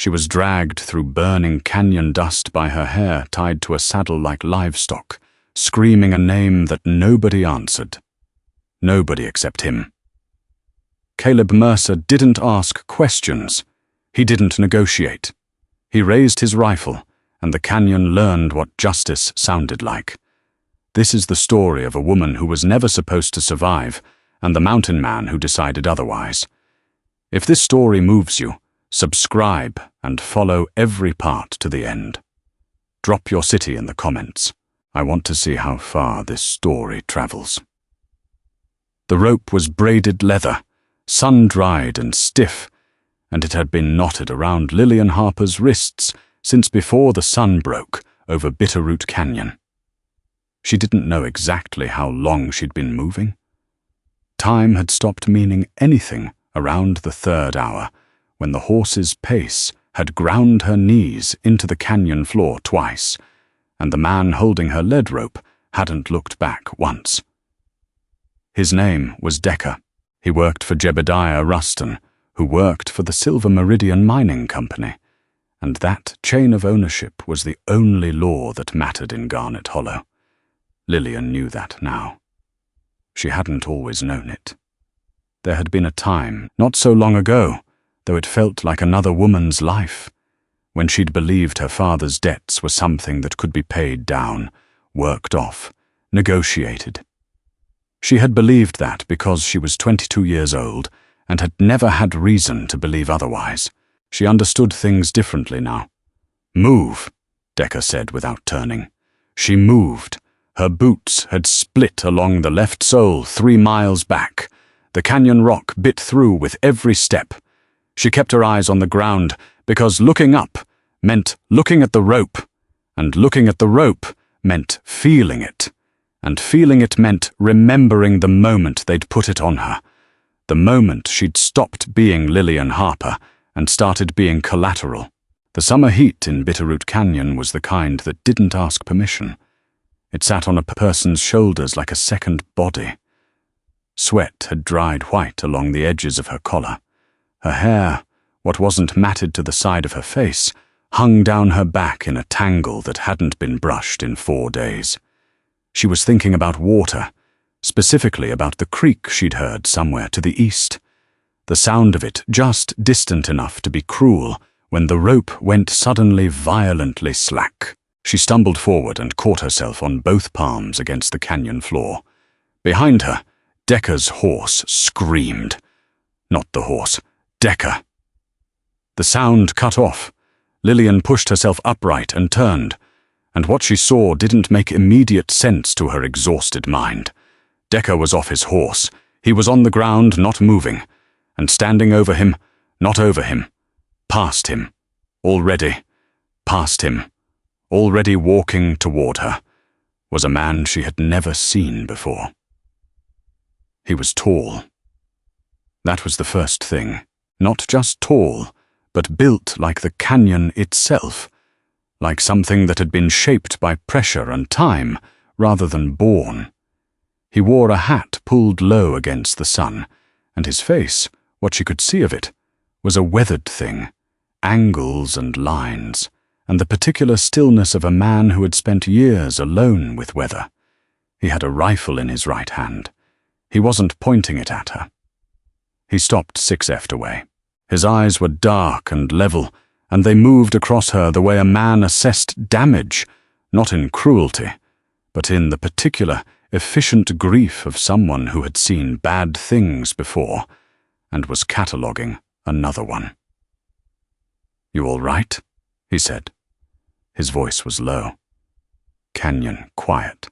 She was dragged through burning canyon dust by her hair tied to a saddle like livestock, screaming a name that nobody answered. Nobody except him. Caleb Mercer didn't ask questions. He didn't negotiate. He raised his rifle, and the canyon learned what justice sounded like. This is the story of a woman who was never supposed to survive, and the mountain man who decided otherwise. If this story moves you, subscribe and follow every part to the end. Drop your city in the comments. I want to see how far this story travels. The rope was braided leather, sun-dried and stiff, and it had been knotted around Lillian Harper's wrists since before the sun broke over Bitterroot Canyon. She didn't know exactly how long she'd been moving. Time had stopped meaning anything around the third hour, when the horse's pace had ground her knees into the canyon floor twice, and the man holding her lead rope hadn't looked back once. His name was Decker. He worked for Jebediah Ruston, who worked for the Silver Meridian Mining Company, and that chain of ownership was the only law that mattered in Garnet Hollow. Lillian knew that now. She hadn't always known it. There had been a time, not so long ago, though it felt like another woman's life, when she'd believed her father's debts were something that could be paid down, worked off, negotiated. She had believed that because she was 22 years old and had never had reason to believe otherwise. She understood things differently now. "Move," Decker said without turning. She moved. Her boots had split along the left sole 3 miles back. The canyon rock bit through with every step. She kept her eyes on the ground because looking up meant looking at the rope, and looking at the rope meant feeling it, and feeling it meant remembering the moment they'd put it on her, the moment she'd stopped being Lillian Harper and started being collateral. The summer heat in Bitterroot Canyon was the kind that didn't ask permission. It sat on a person's shoulders like a second body. Sweat had dried white along the edges of her collar. Her hair, what wasn't matted to the side of her face, hung down her back in a tangle that hadn't been brushed in 4 days. She was thinking about water, specifically about the creek she'd heard somewhere to the east. The sound of it just distant enough to be cruel when the rope went suddenly violently slack. She stumbled forward and caught herself on both palms against the canyon floor. Behind her, Decker's horse screamed. Not the horse, Decker. The sound cut off. Lillian pushed herself upright and turned, and what she saw didn't make immediate sense to her exhausted mind. Decker was off his horse. He was on the ground, not moving, and standing over him, not over him, past him, already, past him, already walking toward her, was a man she had never seen before. He was tall. That was the first thing. Not just tall, but built like the canyon itself, like something that had been shaped by pressure and time rather than born. He wore a hat pulled low against the sun, and his face, what she could see of it, was a weathered thing, angles and lines, and the particular stillness of a man who had spent years alone with weather. He had a rifle in his right hand. He wasn't pointing it at her. He stopped 6 feet away. His eyes were dark and level, and they moved across her the way a man assessed damage, not in cruelty, but in the particular, efficient grief of someone who had seen bad things before and was cataloguing another one. "You all right?" he said. His voice was low. Canyon quiet.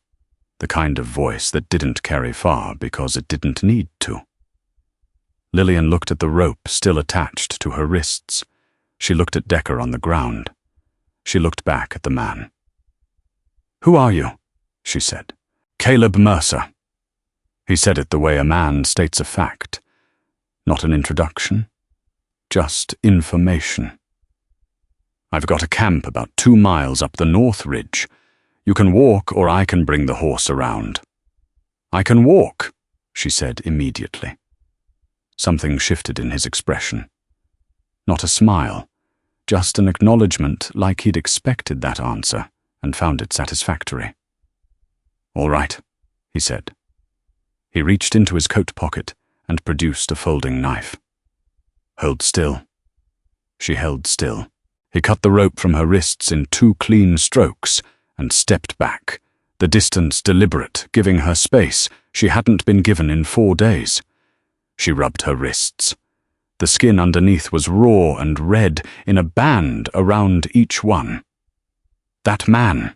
The kind of voice that didn't carry far because it didn't need to. Lillian looked at the rope still attached to her wrists. She looked at Decker on the ground. She looked back at the man. "Who are you?" she said. "Caleb Mercer." He said it the way a man states a fact. Not an introduction, just information. "I've got a camp about 2 miles up the north ridge. You can walk or I can bring the horse around." "I can walk," she said immediately. Something shifted in his expression. Not a smile, just an acknowledgement like he'd expected that answer and found it satisfactory. "All right," he said. He reached into his coat pocket and produced a folding knife. "Hold still." She held still. He cut the rope from her wrists in 2 clean strokes and stepped back, the distance deliberate, giving her space she hadn't been given in 4 days. She rubbed her wrists. The skin underneath was raw and red in a band around each one. "That man,"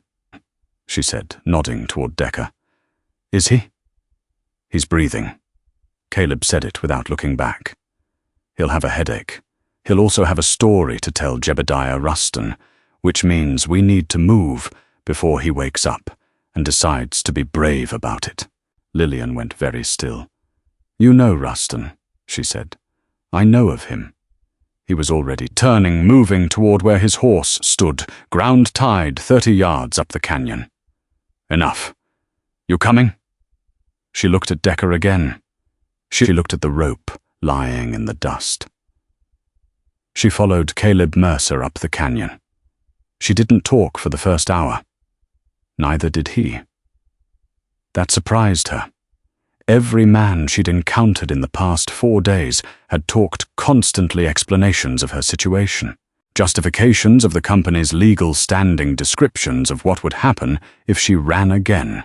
she said, nodding toward Decker. "Is he?" "He's breathing." Caleb said it without looking back. "He'll have a headache. He'll also have a story to tell Jebediah Ruston, which means we need to move before he wakes up and decides to be brave about it." Lillian went very still. "You know Ruston," she said. "I know of him." He was already turning, moving toward where his horse stood, ground tied 30 yards up the canyon. "Enough. You coming?" She looked at Decker again. She looked at the rope lying in the dust. She followed Caleb Mercer up the canyon. She didn't talk for the first hour. Neither did he. That surprised her. Every man she'd encountered in the past 4 days had talked constantly explanations of her situation, justifications of the company's legal standing descriptions of what would happen if she ran again.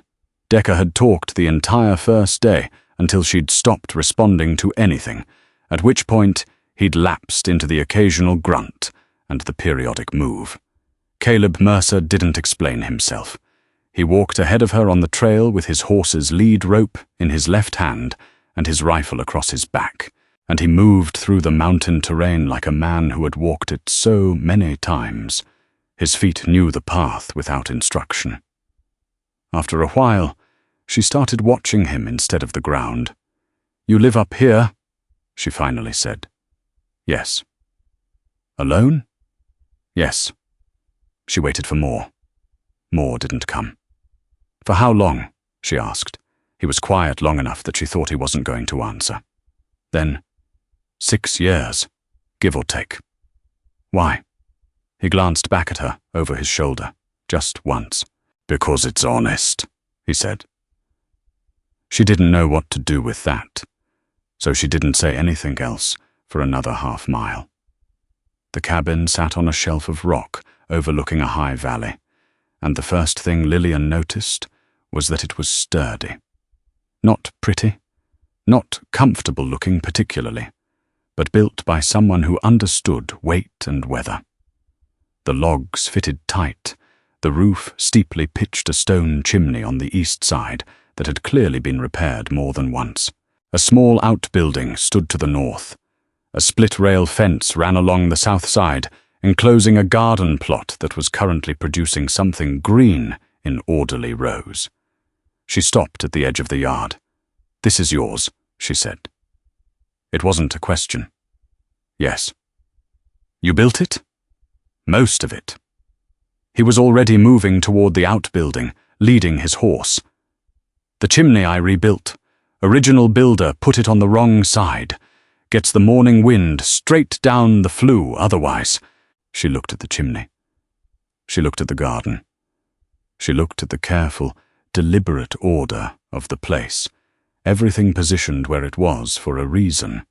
Decker had talked the entire first day until she'd stopped responding to anything, at which point he'd lapsed into the occasional grunt and the periodic move. Caleb Mercer didn't explain himself. He walked ahead of her on the trail with his horse's lead rope in his left hand and his rifle across his back, and he moved through the mountain terrain like a man who had walked it so many times. His feet knew the path without instruction. After a while, she started watching him instead of the ground. "You live up here?" she finally said. "Yes." "Alone?" "Yes." She waited for more. More didn't come. "For how long?" she asked. He was quiet long enough that she thought he wasn't going to answer. Then, 6 years, give or take. "Why?" He glanced back at her over his shoulder, just once. "Because it's honest," he said. She didn't know what to do with that, so she didn't say anything else for another half-mile. The cabin sat on a shelf of rock overlooking a high valley, and the first thing Lillian noticed was that it was sturdy. Not pretty, not comfortable-looking particularly, but built by someone who understood weight and weather. The logs fitted tight, the roof steeply pitched a stone chimney on the east side that had clearly been repaired more than once. A small outbuilding stood to the north. A split-rail fence ran along the south side, enclosing a garden plot that was currently producing something green in orderly rows. She stopped at the edge of the yard. "This is yours," she said. It wasn't a question. "Yes." "You built it?" "Most of it." He was already moving toward the outbuilding, leading his horse. "The chimney I rebuilt. Original builder put it on the wrong side. Gets the morning wind straight down the flue otherwise." She looked at the chimney. She looked at the garden. She looked at the careful, deliberate order of the place, everything positioned where it was for a reason,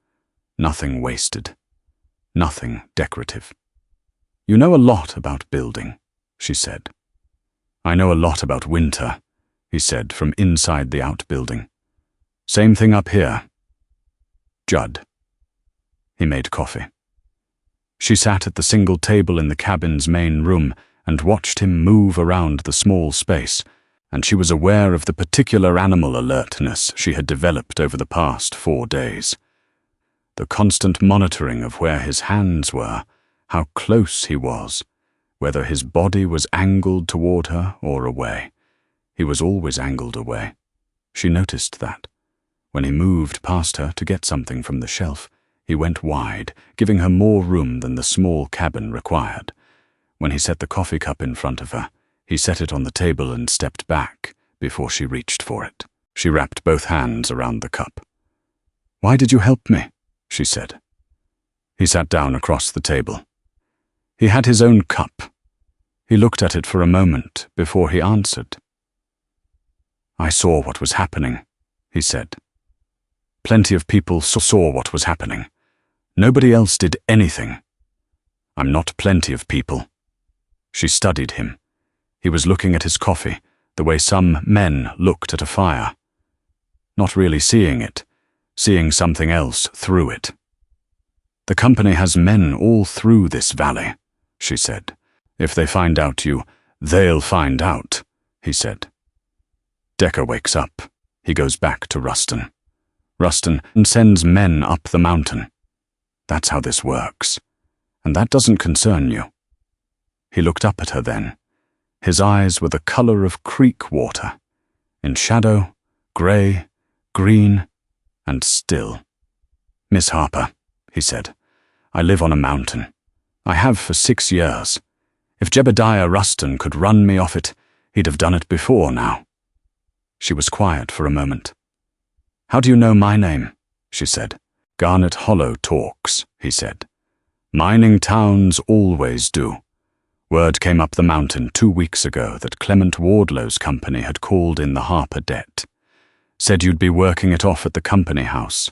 nothing wasted, nothing decorative. "You know a lot about building," she said. "I know a lot about winter," he said from inside the outbuilding. "Same thing up here." "Judd." He made coffee. She sat at the single table in the cabin's main room and watched him move around the small space, and she was aware of the particular animal alertness she had developed over the past 4 days. The constant monitoring of where his hands were, how close he was, whether his body was angled toward her or away. He was always angled away. She noticed that. When he moved past her to get something from the shelf, he went wide, giving her more room than the small cabin required. When he set the coffee cup in front of her, he set it on the table and stepped back before she reached for it. She wrapped both hands around the cup. "Why did you help me?" she said. He sat down across the table. He had his own cup. He looked at it for a moment before he answered. "I saw what was happening," he said. "Plenty of people saw what was happening. Nobody else did anything. I'm not plenty of people." She studied him. He was looking at his coffee, the way some men looked at a fire. Not really seeing it, seeing something else through it. "The company has men all through this valley," she said. "If they find out they'll find out," he said. Decker wakes up. He goes back to Ruston. Ruston sends men up the mountain. That's how this works. And that doesn't concern you. He looked up at her then. His eyes were the color of creek water, in shadow, gray, green, and still. "Miss Harper," he said, "I live on a mountain. I have for 6 years. If Jebediah Ruston could run me off it, he'd have done it before now." She was quiet for a moment. "How do you know my name?" she said. "Garnet Hollow talks," he said. "Mining towns always do. Word came up the mountain 2 weeks ago that Clement Wardlow's company had called in the Harper debt. Said you'd be working it off at the company house."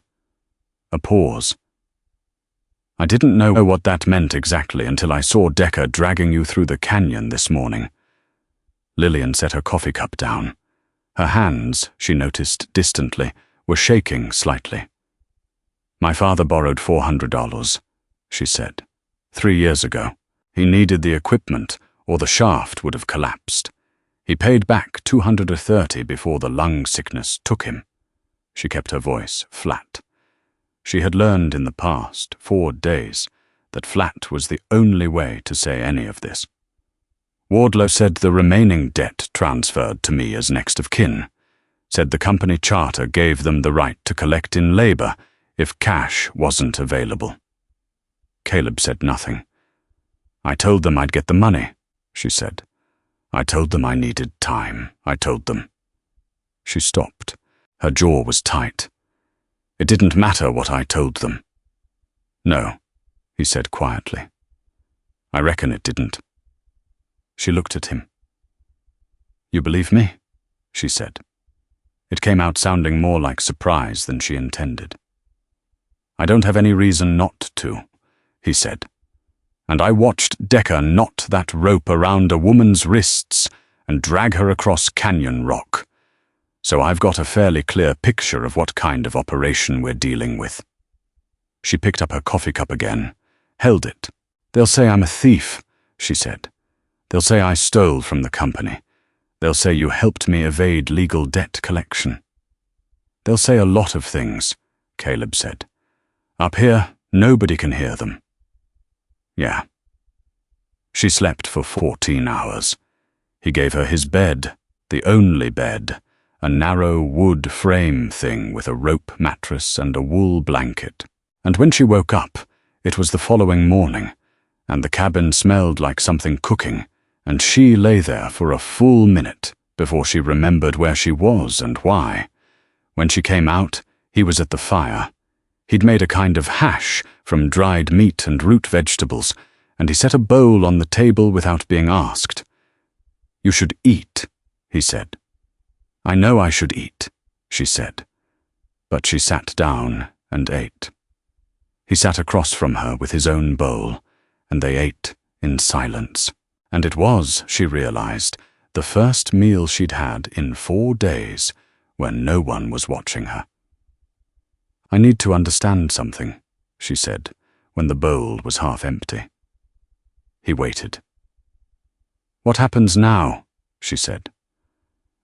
A pause. "I didn't know what that meant exactly until I saw Decker dragging you through the canyon this morning." Lillian set her coffee cup down. Her hands, she noticed distantly, were shaking slightly. "My father borrowed $400, she said. 3 years ago. He needed the equipment, or the shaft would have collapsed. He paid back $230 before the lung sickness took him." She kept her voice flat. She had learned in the past 4 days that flat was the only way to say any of this. "Wardlow said the remaining debt transferred to me as next of kin. Said the company charter gave them the right to collect in labor if cash wasn't available." Caleb said nothing. "I told them I'd get the money," she said. "I told them I needed time. I told them." She stopped. Her jaw was tight. "It didn't matter what I told them." "No," he said quietly. "I reckon it didn't." She looked at him. "You believe me?" she said. It came out sounding more like surprise than she intended. "I don't have any reason not to," he said. "And I watched Decker knot that rope around a woman's wrists and drag her across Canyon Rock. So I've got a fairly clear picture of what kind of operation we're dealing with." She picked up her coffee cup again, held it. "They'll say I'm a thief," she said. "They'll say I stole from the company. They'll say you helped me evade legal debt collection. They'll say a lot of things," Caleb said. "Up here, nobody can hear them." "Yeah." She slept for 14 hours. He gave her his bed, the only bed, a narrow wood frame thing with a rope mattress and a wool blanket. And when she woke up, it was the following morning, and the cabin smelled like something cooking, and she lay there for a full minute before she remembered where she was and why. When she came out, he was at the fire. He'd made a kind of hash from dried meat and root vegetables, and he set a bowl on the table without being asked. "You should eat," he said. "I know I should eat," she said. But she sat down and ate. He sat across from her with his own bowl, and they ate in silence. And it was, she realized, the first meal she'd had in 4 days when no one was watching her. "I need to understand something," she said, when the bowl was half empty. He waited. "What happens now?" she said.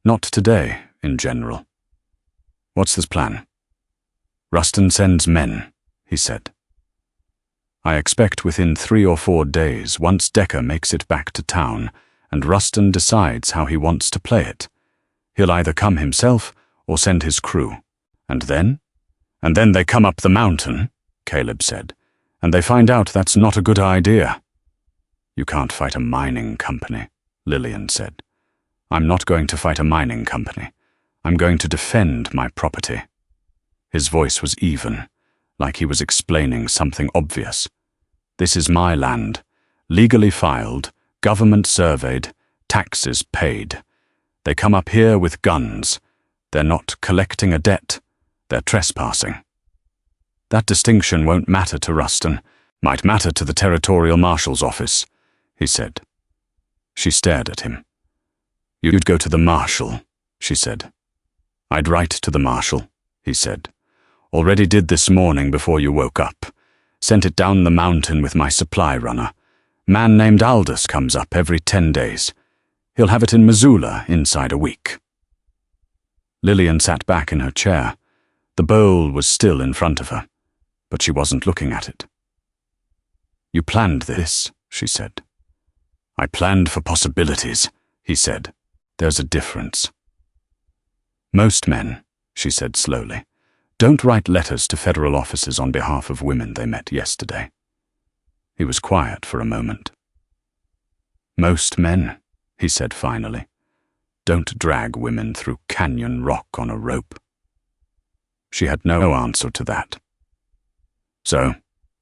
"Not today, in general." "What's this plan?" "Ruston sends men," he said. "I expect within 3 or 4 days, once Decker makes it back to town, and Ruston decides how he wants to play it. He'll either come himself or send his crew. And then? And then they come up the mountain," Caleb said, "and they find out that's not a good idea." "You can't fight a mining company," Lillian said. "I'm not going to fight a mining company. I'm going to defend my property." His voice was even, like he was explaining something obvious. "This is my land, legally filed, government surveyed, taxes paid. They come up here with guns. They're not collecting a debt, they're trespassing. That distinction won't matter to Ruston, might matter to the Territorial Marshal's office, he said. She stared at him. You'd go to the Marshal, she said. I'd write to the Marshal, he said. Already did this morning before you woke up. Sent it down the mountain with my supply runner. Man named Aldous comes up every 10 days. He'll have it in Missoula inside a week. Lillian sat back in her chair. The bowl was still in front of her, but she wasn't looking at it. You planned this, she said. I planned for possibilities, he said. There's a difference. Most men, she said slowly, don't write letters to federal officers on behalf of women they met yesterday. He was quiet for a moment. Most men, he said finally, don't drag women through canyon rock on a rope. She had no answer to that. So,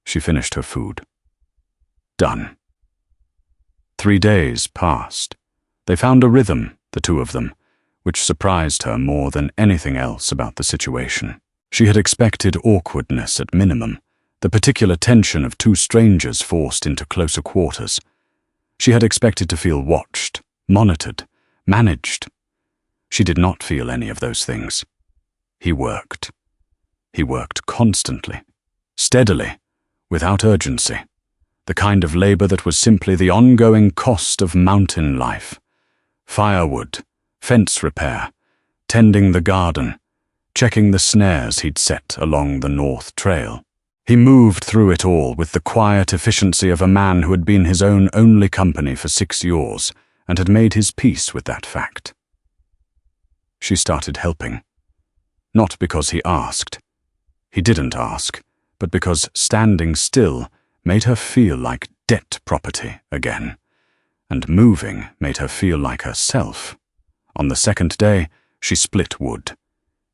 she finished her food. Done. 3 days passed. They found a rhythm, the two of them, which surprised her more than anything else about the situation. She had expected awkwardness at minimum, the particular tension of two strangers forced into closer quarters. She had expected to feel watched, monitored, managed. She did not feel any of those things. He worked. He worked constantly, steadily, without urgency, the kind of labor that was simply the ongoing cost of mountain life. Firewood, fence repair, tending the garden, checking the snares he'd set along the North Trail. He moved through it all with the quiet efficiency of a man who had been his own only company for 6 years and had made his peace with that fact. She started helping. Not because he asked. He didn't ask, but because standing still made her feel like debt property again, and moving made her feel like herself. On the second day, she split wood.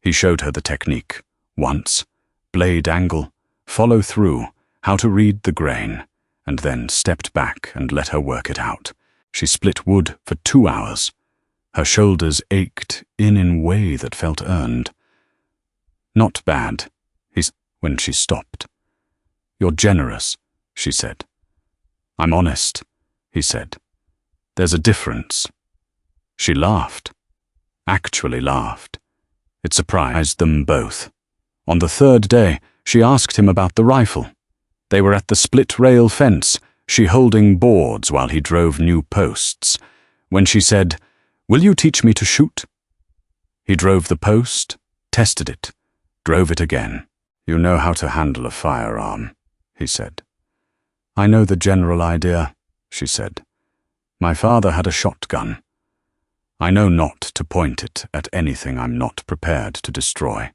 He showed her the technique, once, blade angle, follow through, how to read the grain, and then stepped back and let her work it out. She split wood for 2 hours. Her shoulders ached in way that felt earned. Not bad, when she stopped. You're generous, she said. I'm honest, he said. There's a difference. She laughed. Actually laughed. It surprised them both. On the 3rd day, she asked him about the rifle. They were at the split-rail fence, she holding boards while he drove new posts. When she said, "Will you teach me to shoot?" He drove the post, tested it, drove it again. You know how to handle a firearm, he said. I know the general idea, she said. My father had a shotgun. I know not to point it at anything I'm not prepared to destroy.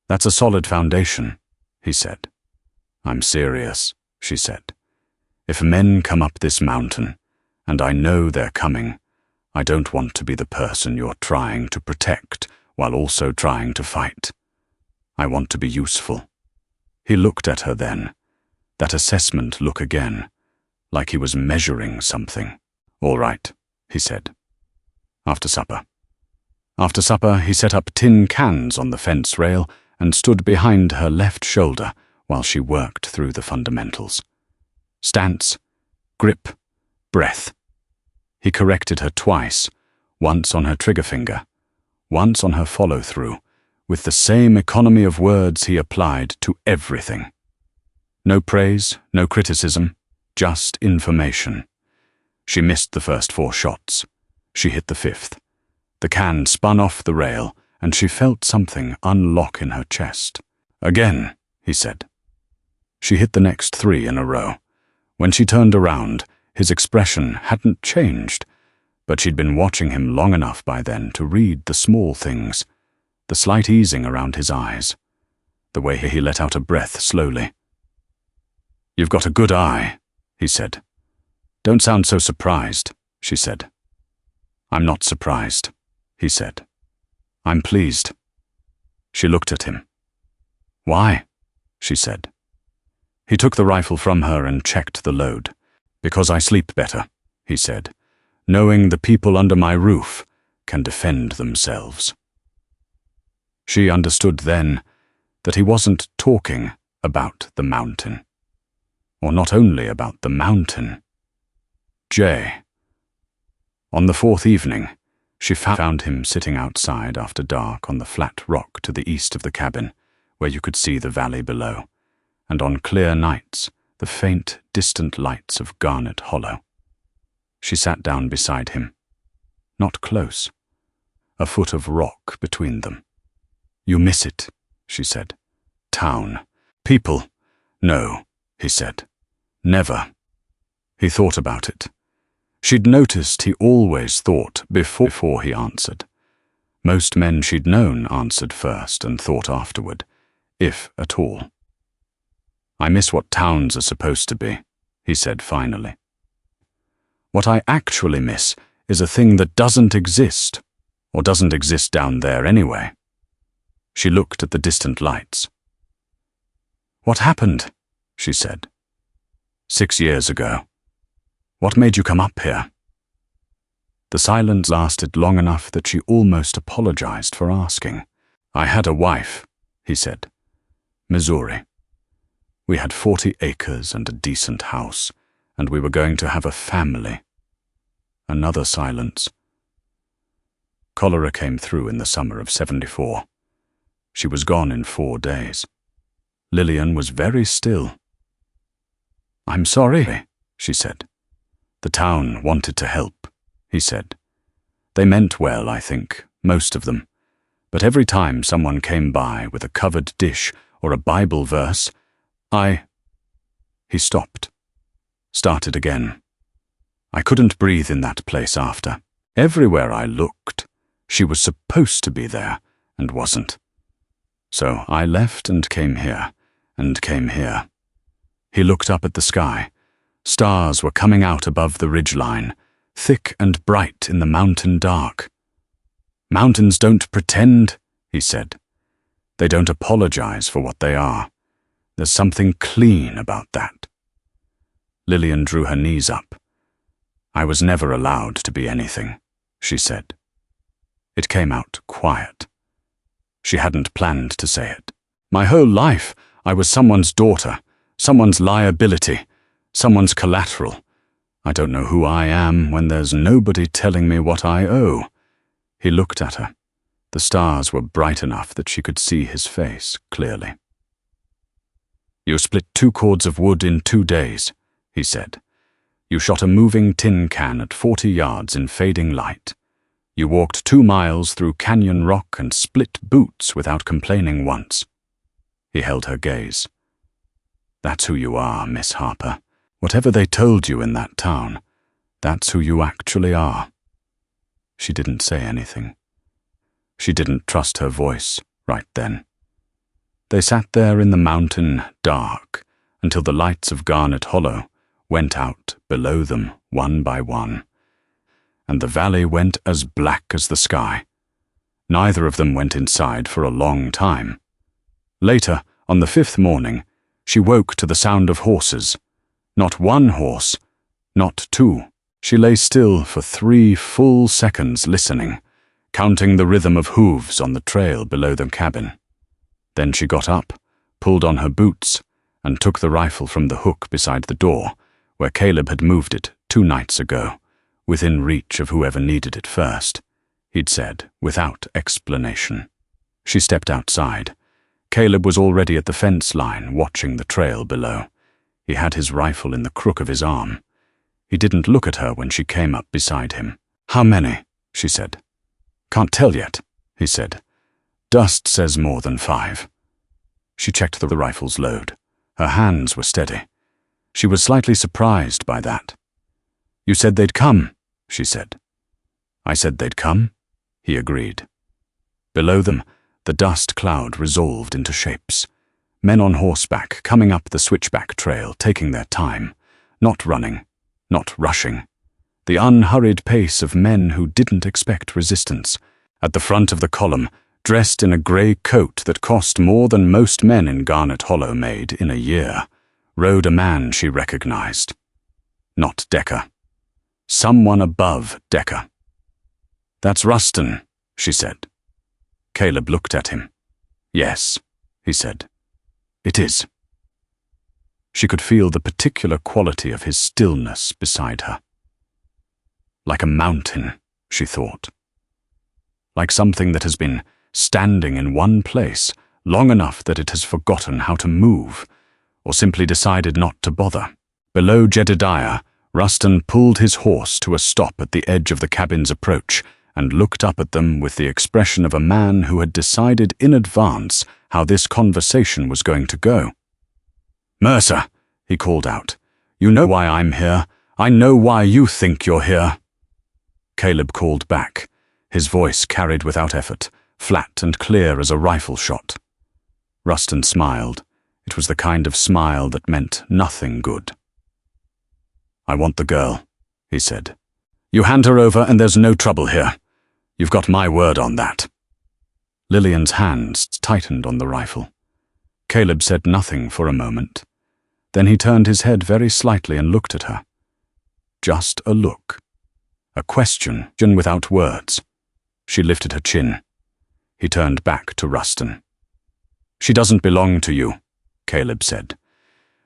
That's a solid foundation, he said. I'm serious, she said. If men come up this mountain, and I know they're coming, I don't want to be the person you're trying to protect while also trying to fight. I want to be useful. He looked at her then, that assessment look again, like he was measuring something. All right, he said. After supper. After supper, he set up tin cans on the fence rail and stood behind her left shoulder while she worked through the fundamentals. Stance, grip, breath. He corrected her twice, once on her trigger finger, once on her follow-through, with the same economy of words he applied to everything. No praise, no criticism, just information. She missed the first 4 shots. She hit the 5th. The can spun off the rail, and she felt something unlock in her chest. Again, he said. She hit the next 3 in a row. When she turned around, his expression hadn't changed, but she'd been watching him long enough by then to read the small things, the slight easing around his eyes, the way he let out a breath slowly. You've got a good eye, he said. Don't sound so surprised, she said. I'm not surprised, he said. I'm pleased. She looked at him. Why? She said. He took the rifle from her and checked the load. "Because I sleep better," he said, "knowing the people under my roof can defend themselves." She understood then that he wasn't talking about the mountain. Or not only about the mountain. Jay. On the fourth evening, she found him sitting outside after dark on the flat rock to the east of the cabin, where you could see the valley below, and on clear nights, the faint, distant lights of Garnet Hollow. She sat down beside him. Not close. A foot of rock between them. "You miss it," she said. "Town. People. No," he said. "Never." He thought about it. She'd noticed he always thought before he answered. Most men she'd known answered first and thought afterward, if at all. "I miss what towns are supposed to be," he said finally. "What I actually miss is a thing that doesn't exist, or doesn't exist down there anyway." She looked at the distant lights. "What happened?" she said. 6 years ago. What made you come up here?" The silence lasted long enough that she almost apologized for asking. "I had a wife," he said. "Missouri. We had 40 acres and a decent house, and we were going to have a family." Another silence. Cholera came through in the summer of 74. She was gone in 4 days. Lillian was very still. "I'm sorry," she said. "The town wanted to help," he said. "They meant well, I think, most of them. But every time someone came by with a covered dish or a Bible verse, He stopped. Started again. I couldn't breathe in that place after. Everywhere I looked, she was supposed to be there and wasn't. So I left and came here, and came here." He looked up at the sky. Stars were coming out above the ridgeline, thick and bright in the mountain dark. "Mountains don't pretend," he said. "They don't apologize for what they are. There's something clean about that." Lillian drew her knees up. "I was never allowed to be anything," she said. It came out quiet. She hadn't planned to say it. "My whole life, I was someone's daughter, someone's liability, someone's collateral. I don't know who I am when there's nobody telling me what I owe." He looked at her. The stars were bright enough that she could see his face clearly. "You split 2 cords of wood in 2 days," he said. "You shot a moving tin can at 40 yards in fading light. You walked 2 miles through canyon rock and split boots without complaining once." He held her gaze. "That's who you are, Miss Harper. Whatever they told you in that town, that's who you actually are." She didn't say anything. She didn't trust her voice right then. They sat there in the mountain, dark, until the lights of Garnet Hollow went out below them one by one, and the valley went as black as the sky. Neither of them went inside for a long time. Later, on the 5th morning, she woke to the sound of horses. Not 1 horse, not 2. She lay still for 3 full seconds listening, counting the rhythm of hooves on the trail below the cabin. Then she got up, pulled on her boots, and took the rifle from the hook beside the door, where Caleb had moved it 2 nights ago, within reach of whoever needed it first, he'd said, without explanation. She stepped outside. Caleb was already at the fence line, watching the trail below. He had his rifle in the crook of his arm. He didn't look at her when she came up beside him. "How many?" she said. "Can't tell yet," he said. "Dust says more than 5. She checked the rifle's load. Her hands were steady. She was slightly surprised by that. "You said they'd come," she said. "I said they'd come," he agreed. Below them, the dust cloud resolved into shapes. Men on horseback coming up the switchback trail, taking their time, not running, not rushing. The unhurried pace of men who didn't expect resistance. At the front of the column, dressed in a grey coat that cost more than most men in Garnet Hollow made in a year, rode a man she recognized. Not Decker. Someone above Decker. "That's Ruston," she said. Caleb looked at him. "Yes," he said. "It is." She could feel the particular quality of his stillness beside her. Like a mountain, she thought. Like something that has been standing in one place long enough that it has forgotten how to move, or simply decided not to bother. Below Jedediah, Ruston pulled his horse to a stop at the edge of the cabin's approach and looked up at them with the expression of a man who had decided in advance how this conversation was going to go. "Mercer," he called out, "you know why I'm here. I know why you think you're here." Caleb called back, his voice carried without effort, flat and clear as a rifle shot. Ruston smiled. It was the kind of smile that meant nothing good. "I want the girl," he said. "You hand her over and there's no trouble here. You've got my word on that." Lillian's hands tightened on the rifle. Caleb said nothing for a moment. Then he turned his head very slightly and looked at her. Just a look. A question without words. She lifted her chin. He turned back to Ruston. "She doesn't belong to you," Caleb said.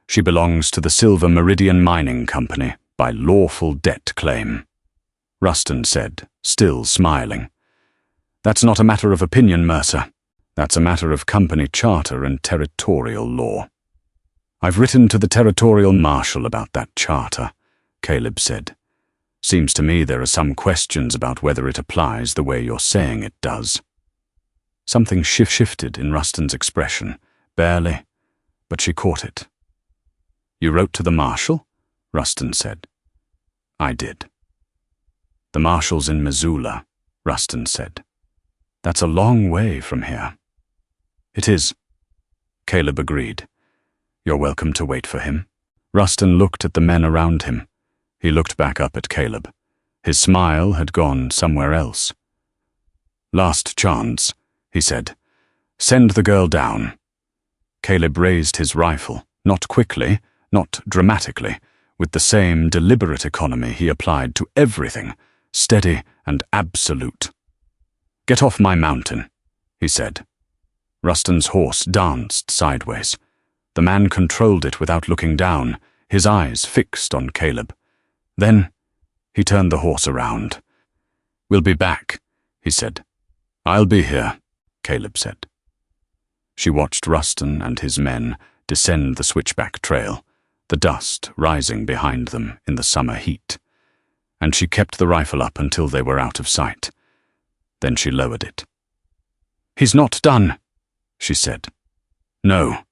"She belongs to the Silver Meridian Mining Company by lawful debt claim." Ruston said, still smiling. "That's not a matter of opinion, Mercer. That's a matter of company charter and territorial law." "I've written to the territorial marshal about that charter," Caleb said. "Seems to me there are some questions about whether it applies the way you're saying it does." Something shifted in Ruston's expression, barely, but she caught it. "You wrote to the marshal?" Ruston said. "I did." "The marshal's in Missoula," Ruston said. "That's a long way from here." "It is," Caleb agreed. "You're welcome to wait for him." Ruston looked at the men around him. He looked back up at Caleb. His smile had gone somewhere else. "Last chance," he said. "Send the girl down." Caleb raised his rifle, not quickly, not dramatically, with the same deliberate economy he applied to everything, steady and absolute. "Get off my mountain," he said. Ruston's horse danced sideways. The man controlled it without looking down, his eyes fixed on Caleb. Then he turned the horse around. "We'll be back," he said. "I'll be here," Caleb said. She watched Ruston and his men descend the switchback trail, the dust rising behind them in the summer heat. And she kept the rifle up until they were out of sight. Then she lowered it. "He's not done," she said. "No,"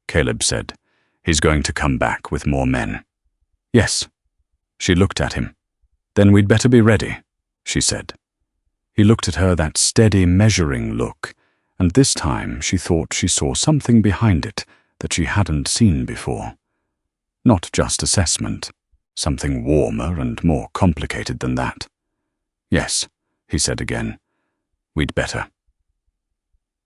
Caleb said. "He's going to come back with more men." "Yes." She looked at him. "Then we'd better be ready," she said. He looked at her, that steady, measuring look, and this time she thought she saw something behind it that she hadn't seen before. Not just assessment, something warmer and more complicated than that. "Yes," he said again. "We'd better."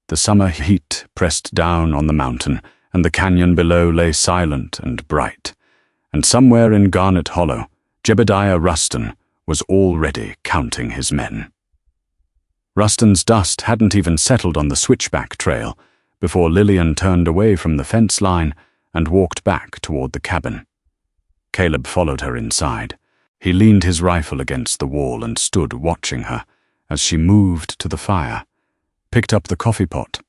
The summer heat pressed down on the mountain, and the canyon below lay silent and bright. And somewhere in Garnet Hollow, Jedediah Ruston was already counting his men. Ruston's dust hadn't even settled on the switchback trail before Lillian turned away from the fence line and walked back toward the cabin. Caleb followed her inside. He leaned his rifle against the wall and stood watching her as she moved to the fire, picked up the coffee pot,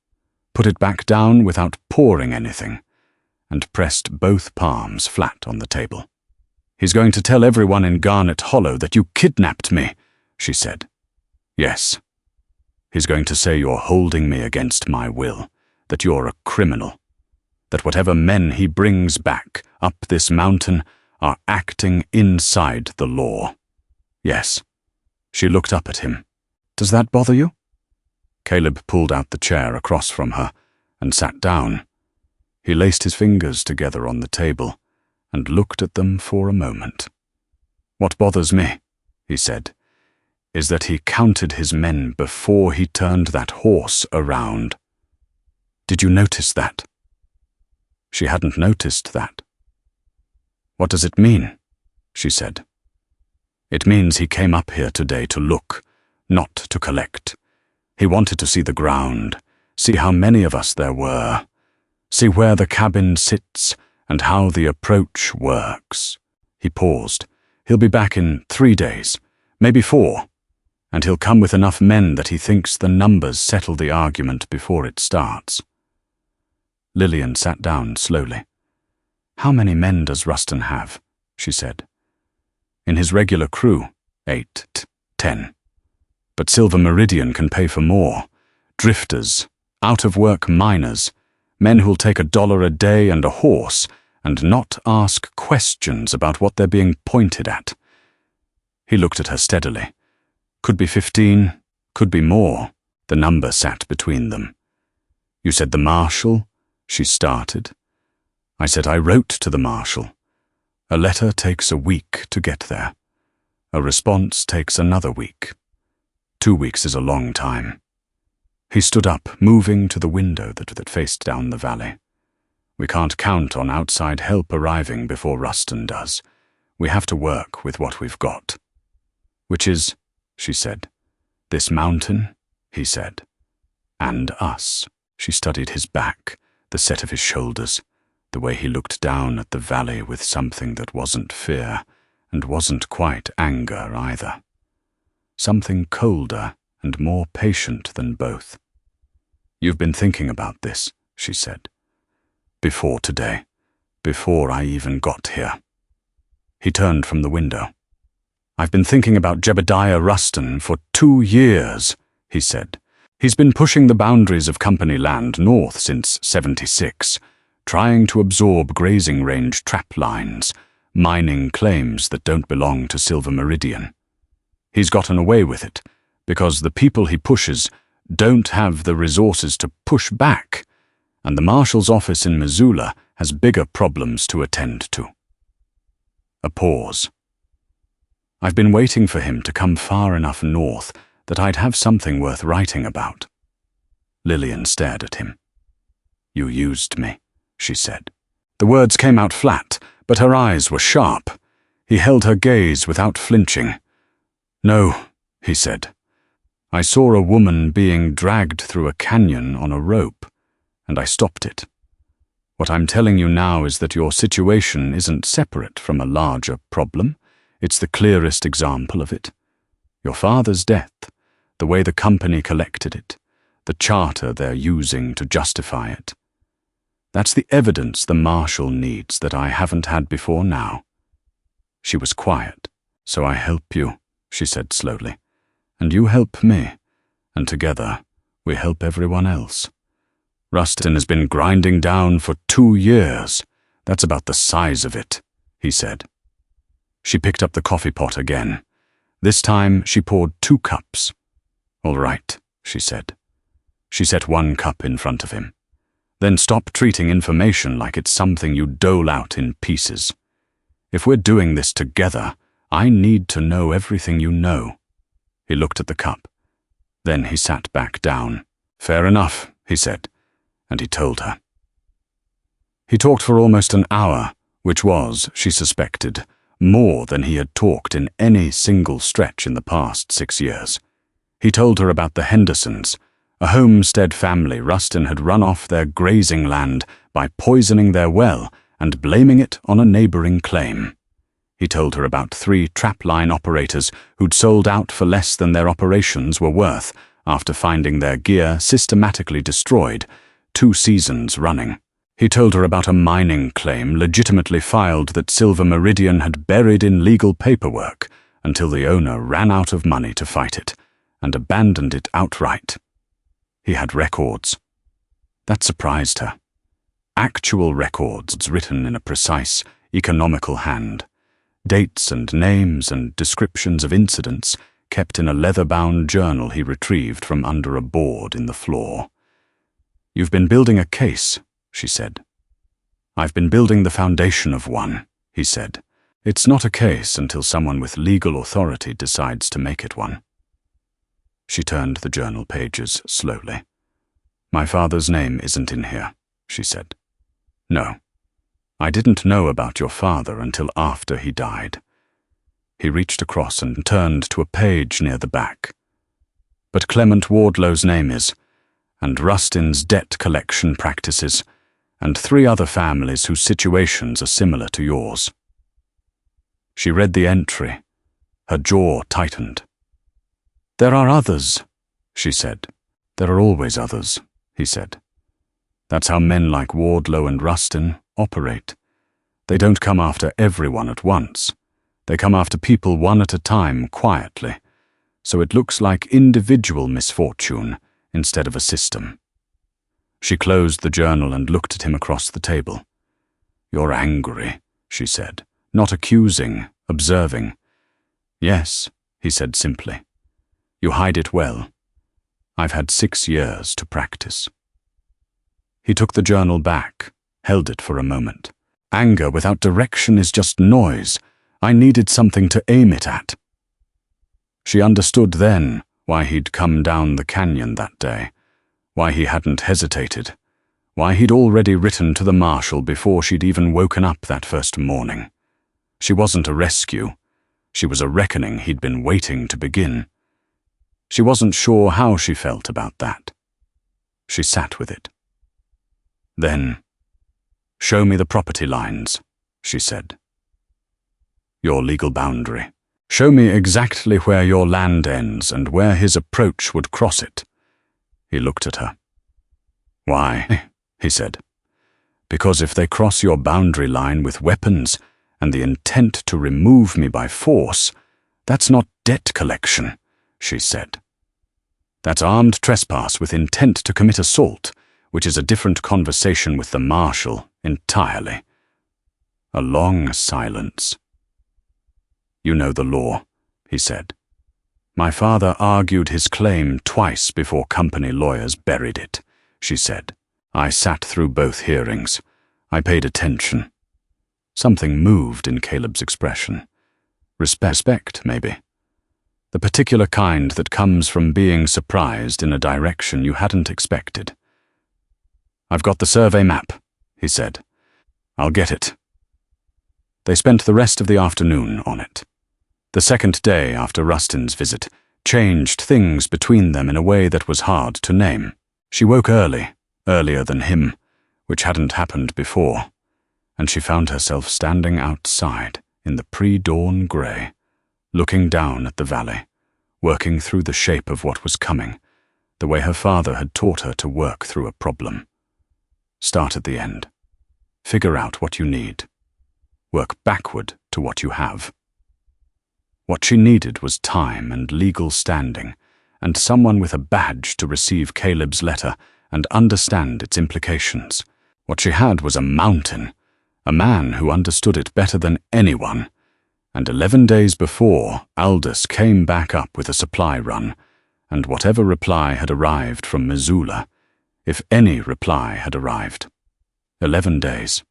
put it back down without pouring anything, and pressed both palms flat on the table. "He's going to tell everyone in Garnet Hollow that you kidnapped me," she said. "Yes. He's going to say you're holding me against my will, that you're a criminal, that whatever men he brings back up this mountain are acting inside the law." "Yes." She looked up at him. "Does that bother you?" Caleb pulled out the chair across from her and sat down. He laced his fingers together on the table and looked at them for a moment. "What bothers me," he said, "is that he counted his men before he turned that horse around. Did you notice that?" She hadn't noticed that. "What does it mean?" she said. It means he came up here today to look, not to collect. He wanted to see the ground, see how many of us there were, see where the cabin sits and how the approach works. He paused. He'll be back in 3 days, maybe 4, and he'll come with enough men that he thinks the numbers settle the argument before it starts. Lillian sat down slowly. How many men does Rustin have? She said. In his regular crew, 8, 10. But Silver Meridian can pay for more. Drifters, out-of-work miners, men who'll take $1 a day and a horse and not ask questions about what they're being pointed at. He looked at her steadily. Could be 15, could be more. The number sat between them. You said the marshal? She started. I said I wrote to the marshal. A letter takes a week to get there. A response takes another week. 2 weeks is a long time. He stood up, moving to the window that faced down the valley. We can't count on outside help arriving before Rustin does. We have to work with what we've got. Which is, she said. This mountain, he said. And us. She studied his back, the set of his shoulders, the way he looked down at the valley with something that wasn't fear, and wasn't quite anger either. Something colder and more patient than both. You've been thinking about this, she said. Before today, before I even got here. He turned from the window. I've been thinking about Jebediah Rustin for 2 years, he said. He's been pushing the boundaries of company land north since '76, trying to absorb grazing range trap lines, mining claims that don't belong to Silver Meridian. He's gotten away with it, because the people he pushes don't have the resources to push back, and the marshal's office in Missoula has bigger problems to attend to. A pause. I've been waiting for him to come far enough north that I'd have something worth writing about. Lillian stared at him. You used me, she said. The words came out flat, but her eyes were sharp. He held her gaze without flinching. No, he said. I saw a woman being dragged through a canyon on a rope, and I stopped it. What I'm telling you now is that your situation isn't separate from a larger problem. It's the clearest example of it. Your father's death, the way the company collected it, the charter they're using to justify it. That's the evidence the marshal needs that I haven't had before now. She was quiet. So I help you, she said slowly. And you help me, and together we help everyone else. Rustin has been grinding down for 2 years. That's about the size of it, he said. She picked up the coffee pot again. This time she poured 2 cups. All right, she said. She set 1 cup in front of him. Then stop treating information like it's something you dole out in pieces. If we're doing this together, I need to know everything you know. He looked at the cup. Then he sat back down. Fair enough, he said, and he told her. He talked for almost an hour, which was, she suspected, more than he had talked in any single stretch in the past 6 years. He told her about the Hendersons, a homestead family Rustin had run off their grazing land by poisoning their well and blaming it on a neighboring claim. He told her about 3 trapline operators who'd sold out for less than their operations were worth after finding their gear systematically destroyed 2 seasons running. He told her about a mining claim legitimately filed that Silver Meridian had buried in legal paperwork until the owner ran out of money to fight it and abandoned it outright. He had records. That surprised her. Actual records written in a precise, economical hand. Dates and names and descriptions of incidents kept in a leather-bound journal he retrieved from under a board in the floor. You've been building a case, she said. I've been building the foundation of one, he said. It's not a case until someone with legal authority decides to make it one. She turned the journal pages slowly. My father's name isn't in here, she said. No. I didn't know about your father until after he died. He reached across and turned to a page near the back. But Clement Wardlow's name is, and Rustin's debt collection practices, and 3 other families whose situations are similar to yours. She read the entry. Her jaw tightened. There are others, she said. There are always others, he said. That's how men like Wardlow and Rustin operate. They don't come after everyone at once. They come after people one at a time, quietly, so it looks like individual misfortune instead of a system. She closed the journal and looked at him across the table. You're angry, she said, not accusing, observing. Yes, he said simply. You hide it well. I've had 6 years to practice. He took the journal back, held it for a moment. Anger without direction is just noise. I needed something to aim it at. She understood then why he'd come down the canyon that day, why he hadn't hesitated, why he'd already written to the marshal before she'd even woken up that first morning. She wasn't a rescue. She was a reckoning he'd been waiting to begin. She wasn't sure how she felt about that. She sat with it. Then, show me the property lines, she said. Your legal boundary. Show me exactly where your land ends and where his approach would cross it. He looked at her. Why? He said. Because if they cross your boundary line with weapons and the intent to remove me by force, that's not debt collection, she said. That's armed trespass with intent to commit assault, which is a different conversation with the marshal entirely. A long silence. You know the law, he said. My father argued his claim twice before company lawyers buried it, she said. I sat through both hearings. I paid attention. Something moved in Caleb's expression. Respect, maybe. The particular kind that comes from being surprised in a direction you hadn't expected. I've got the survey map, he said. I'll get it. They spent the rest of the afternoon on it. The second day after Rustin's visit changed things between them in a way that was hard to name. She woke early, earlier than him, which hadn't happened before, and she found herself standing outside in the pre-dawn grey, looking down at the valley, working through the shape of what was coming, the way her father had taught her to work through a problem. Start at the end. Figure out what you need. Work backward to what you have. What she needed was time and legal standing, and someone with a badge to receive Caleb's letter and understand its implications. What she had was a mountain, a man who understood it better than anyone. And 11 days before, Aldous came back up with a supply run, and whatever reply had arrived from Missoula, if any reply had arrived. 11 days.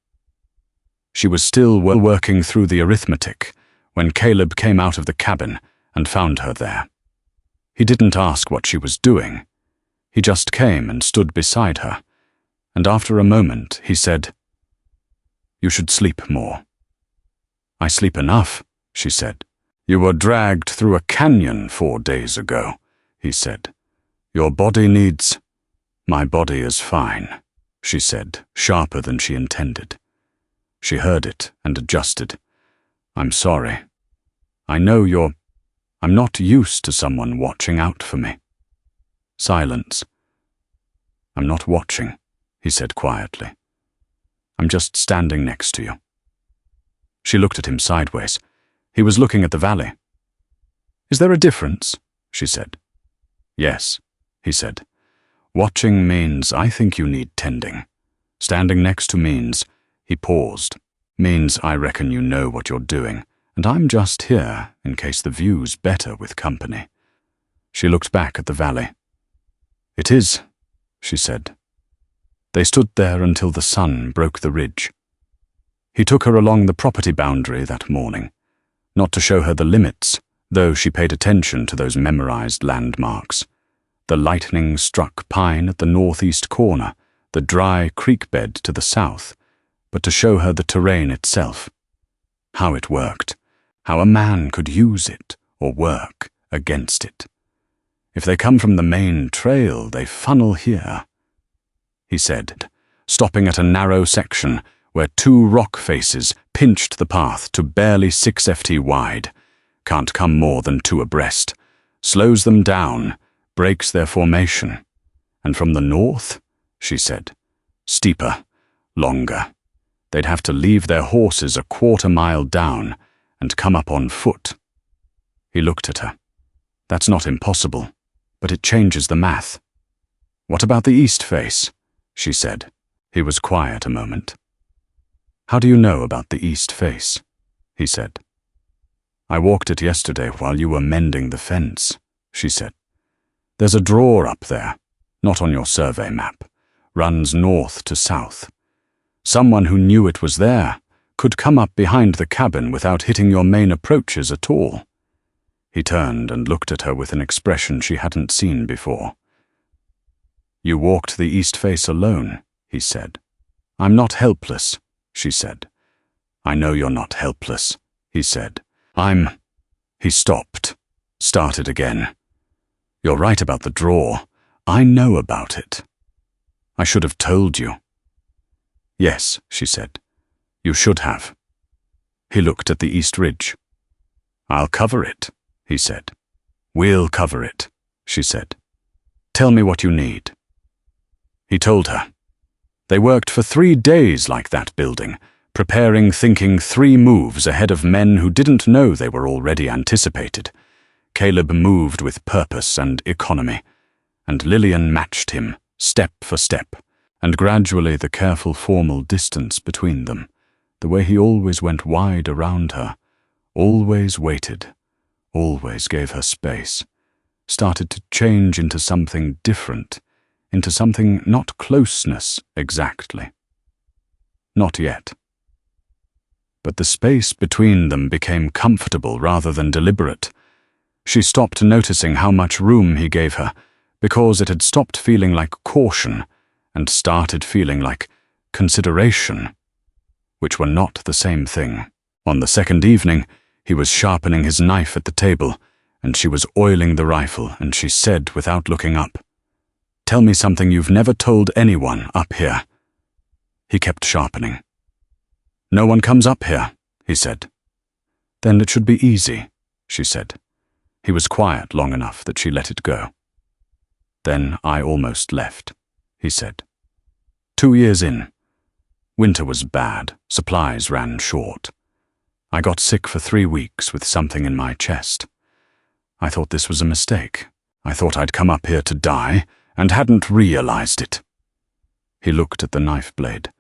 She was still working through the arithmetic when Caleb came out of the cabin and found her there. He didn't ask what she was doing. He just came and stood beside her, and after a moment he said, You should sleep more. I sleep enough, she said. You were dragged through a canyon 4 days ago, he said. Your body needs... My body is fine, she said, sharper than she intended. She heard it and adjusted. I'm sorry. I know I'm not used to someone watching out for me. Silence. I'm not watching, he said quietly. I'm just standing next to you. She looked at him sideways. He was looking at the valley. Is there a difference? She said. Yes, he said. Watching means I think you need tending. Standing next to means, he paused, means I reckon you know what you're doing, and I'm just here in case the view's better with company. She looked back at the valley. It is, she said. They stood there until the sun broke the ridge. He took her along the property boundary that morning, not to show her the limits, though she paid attention to those memorized landmarks. The lightning-struck pine at the northeast corner, the dry creek bed to the south, but to show her the terrain itself. How it worked, how a man could use it or work against it. If they come from the main trail, they funnel here, he said, stopping at a narrow section where two rock faces pinched the path to barely 6 ft wide. Can't come more than 2 abreast. Slows them down, breaks their formation. And from the north, she said, steeper, longer. They'd have to leave their horses a 1/4 mile down and come up on foot. He looked at her. That's not impossible, but it changes the math. What about the east face? She said. He was quiet a moment. How do you know about the east face? He said. I walked it yesterday while you were mending the fence, she said. There's a draw up there, not on your survey map, runs north to south. Someone who knew it was there could come up behind the cabin without hitting your main approaches at all. He turned and looked at her with an expression she hadn't seen before. You walked the east face alone, he said. I'm not helpless, she said. I know you're not helpless, he said. He stopped, started again. You're right about the draw. I know about it. I should have told you. Yes, she said. You should have. He looked at the east ridge. I'll cover it, he said. We'll cover it, she said. Tell me what you need. He told her. They worked for 3 days like that building, preparing, thinking 3 moves ahead of men who didn't know they were already anticipated. Caleb moved with purpose and economy, and Lillian matched him, step for step, and gradually the careful formal distance between them, the way he always went wide around her, always waited, always gave her space, started to change into something different, into something not closeness exactly. Not yet. But the space between them became comfortable rather than deliberate. She stopped noticing how much room he gave her, because it had stopped feeling like caution and started feeling like consideration, which were not the same thing. On the second evening, he was sharpening his knife at the table, and she was oiling the rifle, and she said without looking up, Tell me something you've never told anyone up here. He kept sharpening. No one comes up here, he said. Then it should be easy, she said. He was quiet long enough that she let it go. Then I almost left, he said. 2 years in. Winter was bad, supplies ran short. I got sick for 3 weeks with something in my chest. I thought this was a mistake. I thought I'd come up here to die, and hadn't realized it. He looked at the knife blade.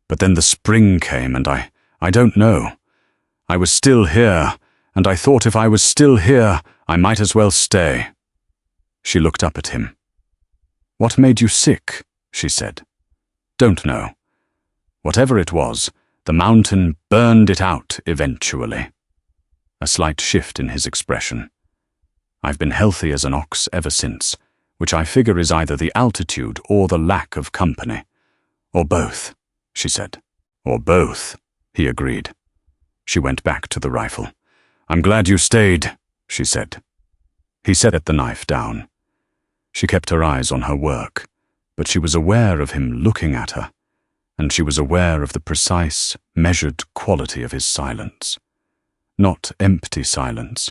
But then the spring came, and I don't know. I was still here, and I thought if I was still here, I might as well stay. She looked up at him. What made you sick? She said. Don't know. Whatever it was, the mountain burned it out eventually. A slight shift in his expression. I've been healthy as an ox ever since, which I figure is either the altitude or the lack of company. Or both, she said. Or both, he agreed. She went back to the rifle. I'm glad you stayed, she said. He set the knife down. She kept her eyes on her work, but she was aware of him looking at her, and she was aware of the precise, measured quality of his silence. Not empty silence,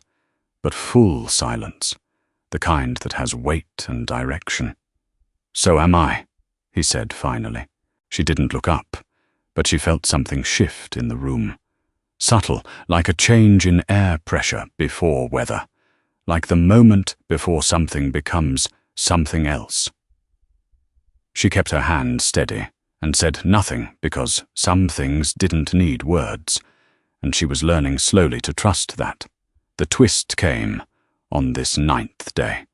but full silence, the kind that has weight and direction. So am I, he said finally. She didn't look up, but she felt something shift in the room. Subtle, like a change in air pressure before weather, like the moment before something becomes something else. She kept her hand steady and said nothing because some things didn't need words, and she was learning slowly to trust that. The twist came on this 9th day.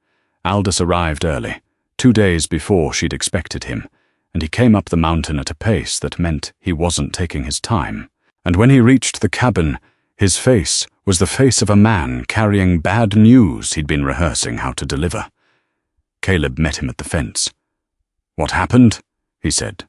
Aldous arrived early, 2 days before she'd expected him, and he came up the mountain at a pace that meant he wasn't taking his time. And when he reached the cabin, his face was the face of a man carrying bad news he'd been rehearsing how to deliver. Caleb met him at the fence. What happened? He said.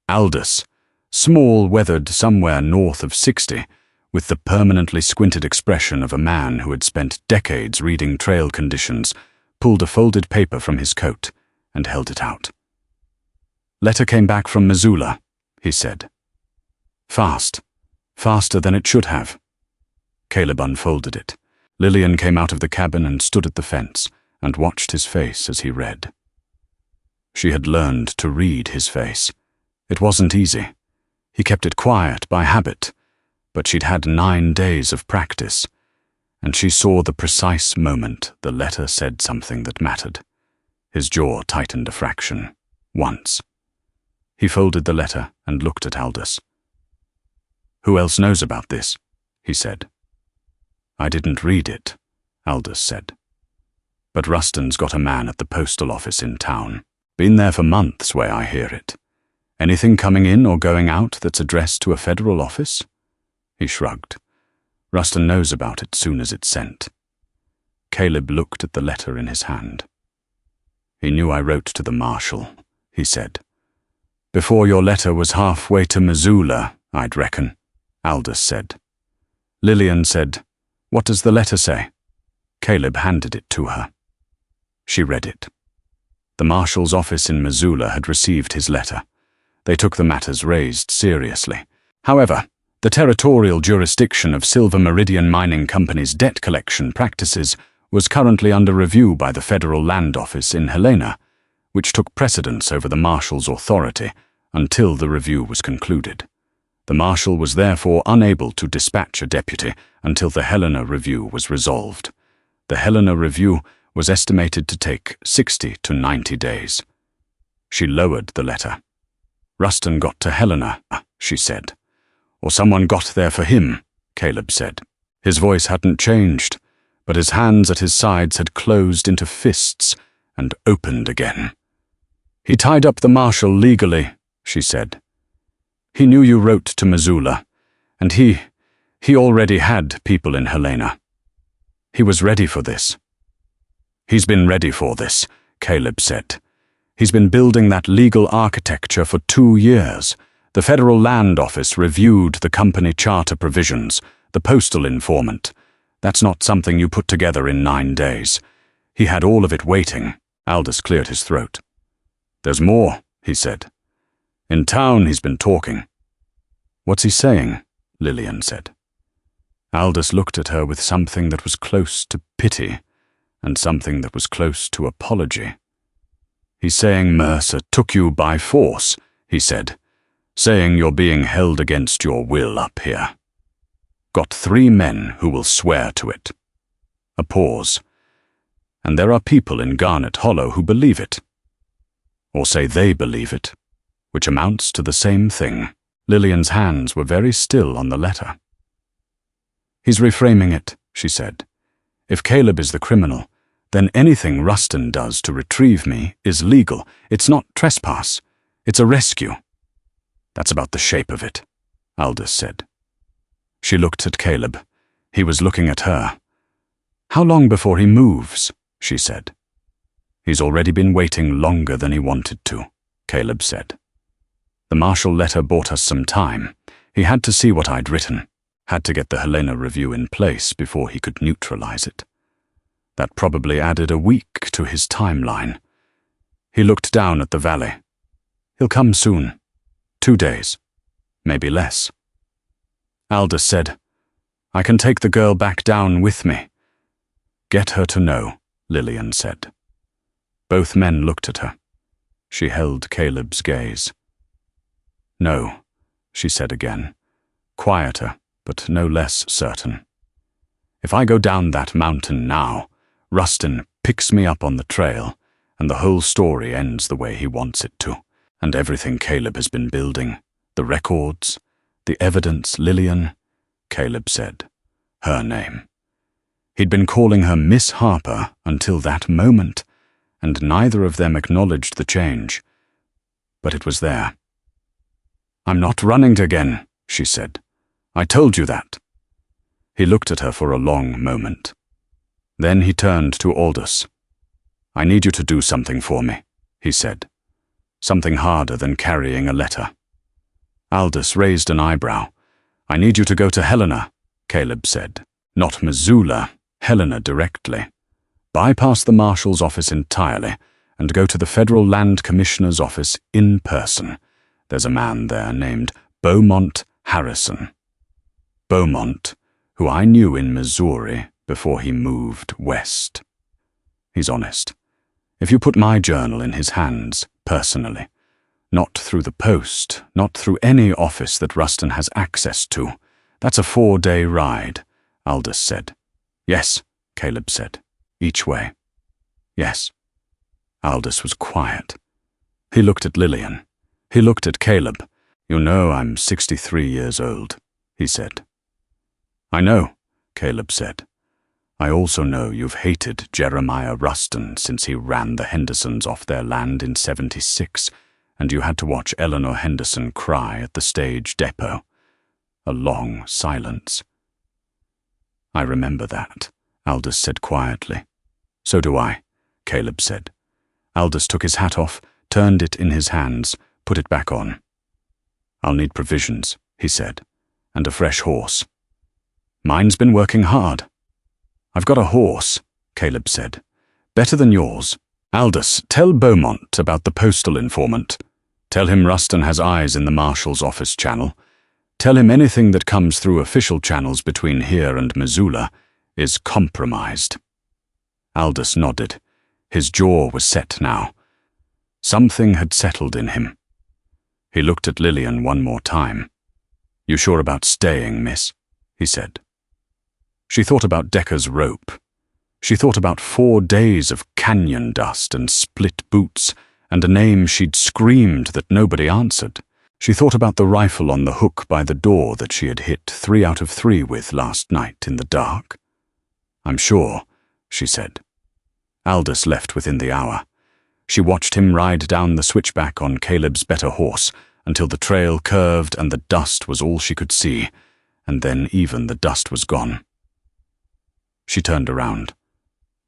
Aldous, small, weathered, somewhere north of 60, with the permanently squinted expression of a man who had spent decades reading trail conditions, pulled a folded paper from his coat and held it out. "Letter came back from Missoula," he said. "Fast. Faster than it should have." Caleb unfolded it. Lillian came out of the cabin and stood at the fence and watched his face as he read. She had learned to read his face. It wasn't easy. He kept it quiet by habit, but she'd had 9 days of practice, and she saw the precise moment the letter said something that mattered. His jaw tightened a fraction, once. He folded the letter and looked at Aldous. "Who else knows about this?" he said. "I didn't read it," Aldous said. "But Ruston's got a man at the postal office in town. Been there for months, way I hear it. Anything coming in or going out that's addressed to a federal office?" He shrugged. "Ruston knows about it soon as it's sent." Caleb looked at the letter in his hand. "He knew I wrote to the marshal," he said. "Before your letter was halfway to Missoula, I'd reckon," Aldous said. Lillian said, "What does the letter say?" Caleb handed it to her. She read it. The marshal's office in Missoula had received his letter. They took the matters raised seriously. However, the territorial jurisdiction of Silver Meridian Mining Company's debt collection practices was currently under review by the Federal Land Office in Helena, which took precedence over the marshal's authority until the review was concluded. The marshal was therefore unable to dispatch a deputy until the Helena review was resolved. The Helena review was estimated to take 60 to 90 days. She lowered the letter. "Ruston got to Helena," she said. "Or someone got there for him," Caleb said. His voice hadn't changed, but his hands at his sides had closed into fists and opened again. "He tied up the marshal legally," she said. "He knew you wrote to Missoula, and he already had people in Helena. He was ready for this." "He's been ready for this," Caleb said. "He's been building that legal architecture for 2 years. The Federal Land Office reviewed the company charter provisions, the postal informant. That's not something you put together in 9 days. He had all of it waiting." Aldous cleared his throat. "There's more," he said. "In town he's been talking." "What's he saying?" Lillian said. Aldous looked at her with something that was close to pity and something that was close to apology. "He's saying Mercer took you by force," he said. "Saying you're being held against your will up here. Got 3 men who will swear to it." A pause. "And there are people in Garnet Hollow who believe it. Or say they believe it, which amounts to the same thing." Lillian's hands were very still on the letter. "He's reframing it," she said. "If Caleb is the criminal, then anything Ruston does to retrieve me is legal. It's not trespass. It's a rescue." "That's about the shape of it," Aldous said. She looked at Caleb. He was looking at her. "How long before he moves?" she said. "He's already been waiting longer than he wanted to," Caleb said. "The marshal letter bought us some time. He had to see what I'd written, had to get the Helena review in place before he could neutralize it. That probably added a week to his timeline." He looked down at the valley. "He'll come soon. 2 days. Maybe less." Aldous said, "I can take the girl back down with me." "Get her to know," Lillian said. Both men looked at her. She held Caleb's gaze. "No," she said again, quieter but no less certain. "If I go down that mountain now, Ruston picks me up on the trail, and the whole story ends the way he wants it to. And everything Caleb has been building, the records, the evidence, Lillian," Caleb said, her name. He'd been calling her Miss Harper until that moment, and neither of them acknowledged the change. But it was there. "I'm not running again," she said. "I told you that." He looked at her for a long moment. Then he turned to Aldous. "I need you to do something for me," he said. "Something harder than carrying a letter." Aldous raised an eyebrow. "I need you to go to Helena," Caleb said. Not Missoula, Helena directly. Bypass the marshal's office entirely and go to the Federal Land Commissioner's office in person. There's a man there named Beaumont Harrison. Beaumont, who I knew in Missouri before he moved west. He's honest. If you put my journal in his hands, personally, not through the post, not through any office that Ruston has access to, that's a 4-day ride, Aldous said. Yes, Caleb said. Each way. Yes. Aldous was quiet. He looked at Lillian. He looked at Caleb. You know I'm 63 years old, he said. I know, Caleb said. I also know you've hated Jeremiah Ruston since he ran the Hendersons off their land in '76, and you had to watch Eleanor Henderson cry at the stage depot. A long silence. I remember that, Aldous said quietly. So do I, Caleb said. Aldous took his hat off, turned it in his hands, put it back on. I'll need provisions, he said, and a fresh horse. Mine's been working hard. I've got a horse, Caleb said. Better than yours. Aldous, tell Beaumont about the postal informant. Tell him Ruston has eyes in the marshal's office channel. Tell him anything that comes through official channels between here and Missoula is compromised. Aldous nodded. His jaw was set now. Something had settled in him. He looked at Lillian one more time. You sure about staying, miss? He said. She thought about Decker's rope. She thought about 4 days of canyon dust and split boots, and a name she'd screamed that nobody answered. She thought about the rifle on the hook by the door that she had hit 3 out of 3 with last night in the dark. I'm sure, she said. Aldous left within the hour. She watched him ride down the switchback on Caleb's better horse until the trail curved and the dust was all she could see, and then even the dust was gone. She turned around.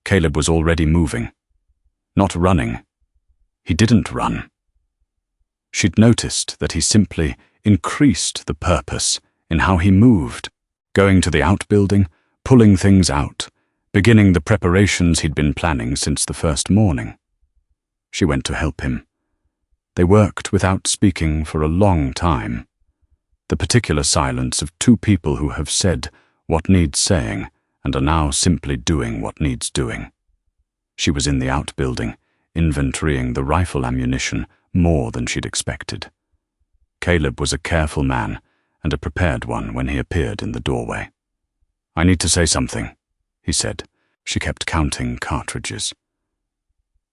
Caleb was already moving. Not running. He didn't run. She'd noticed that he simply increased the purpose in how he moved, going to the outbuilding, pulling things out, beginning the preparations he'd been planning since the first morning. She went to help him. They worked without speaking for a long time. The particular silence of 2 people who have said what needs saying and are now simply doing what needs doing. She was in the outbuilding, inventorying the rifle ammunition more than she'd expected. Caleb was a careful man and a prepared one when he appeared in the doorway. I need to say something, he said. She kept counting cartridges.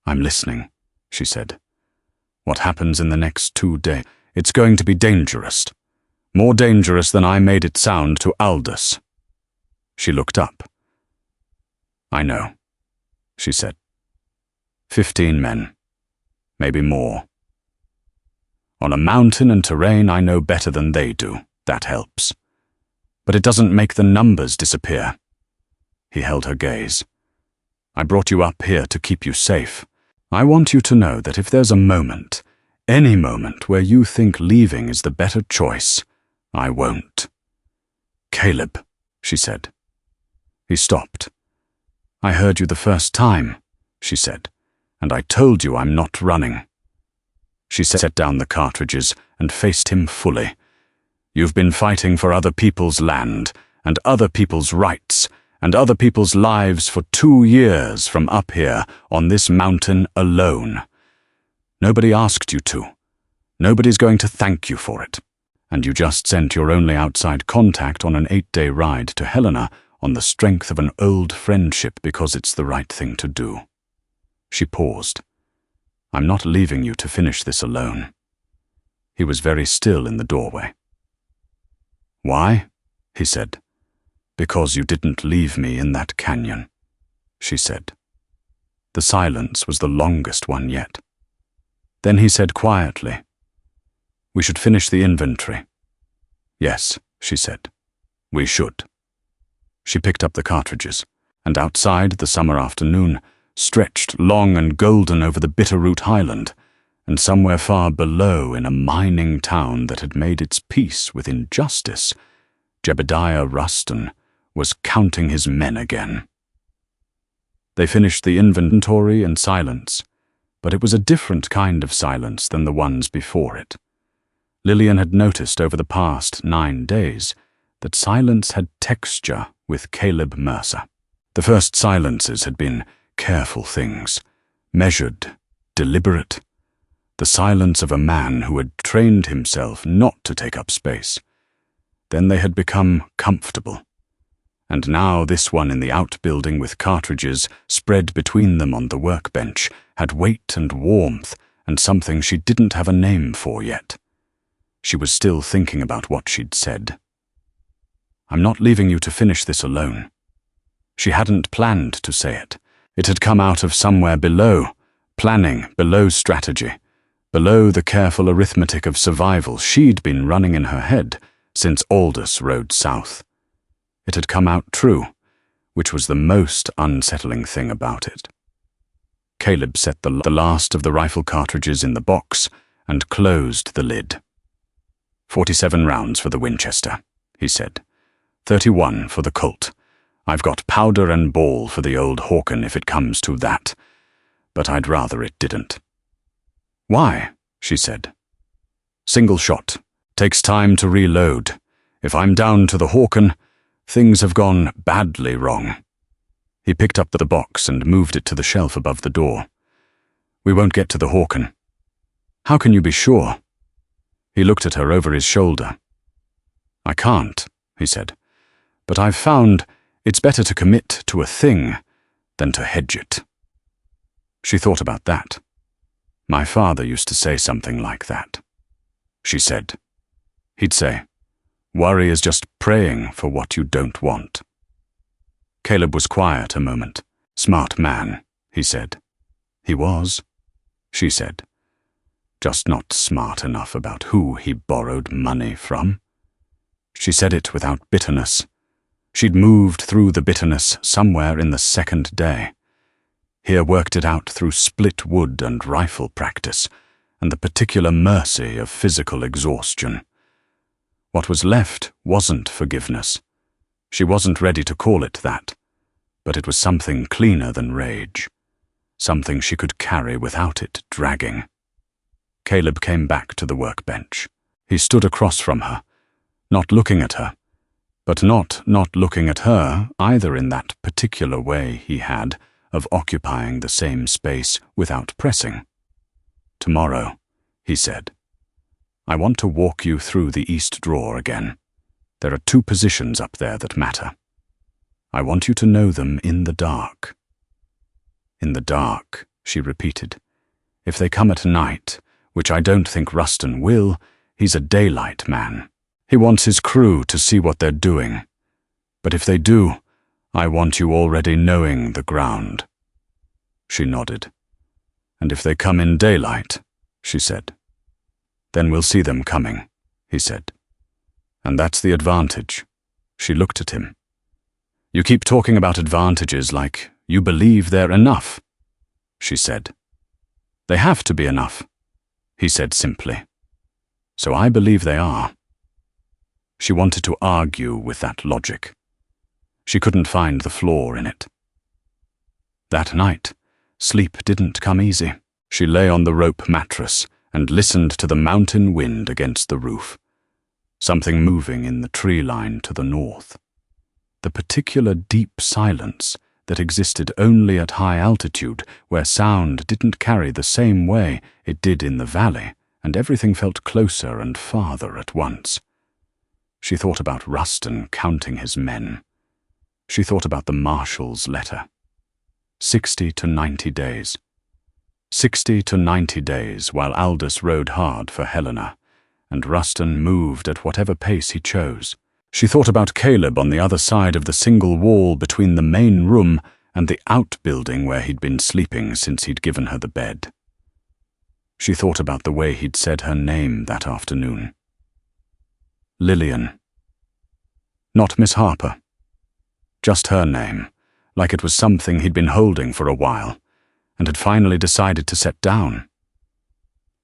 I'm listening, she said. What happens in the next 2 days? It's going to be dangerous. More dangerous than I made it sound to Aldous. She looked up. I know, she said. 15 men. Maybe more. On a mountain and terrain I know better than they do. That helps. But it doesn't make the numbers disappear. He held her gaze. I brought you up here to keep you safe. I want you to know that if there's a moment, any moment where you think leaving is the better choice, I won't. Caleb, she said. He stopped. I heard you the first time, she said, and I told you I'm not running. She set down the cartridges and faced him fully. You've been fighting for other people's land, and other people's rights, and other people's lives for 2 years from up here on this mountain alone. Nobody asked you to. Nobody's going to thank you for it. And you just sent your only outside contact on an 8-day ride to Helena on the strength of an old friendship because it's the right thing to do. She paused. I'm not leaving you to finish this alone. He was very still in the doorway. Why? He said. Because you didn't leave me in that canyon, she said. The silence was the longest one yet. Then he said quietly, We should finish the inventory. Yes, she said. We should. She picked up the cartridges, and outside the summer afternoon stretched long and golden over the Bitterroot Highland, and somewhere far below in a mining town that had made its peace with injustice, Jebediah Ruston was counting his men again. They finished the inventory in silence, but it was a different kind of silence than the ones before it. Lillian had noticed over the past 9 days that silence had texture with Caleb Mercer. The first silences had been careful things, measured, deliberate, the silence of a man who had trained himself not to take up space. Then they had become comfortable. And now this one in the outbuilding with cartridges spread between them on the workbench had weight and warmth and something she didn't have a name for yet. She was still thinking about what she'd said. "I'm not leaving you to finish this alone." She hadn't planned to say it. It had come out of somewhere below, planning, below strategy, below the careful arithmetic of survival she'd been running in her head since Aldous rode south. It had come out true, which was the most unsettling thing about it. Caleb set the last of the rifle cartridges in the box and closed the lid. 47 rounds for the Winchester, he said. 31 for the Colt. I've got powder and ball for the old Hawken if it comes to that, but I'd rather it didn't. Why? She said. Single shot. Takes time to reload. If I'm down to the Hawken, things have gone badly wrong. He picked up the box and moved it to the shelf above the door. We won't get to the Hawken. How can you be sure? He looked at her over his shoulder. I can't, he said, but I've found it's better to commit to a thing than to hedge it. She thought about that. My father used to say something like that. She said. He'd say, worry is just praying for what you don't want. Caleb was quiet a moment. Smart man, he said. He was, she said. Just not smart enough about who he borrowed money from. She said it without bitterness. She'd moved through the bitterness somewhere in the second day. Here worked it out through split wood and rifle practice, and the particular mercy of physical exhaustion. What was left wasn't forgiveness. She wasn't ready to call it that, but it was something cleaner than rage, something she could carry without it dragging. Caleb came back to the workbench. He stood across from her, not looking at her, but not looking at her either in that particular way he had of occupying the same space without pressing. Tomorrow, he said, I want to walk you through the east drawer again. There are 2 positions up there that matter. I want you to know them in the dark. In the dark, she repeated. If they come at night, which I don't think Ruston will, he's a daylight man. He wants his crew to see what they're doing. But if they do, I want you already knowing the ground. She nodded. And if they come in daylight, she said. Then we'll see them coming, he said. And that's the advantage. She looked at him. You keep talking about advantages like you believe they're enough, she said. They have to be enough, he said simply. So I believe they are. She wanted to argue with that logic. She couldn't find the flaw in it. That night, sleep didn't come easy. She lay on the rope mattress and listened to the mountain wind against the roof. Something moving in the tree line to the north. The particular deep silence that existed only at high altitude, where sound didn't carry the same way it did in the valley, and everything felt closer and farther at once. She thought about Ruston counting his men. She thought about the marshal's letter. 60 to 90 days. 60 to 90 days while Aldous rode hard for Helena, and Ruston moved at whatever pace he chose. She thought about Caleb on the other side of the single wall between the main room and the outbuilding where he'd been sleeping since he'd given her the bed. She thought about the way he'd said her name that afternoon. Lillian. Not Miss Harper. Just her name, like it was something he'd been holding for a while, and had finally decided to set down.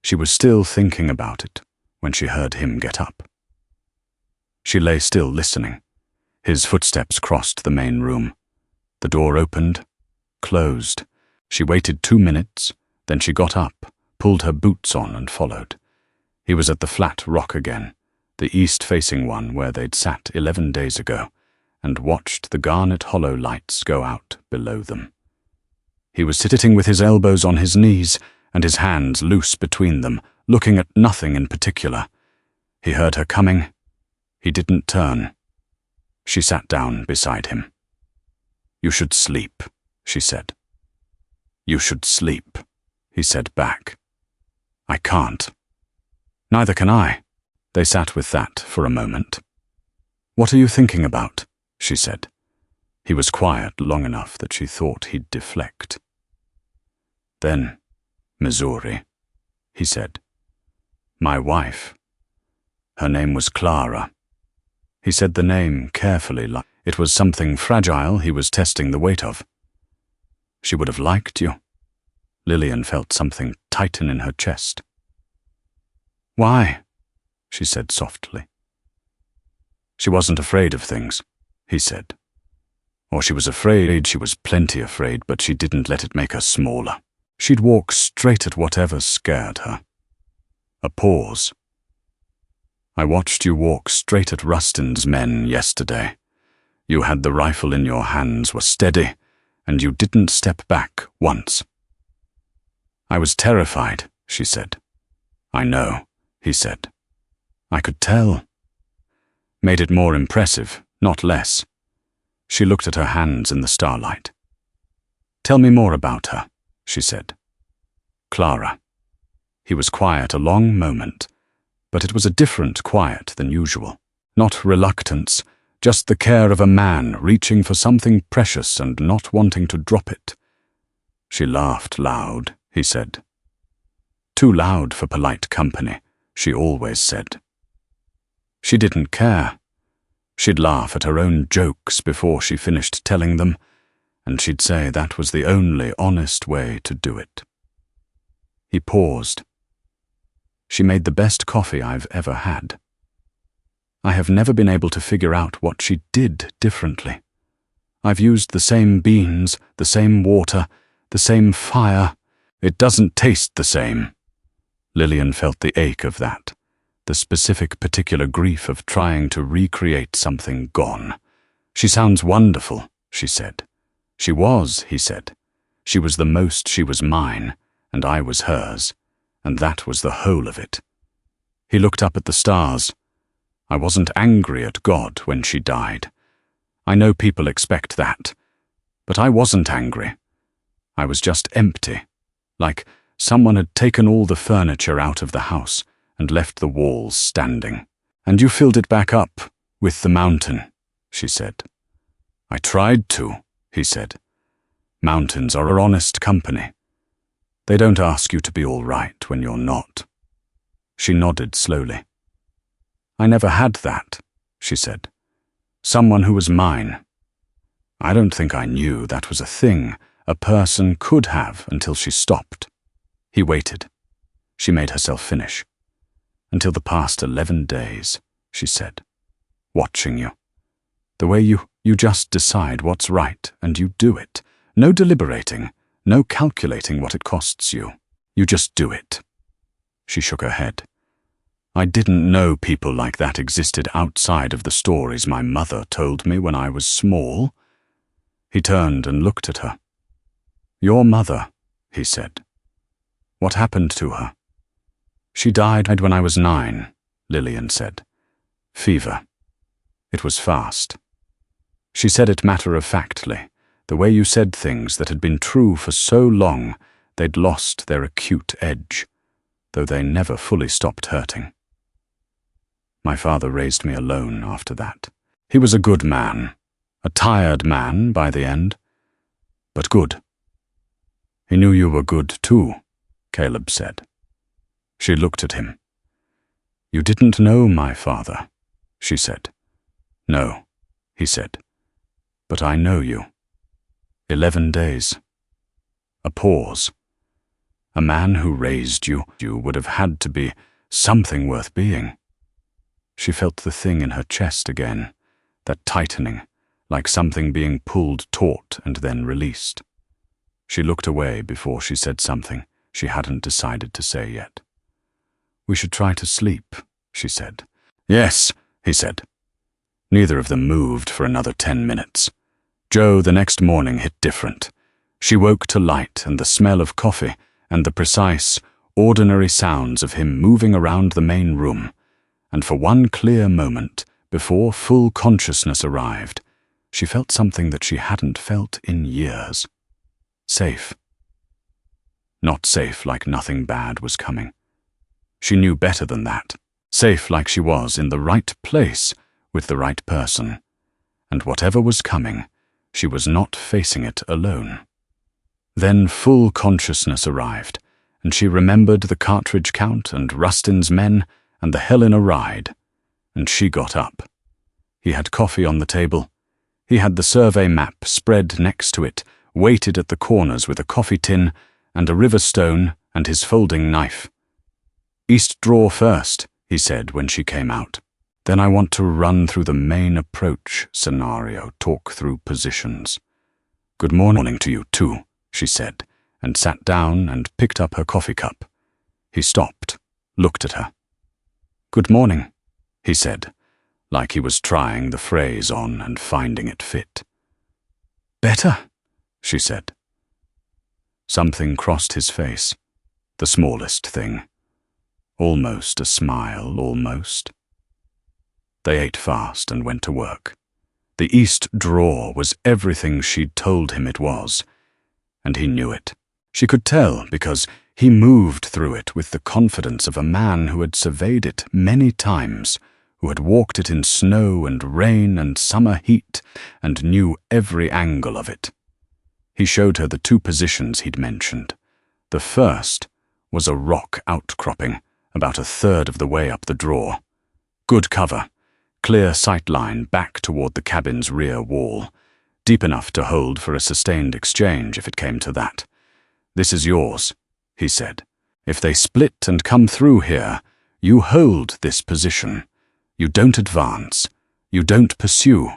She was still thinking about it when she heard him get up. She lay still listening. His footsteps crossed the main room. The door opened, closed. She waited 2 minutes, then she got up, pulled her boots on and followed. He was at the flat rock again, the east-facing one where they'd sat 11 days ago, and watched the garnet hollow lights go out below them. He was sitting with his elbows on his knees and his hands loose between them, looking at nothing in particular. He heard her coming. He didn't turn. She sat down beside him. "You should sleep," she said. "You should sleep," he said back. "I can't." "Neither can I." They sat with that for a moment. "What are you thinking about?" she said. He was quiet long enough that she thought he'd deflect. "Then, Missouri," he said. "My wife. Her name was Clara." He said the name carefully, like it was something fragile he was testing the weight of. "She would have liked you." Lillian felt something tighten in her chest. "Why?" she said softly. "She wasn't afraid of things," he said. "Or she was afraid, she was plenty afraid, but she didn't let it make her smaller. She'd walk straight at whatever scared her." A pause. "I watched you walk straight at Rustin's men yesterday. You had the rifle in your hands, were steady, and you didn't step back once." "I was terrified," she said. "I know," he said. "I could tell." "Made it more impressive, not less." She looked at her hands in the starlight. "Tell me more about her," she said. "Clara." He was quiet a long moment, but it was a different quiet than usual. Not reluctance, just the care of a man reaching for something precious and not wanting to drop it. "She laughed loud," he said. "Too loud for polite company," she always said. She didn't care. She'd laugh at her own jokes before she finished telling them, and she'd say that was the only honest way to do it. He paused. "She made the best coffee I've ever had. I have never been able to figure out what she did differently. I've used the same beans, the same water, the same fire. It doesn't taste the same." Lillian felt the ache of that, the specific particular grief of trying to recreate something gone. "She sounds wonderful," she said. "She was," he said. "She was the most she was mine, and I was hers, and that was the whole of it." He looked up at the stars. "I wasn't angry at God when she died. I know people expect that, but I wasn't angry. I was just empty, like someone had taken all the furniture out of the house and left the walls standing. And you filled it back up with the mountain," she said. "I tried to," he said. "Mountains are honest company. They don't ask you to be all right when you're not." She nodded slowly. "I never had that," she said. "Someone who was mine. I don't think I knew that was a thing a person could have until she stopped." He waited. She made herself finish. "Until the past 11 days, she said. "Watching you. The way you just decide what's right and you do it. No deliberating, no calculating what it costs you. You just do it." She shook her head. "I didn't know people like that existed outside of the stories my mother told me when I was small." He turned and looked at her. "Your mother," he said. "What happened to her?" "She died when I was 9, Lillian said. "Fever. It was fast." She said it matter-of-factly, the way you said things that had been true for so long they'd lost their acute edge, though they never fully stopped hurting. My father raised me alone after that. He was a good man, a tired man by the end, but good. "He knew you were good too," Caleb said. She looked at him. "You didn't know my father," she said. "No," he said, "but I know you. 11 days." A pause. "A man who raised you would have had to be something worth being." She felt the thing in her chest again, that tightening, like something being pulled taut and then released. She looked away before she said something she hadn't decided to say yet. "We should try to sleep," she said. "Yes," he said. Neither of them moved for another 10 minutes. Jo the next morning hit different. She woke to light and the smell of coffee and the precise, ordinary sounds of him moving around the main room, and for one clear moment, before full consciousness arrived, she felt something that she hadn't felt in years. Safe. Not safe like nothing bad was coming. She knew better than that. Safe like she was in the right place with the right person. And whatever was coming, she was not facing it alone. Then full consciousness arrived, and she remembered the cartridge count and Rustin's men and the Helena ride, and she got up. He had coffee on the table. He had the survey map spread next to it, waited at the corners with a coffee tin and a river stone and his folding knife. "East draw first," he said when she came out. "Then I want to run through the main approach scenario, talk through positions." "Good morning to you, too," she said, and sat down and picked up her coffee cup. He stopped, looked at her. "Good morning," he said, like he was trying the phrase on and finding it fit. "Better," she said. Something crossed his face, the smallest thing. Almost a smile, almost. They ate fast and went to work. The east drawer was everything she'd told him it was, and he knew it. She could tell because he moved through it with the confidence of a man who had surveyed it many times, who had walked it in snow and rain and summer heat and knew every angle of it. He showed her the two positions he'd mentioned. The first was a rock outcropping, about a third of the way up the draw. Good cover, clear sight line back toward the cabin's rear wall, deep enough to hold for a sustained exchange if it came to that. "This is yours," he said. "If they split and come through here, you hold this position. You don't advance. You don't pursue.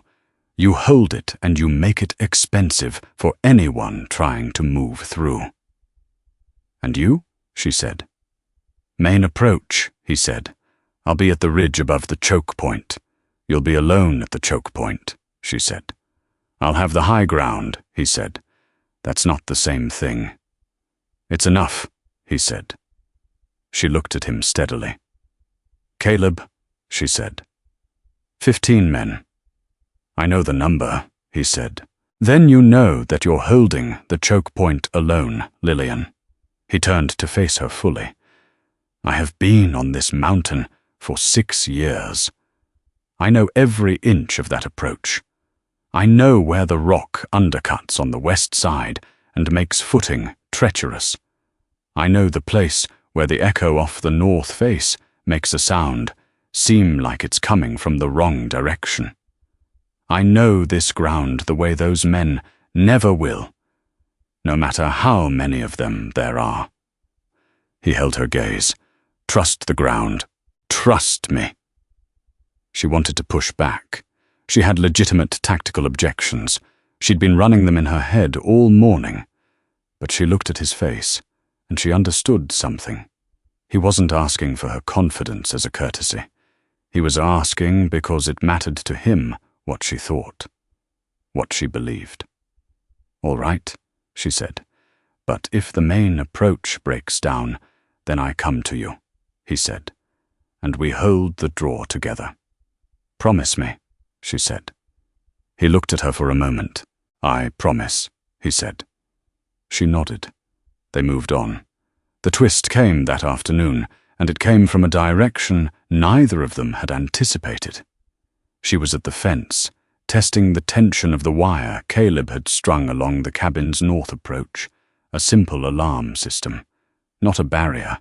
You hold it and you make it expensive for anyone trying to move through." "And you?" she said. "Main approach," he said. "I'll be at the ridge above the choke point. You'll be alone at the choke point," she said. "I'll have the high ground," he said. "That's not the same thing." "It's enough," he said. She looked at him steadily. "Caleb," she said. 15 men. "I know the number," he said. "Then you know that you're holding the choke point alone, Lillian." He turned to face her fully. "I have been on this mountain for 6 years. I know every inch of that approach. I know where the rock undercuts on the west side and makes footing treacherous. I know the place where the echo off the north face makes a sound seem like it's coming from the wrong direction. I know this ground the way those men never will, no matter how many of them there are." He held her gaze. "Trust the ground. Trust me." She wanted to push back. She had legitimate tactical objections. She'd been running them in her head all morning. But she looked at his face, and she understood something. He wasn't asking for her confidence as a courtesy. He was asking because it mattered to him what she thought, what she believed. "All right," she said. "But if the main approach breaks down, then I come to you," he said, "and we hold the draw together. Promise me," she said. He looked at her for a moment. "I promise," he said. She nodded. They moved on. The twist came that afternoon, and it came from a direction neither of them had anticipated. She was at the fence, testing the tension of the wire Caleb had strung along the cabin's north approach, a simple alarm system. Not a barrier,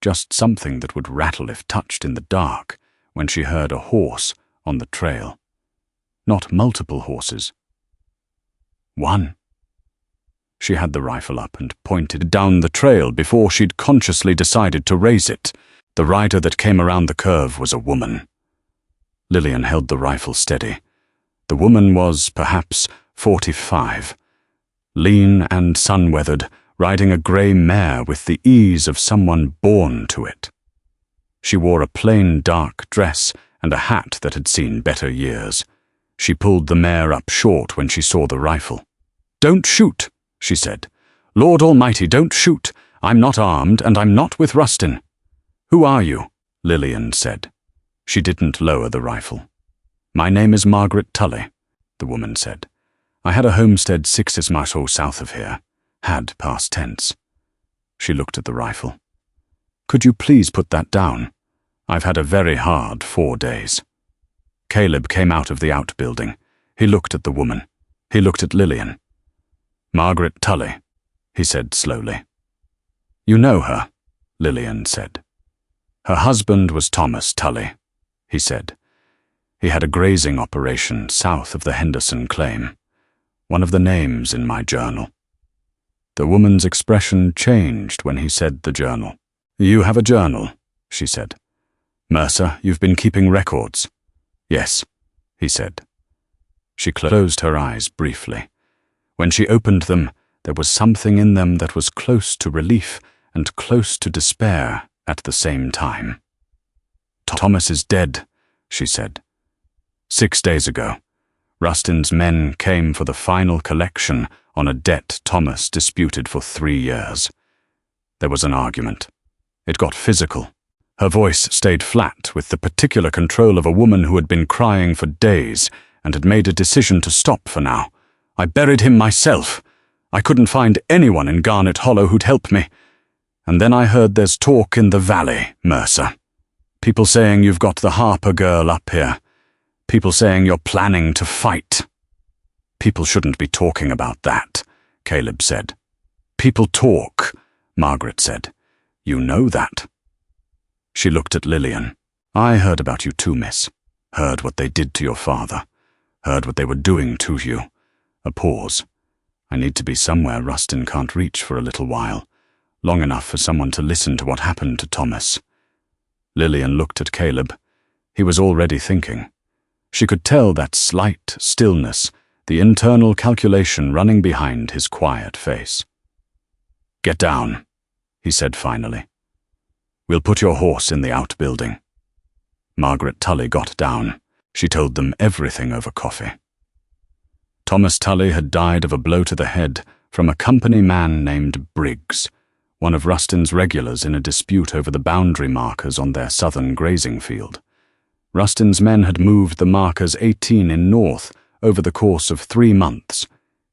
just something that would rattle if touched in the dark when she heard a horse on the trail. Not multiple horses. One. She had the rifle up and pointed down the trail before she'd consciously decided to raise it. The rider that came around the curve was a woman. Lillian held the rifle steady. The woman was, perhaps, 45, lean and sun-weathered, riding a grey mare with the ease of someone born to it. She wore a plain dark dress and a hat that had seen better years. She pulled the mare up short when she saw the rifle. "Don't shoot," she said. "Lord Almighty, don't shoot. I'm not armed, and I'm not with Rustin." "Who are you?" Lillian said. She didn't lower the rifle. "My name is Margaret Tully," the woman said. "I had a homestead 6 miles south of here. Had past tense." She looked at the rifle. "Could you please put that down? I've had a very hard 4 days." Caleb came out of the outbuilding. He looked at the woman. He looked at Lillian. "Margaret Tully," he said slowly. "You know her," Lillian said. "Her husband was Thomas Tully," he said. "He had a grazing operation south of the Henderson claim. One of the names in my journal." The woman's expression changed when he said the journal. "You have a journal," she said. "Mercer, you've been keeping records." "Yes," he said. She closed her eyes briefly. When she opened them, there was something in them that was close to relief and close to despair at the same time. "Thomas is dead," she said. 6 days ago, Rustin's men came for the final collection on a debt Thomas disputed for 3 years. There was an argument. It got physical. Her voice stayed flat with the particular control of a woman who had been crying for days and had made a decision to stop for now. "I buried him myself. I couldn't find anyone in Garnet Hollow who'd help me. And then I heard there's talk in the valley, Mercer. People saying you've got the Harper girl up here. People saying you're planning to fight." "People shouldn't be talking about that," Caleb said. "People talk," Margaret said. "You know that." She looked at Lillian. "I heard about you too, miss. Heard what they did to your father. Heard what they were doing to you." A pause. "I need to be somewhere Rustin can't reach for a little while. Long enough for someone to listen to what happened to Thomas." Lillian looked at Caleb. He was already thinking. She could tell that slight stillness, the internal calculation running behind his quiet face. "Get down," he said finally. "We'll put your horse in the outbuilding." Margaret Tully got down. She told them everything over coffee. Thomas Tully had died of a blow to the head from a company man named Briggs, one of Rustin's regulars in a dispute over the boundary markers on their southern grazing field. Rustin's men had moved the markers 18 in north over the course of 3 months,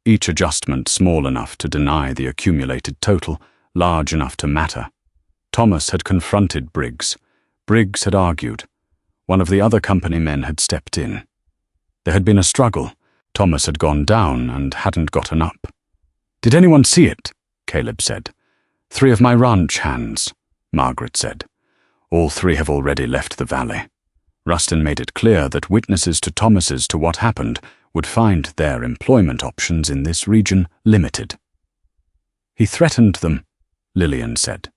each adjustment small enough to deny the accumulated total, large enough to matter. Thomas had confronted Briggs. Briggs had argued. One of the other company men had stepped in. There had been a struggle. Thomas had gone down and hadn't gotten up. "Did anyone see it?" Caleb said. 3 of my ranch hands," Margaret said. "All 3 have already left the valley. Rustin made it clear that witnesses to Thomas's to what happened would find their employment options in this region limited." "He threatened them," Lillian said.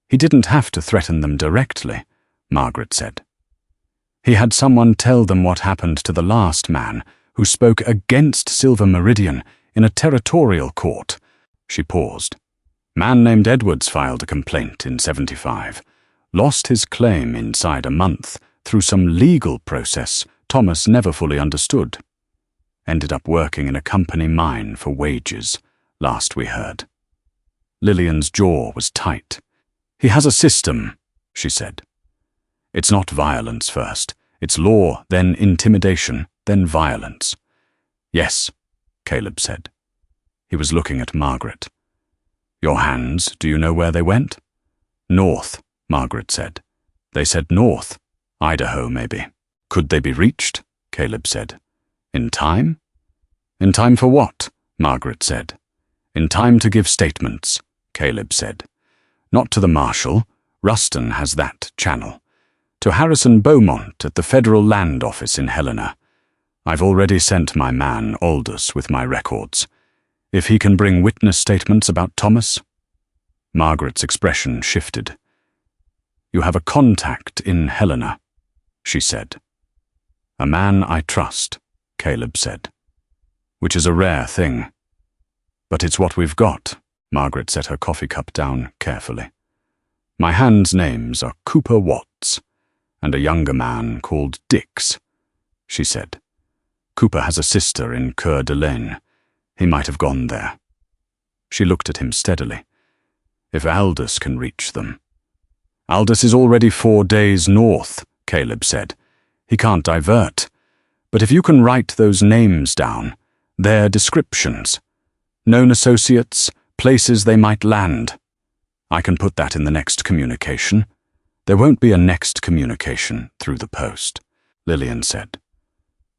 "He didn't have to threaten them directly," Margaret said. "He had someone tell them what happened to the last man who spoke against Silver Meridian in a territorial court." She paused. "Man named Edwards filed a complaint in 75. Lost his claim inside a month through some legal process Thomas never fully understood. Ended up working in a company mine for wages, last we heard." Lillian's jaw was tight. "He has a system," she said. "It's not violence first. It's law, then intimidation, then violence." "Yes," Caleb said. He was looking at Margaret. "Your hands, do you know where they went?" "North," Margaret said. "They said north. Idaho, maybe." "Could they be reached?" Caleb said. "In time?" "In time for what?" Margaret said. "In time to give statements," Caleb said. "Not to the marshal. Rustin has that channel. To Harrison Beaumont at the Federal Land Office in Helena. I've already sent my man Aldous with my records. If he can bring witness statements about Thomas." Margaret's expression shifted. "You have a contact in Helena," she said. "A man I trust," Caleb said. Which is a rare thing. But it's what we've got. Margaret set her coffee cup down carefully. My hand's names are Cooper Watts, and a younger man called Dix, she said. Cooper has a sister in Coeur d'Alene. He might have gone there. She looked at him steadily. If Aldous can reach them. Aldous is already 4 days north, Caleb said. He can't divert. But if you can write those names down, their descriptions, known associates, places they might land, I can put that in the next communication. There won't be a next communication through the post, Lillian said.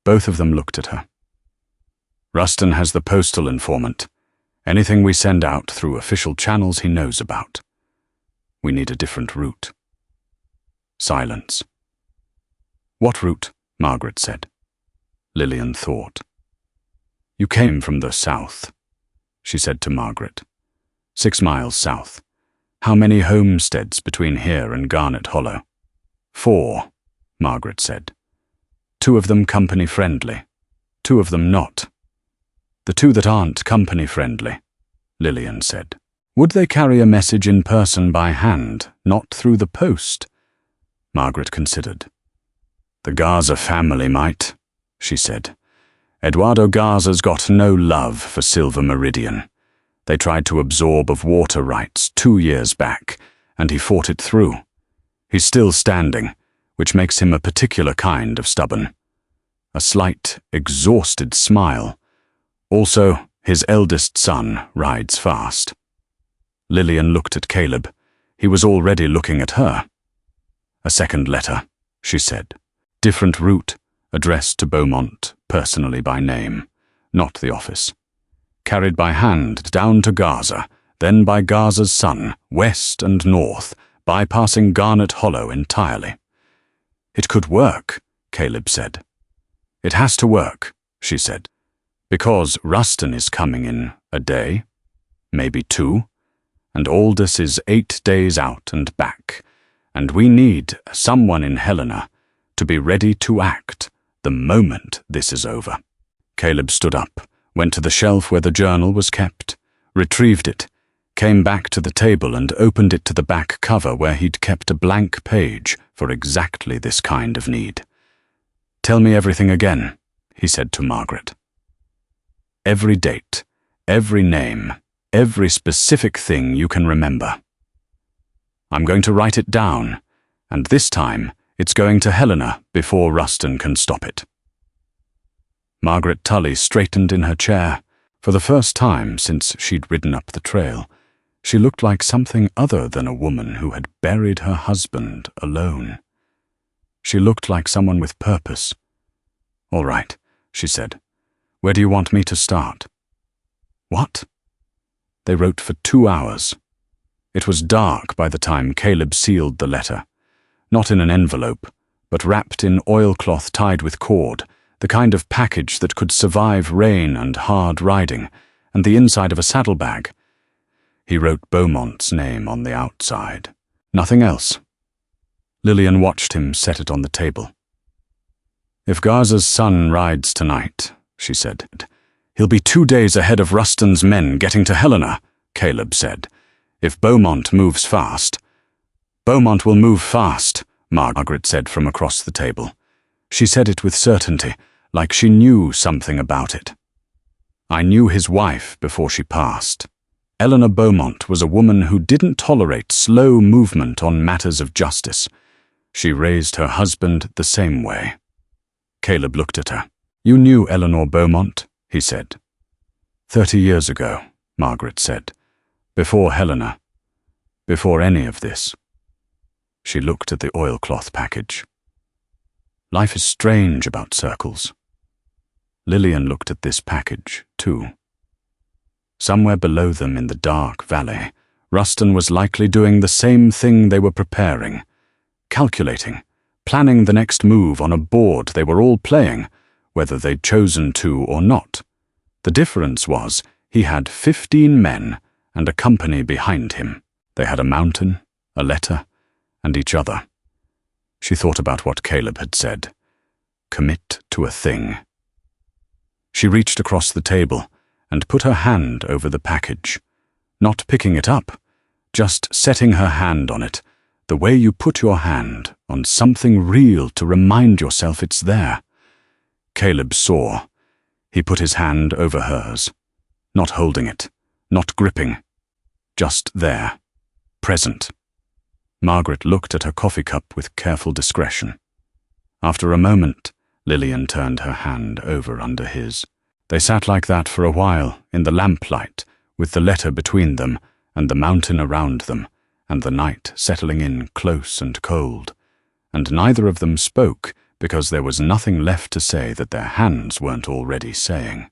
Both of them looked at her. Rustin has the postal informant. Anything we send out through official channels he knows about. We need a different route. Silence. What route? Margaret said. Lillian thought. You came from the south, she said to Margaret. 6 miles south. How many homesteads between here and Garnet Hollow? 4, Margaret said. 2 of them company-friendly, 2 of them not. The 2 that aren't company-friendly, Lillian said. Would they carry a message in person by hand, not through the post? Margaret considered. The Garza family might, she said. Eduardo Garza's got no love for Silver Meridian. They tried to absorb of water rights 2 years back, and he fought it through. He's still standing, which makes him a particular kind of stubborn. A slight, exhausted smile. Also, his eldest son rides fast. Lillian looked at Caleb. He was already looking at her. A second letter, she said. Different route, addressed to Beaumont, personally by name, not the office. Carried by hand down to Garza, then by Garza's son, west and north, bypassing Garnet Hollow entirely. It could work, Caleb said. It has to work, she said. Because Rustin is coming in a day, maybe 2, and Aldous is 8 days out and back, and we need someone in Helena to be ready to act the moment this is over. Caleb stood up, went to the shelf where the journal was kept, retrieved it, came back to the table and opened it to the back cover where he'd kept a blank page for exactly this kind of need. Tell me everything again, he said to Margaret. Every date, every name, every specific thing you can remember. I'm going to write it down, and this time it's going to Helena before Rustin can stop it. Margaret Tully straightened in her chair. For the first time since she'd ridden up the trail, she looked like something other than a woman who had buried her husband alone. She looked like someone with purpose. All right, she said. Where do you want me to start? What? They wrote for 2 hours. It was dark by the time Caleb sealed the letter. Not in an envelope, but wrapped in oilcloth tied with cord, the kind of package that could survive rain and hard riding, and the inside of a saddlebag. He wrote Beaumont's name on the outside. Nothing else. Lillian watched him set it on the table. If Garza's son rides tonight, she said, he'll be 2 days ahead of Rustin's men getting to Helena, Caleb said. If Beaumont moves fast. Beaumont will move fast, Margaret said from across the table. She said it with certainty, like she knew something about it. I knew his wife before she passed. Eleanor Beaumont was a woman who didn't tolerate slow movement on matters of justice. She raised her husband the same way. Caleb looked at her. You knew Eleanor Beaumont, he said. 30 years ago, Margaret said. Before Helena. Before any of this. She looked at the oilcloth package. Life is strange about circles. Lillian looked at this package, too. Somewhere below them in the dark valley, Rustin was likely doing the same thing they were preparing, calculating, planning the next move on a board they were all playing, whether they'd chosen to or not. The difference was he had 15 men and a company behind him. They had a mountain, a letter, and each other. She thought about what Caleb had said. Commit to a thing. She reached across the table and put her hand over the package, not picking it up, just setting her hand on it, the way you put your hand on something real to remind yourself it's there. Caleb saw. He put his hand over hers, not holding it, not gripping, just there, present. Margaret looked at her coffee cup with careful discretion. After a moment, Lillian turned her hand over under his. They sat like that for a while, in the lamplight, with the letter between them, and the mountain around them, and the night settling in close and cold. And neither of them spoke, because there was nothing left to say that their hands weren't already saying.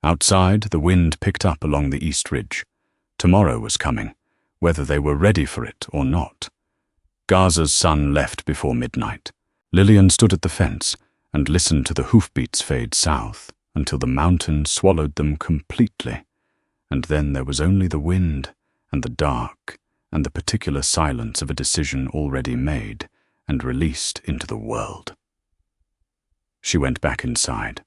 Outside, the wind picked up along the east ridge. Tomorrow was coming, whether they were ready for it or not. Gaza's sun left before midnight. Lillian stood at the fence and listened to the hoofbeats fade south until the mountain swallowed them completely, and then there was only the wind and the dark and the particular silence of a decision already made and released into the world. She went back inside.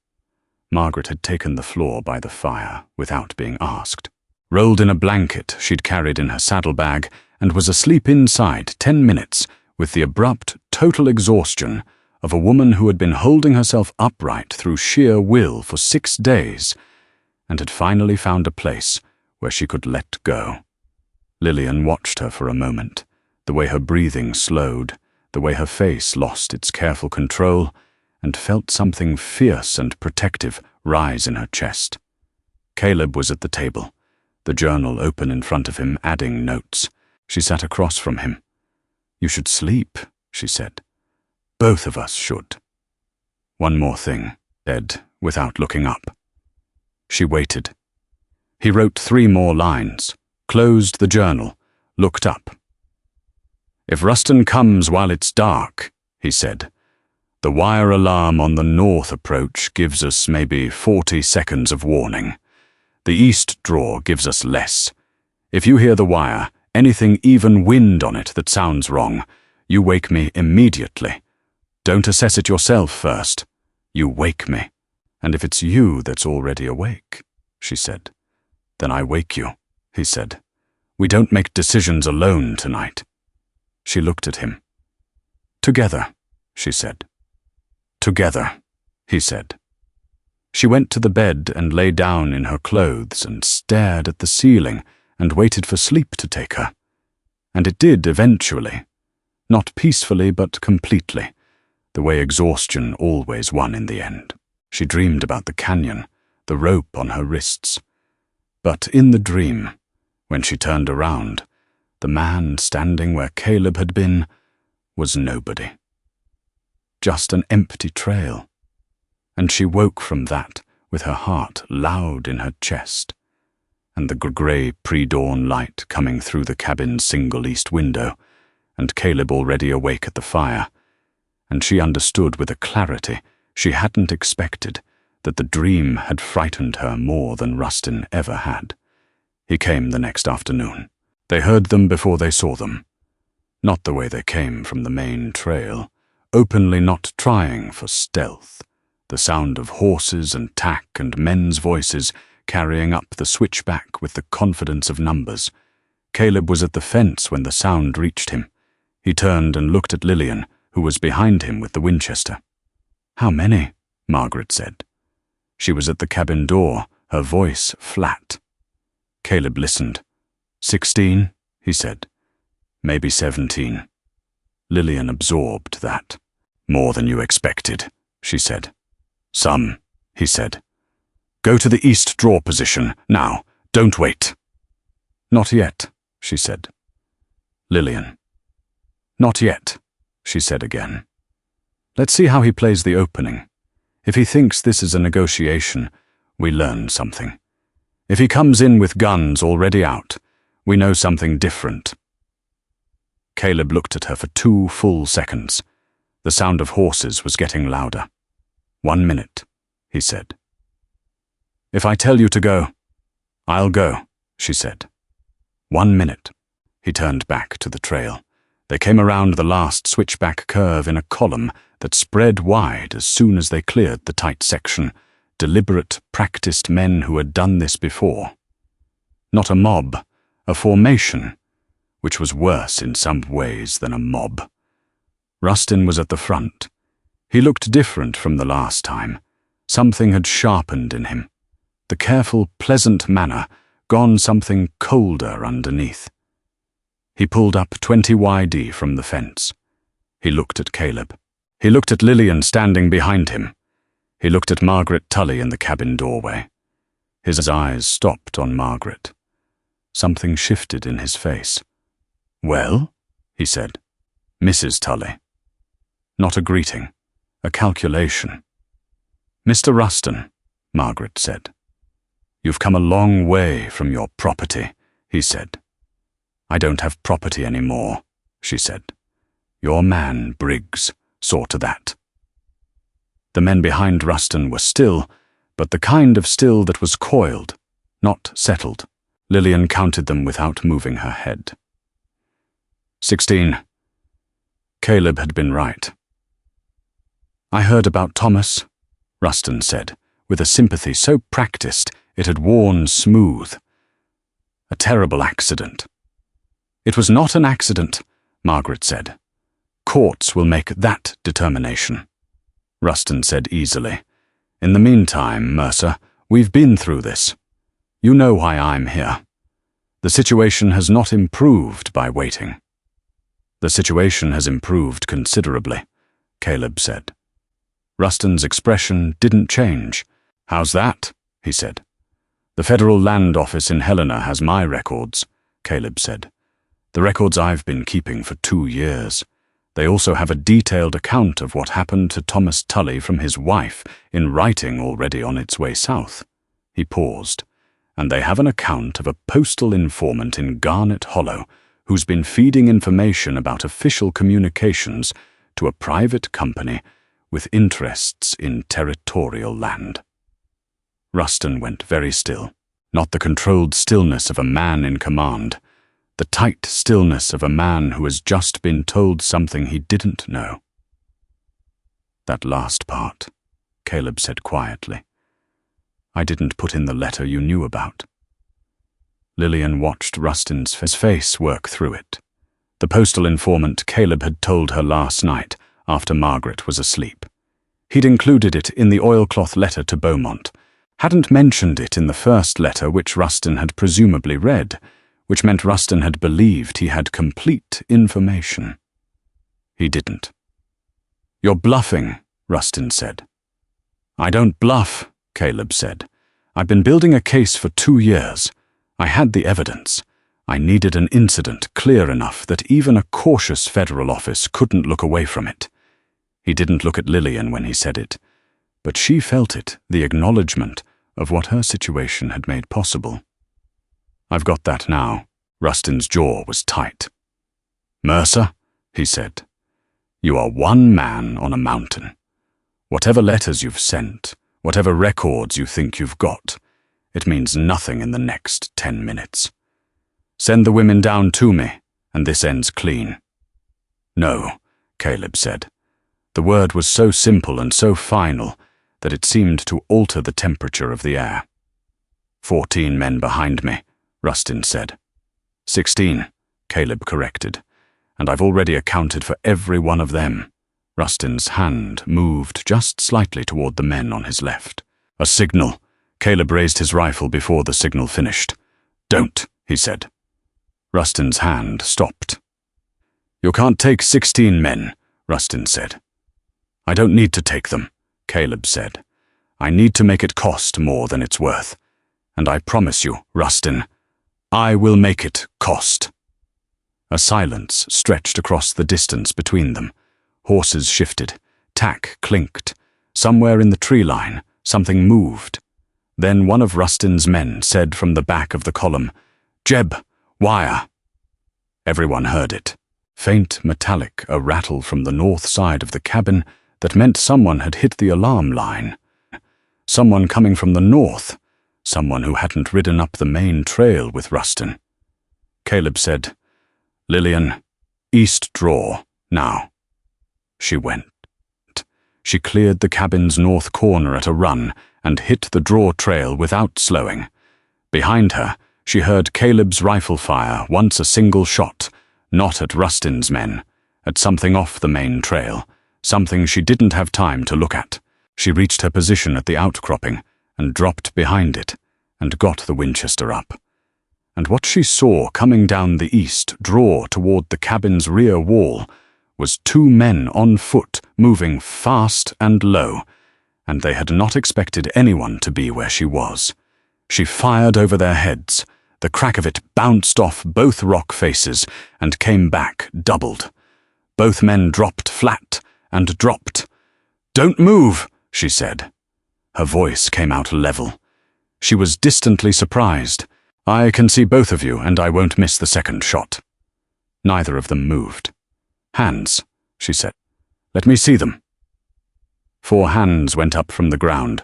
Margaret had taken the floor by the fire without being asked. Rolled in a blanket she'd carried in her saddlebag, and was asleep inside 10 minutes with the abrupt, total exhaustion of a woman who had been holding herself upright through sheer will for 6 days and had finally found a place where she could let go. Lillian watched her for a moment, the way her breathing slowed, the way her face lost its careful control, and felt something fierce and protective rise in her chest. Caleb was at the table, the journal open in front of him, adding notes. She sat across from him. "You should sleep," she said. "Both of us should." "One more thing," said, without looking up. She waited. He wrote 3 more lines, closed the journal, looked up. "If Ruston comes while it's dark," he said, "the wire alarm on the north approach gives us maybe 40 seconds of warning. The east draw gives us less. If you hear the wire, anything even wind on it that sounds wrong, you wake me immediately. Don't assess it yourself first. You wake me. And if it's you that's already awake," she said. "Then I wake you," he said. "We don't make decisions alone tonight." She looked at him. "Together," she said. "Together," he said. She went to the bed and lay down in her clothes and stared at the ceiling and waited for sleep to take her. And it did eventually. Not peacefully, but completely, the way exhaustion always won in the end. She dreamed about the canyon, the rope on her wrists. But in the dream, when she turned around, the man standing where Caleb had been was nobody. Just an empty trail. And she woke from that with her heart loud in her chest, and the grey pre-dawn light coming through the cabin's single east window, and Caleb already awake at the fire, and she understood with a clarity she hadn't expected that the dream had frightened her more than Rustin ever had. He came the next afternoon. They heard them before they saw them. Not the way they came from the main trail, openly not trying for stealth. The sound of horses and tack and men's voices carrying up the switchback with the confidence of numbers. Caleb was at the fence when the sound reached him. He turned and looked at Lillian, who was behind him with the Winchester. "How many?" Margaret said. She was at the cabin door, her voice flat. Caleb listened. 16, he said. "Maybe 17. Lillian absorbed that. "More than you expected," she said. "Some," he said. "Go to the east draw position, now. Don't wait." "Not yet," she said. Lillian. "Not yet," she said again. "Let's see how he plays the opening. If he thinks this is a negotiation, we learn something. If he comes in with guns already out, we know something different." Caleb looked at her for 2 full seconds. The sound of horses was getting louder. "1 minute," he said. "If I tell you to go, I'll go," she said. 1 minute. He turned back to the trail. They came around the last switchback curve in a column that spread wide as soon as they cleared the tight section, deliberate, practiced men who had done this before. Not a mob, a formation, which was worse in some ways than a mob. Rustin was at the front. He looked different from the last time. Something had sharpened in him. The careful, pleasant manner gone something colder underneath. He pulled up 20 YD from the fence. He looked at Caleb. He looked at Lillian standing behind him. He looked at Margaret Tully in the cabin doorway. His eyes stopped on Margaret. Something shifted in his face. "Well?" he said. "Mrs. Tully." Not a greeting, a calculation. "Mr. Rustin," Margaret said. "You've come a long way from your property," he said. "I don't have property anymore," she said. "Your man, Briggs, saw to that." The men behind Rustin were still, but the kind of still that was coiled, not settled. Lillian counted them without moving her head. 16. Caleb had been right. "I heard about Thomas," Rustin said, with a sympathy so practiced it had worn smooth. "A terrible accident." "It was not an accident," Margaret said. "Courts will make that determination," Rustin said easily. "In the meantime, Mercer, we've been through this. You know why I'm here. The situation has not improved by waiting." "The situation has improved considerably," Caleb said. Rustin's expression didn't change. "How's that?" he said. "The Federal Land Office in Helena has my records," Caleb said. "The records I've been keeping for 2 years. They also have a detailed account of what happened to Thomas Tully from his wife in writing already on its way south." He paused. "And they have an account of a postal informant in Garnet Hollow who's been feeding information about official communications to a private company with interests in territorial land." Rustin went very still. Not the controlled stillness of a man in command, the tight stillness of a man who has just been told something he didn't know. "That last part," Caleb said quietly. "I didn't put in the letter you knew about." Lillian watched Rustin's face work through it. The postal informant Caleb had told her last night, after Margaret was asleep. He'd included it in the oilcloth letter to Beaumont, hadn't mentioned it in the first letter which Rustin had presumably read, which meant Rustin had believed he had complete information. He didn't. "You're bluffing," Rustin said. "I don't bluff," Caleb said. "I've been building a case for 2 years. I had the evidence. I needed an incident clear enough that even a cautious federal office couldn't look away from it." He didn't look at Lillian when he said it, but she felt it, the acknowledgement of what her situation had made possible. "I've got that now." Rustin's jaw was tight. "Mercer," he said, "you are one man on a mountain. Whatever letters you've sent, whatever records you think you've got, it means nothing in the next 10 minutes. Send the women down to me, and this ends clean." "No," Caleb said. The word was so simple and so final that it seemed to alter the temperature of the air. 14 men behind me," Rustin said. 16, Caleb corrected, "and I've already accounted for every one of them." Rustin's hand moved just slightly toward the men on his left. "A signal." Caleb raised his rifle before the signal finished. "Don't," he said. Rustin's hand stopped. "You can't take 16 men," Rustin said. "I don't need to take them," Caleb said. "I need to make it cost more than it's worth. And I promise you, Rustin, I will make it cost." A silence stretched across the distance between them. Horses shifted. Tack clinked. Somewhere in the tree line, something moved. Then one of Rustin's men said from the back of the column, "Jeb, wire." Everyone heard it. Faint metallic, a rattle from the north side of the cabin that meant someone had hit the alarm line. Someone coming from the north. Someone who hadn't ridden up the main trail with Rustin. Caleb said, "Lillian, east draw, now." She went. She cleared the cabin's north corner at a run and hit the draw trail without slowing. Behind her, she heard Caleb's rifle fire, once a single shot, not at Rustin's men, at something off the main trail, something she didn't have time to look at. She reached her position at the outcropping and dropped behind it and got the Winchester up. And what she saw coming down the east draw toward the cabin's rear wall was two men on foot moving fast and low, and they had not expected anyone to be where she was. She fired over their heads. The crack of it bounced off both rock faces and came back doubled. Both men dropped flat and dropped. "Don't move," she said. Her voice came out level. She was distantly surprised. "I can see both of you, and I won't miss the second shot." Neither of them moved. "Hands," she said. "Let me see them." 4 hands went up from the ground.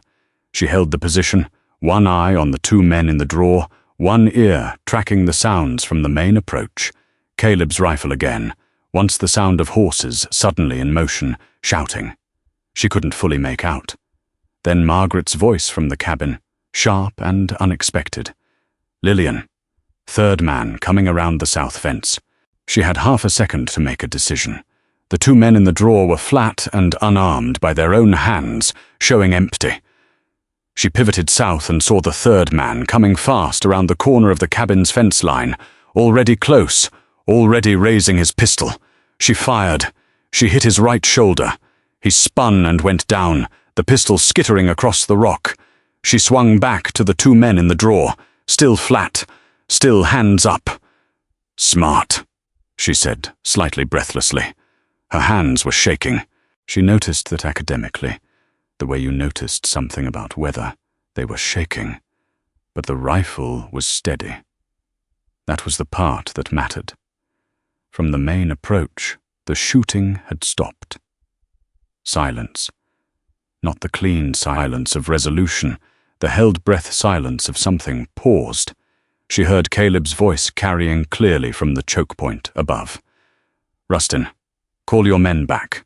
She held the position, one eye on the 2 men in the draw, one ear tracking the sounds from the main approach. Caleb's rifle again, once the sound of horses suddenly in motion, shouting. She couldn't fully make out. Then Margaret's voice from the cabin, sharp and unexpected. "Lillian." 3rd man coming around the south fence. She had half a second to make a decision. The 2 men in the draw were flat and unarmed by their own hands, showing empty. She pivoted south and saw the 3rd man coming fast around the corner of the cabin's fence line, already close, already raising his pistol. She fired. She hit his right shoulder. He spun and went down, the pistol skittering across the rock. She swung back to the 2 men in the draw, still flat, still hands up. "Smart," she said, slightly breathlessly. Her hands were shaking. She noticed that academically, the way you noticed something about weather, they were shaking. But the rifle was steady. That was the part that mattered. From the main approach, the shooting had stopped. Silence. Not the clean silence of resolution, the held-breath silence of something paused. She heard Caleb's voice carrying clearly from the choke point above. "Rustin, call your men back."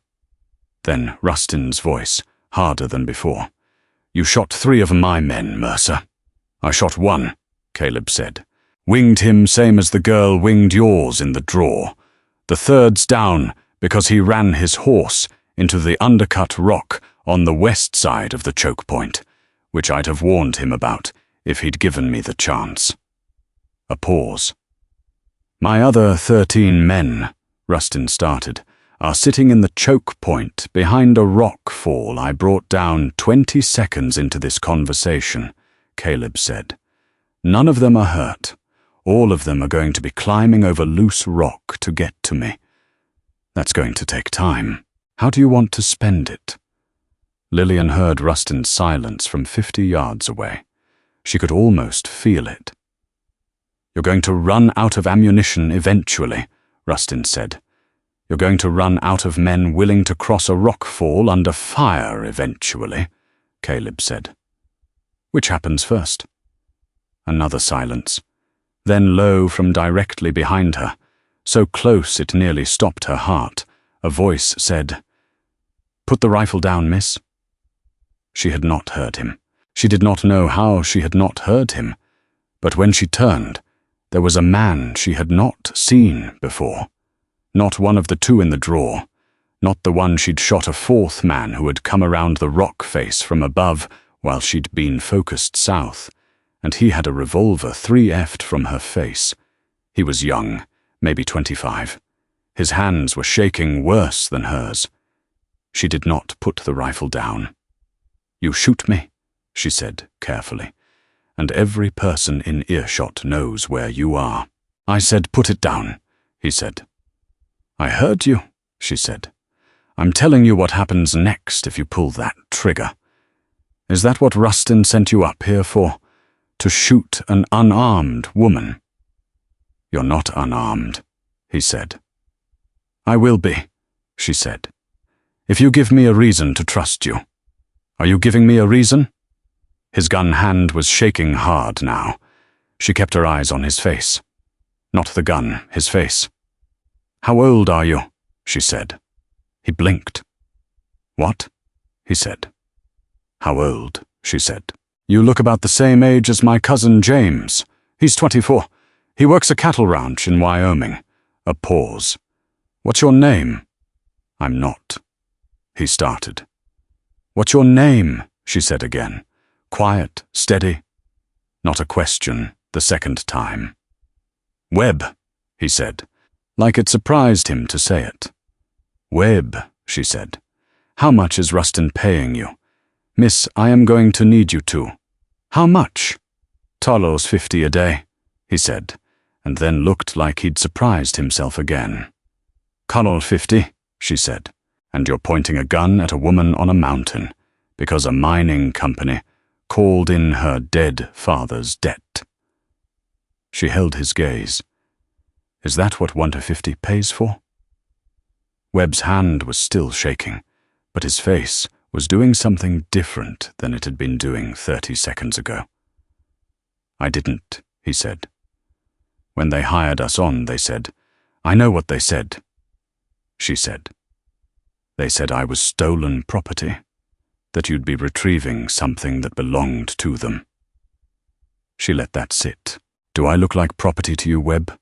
Then Rustin's voice, harder than before. "You shot 3 of my men, Mercer." "I shot 1, Caleb said. "Winged him same as the girl winged yours in the draw. The 3rd's down because he ran his horse into the undercut rock on the west side of the choke point, which I'd have warned him about if he'd given me the chance." A pause. "My other 13 men," Rustin started, "are sitting in the choke point behind a rock fall I brought down 20 seconds into this conversation," Caleb said. "None of them are hurt. All of them are going to be climbing over loose rock to get to me. That's going to take time. How do you want to spend it?" Lillian heard Rustin's silence from 50 yards away. She could almost feel it. "You're going to run out of ammunition eventually," Rustin said. "You're going to run out of men willing to cross a rock fall under fire eventually," Caleb said. "Which happens first?" Another silence. Then low from directly behind her, so close it nearly stopped her heart, a voice said, "Put the rifle down, miss." She had not heard him. She did not know how she had not heard him. But when she turned, there was a man she had not seen before. Not one of the 2 in the draw. Not the one she'd shot a 4th man who had come around the rock face from above while she'd been focused south. And he had a revolver 3F'd from her face. He was young, maybe 25. His hands were shaking worse than hers. She did not put the rifle down. "You shoot me," she said carefully, "and every person in earshot knows where you are." "I said put it down," he said. "I heard you," she said. "I'm telling you what happens next if you pull that trigger. Is that what Rustin sent you up here for? To shoot an unarmed woman?" "You're not unarmed," he said. "I will be," she said. "If you give me a reason to trust you." "Are you giving me a reason?" His gun hand was shaking hard now. She kept her eyes on his face. Not the gun, his face. "How old are you?" she said. He blinked. "What?" he said. How old? She said. You look about the same age as my cousin James. He's 24. He works a cattle ranch in Wyoming. A pause. What's your name? I'm not. He started. What's your name? She said again. Quiet, steady. Not a question, the second time. Webb, he said, like it surprised him to say it. Webb, she said. How much is Rustin paying you? Miss, I am going to need you to. How much? $50 a day, he said, and then looked like he'd surprised himself again. $50, she said, and you're pointing a gun at a woman on a mountain, because a mining company called in her dead father's debt. She held his gaze. Is that what 1-50 pays for? Webb's hand was still shaking, but his face was doing something different than it had been doing 30 seconds ago. I didn't, he said. When they hired us on, they said, I know what they said. She said. They said I was stolen property, that you'd be retrieving something that belonged to them. She let that sit. Do I look like property to you, Webb?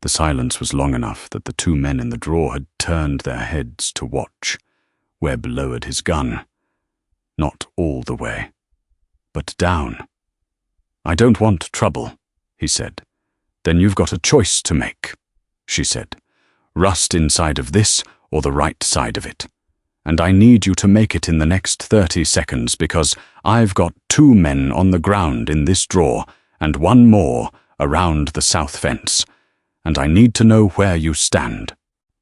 The silence was long enough that the two men in the drawer had turned their heads to watch. Webb lowered his gun. Not all the way, but down. I don't want trouble, he said. Then you've got a choice to make, she said. Rust inside of this or the right side of it. And I need you to make it in the next 30 seconds because I've got 2 men on the ground in this drawer and 1 more around the south fence. And I need to know where you stand.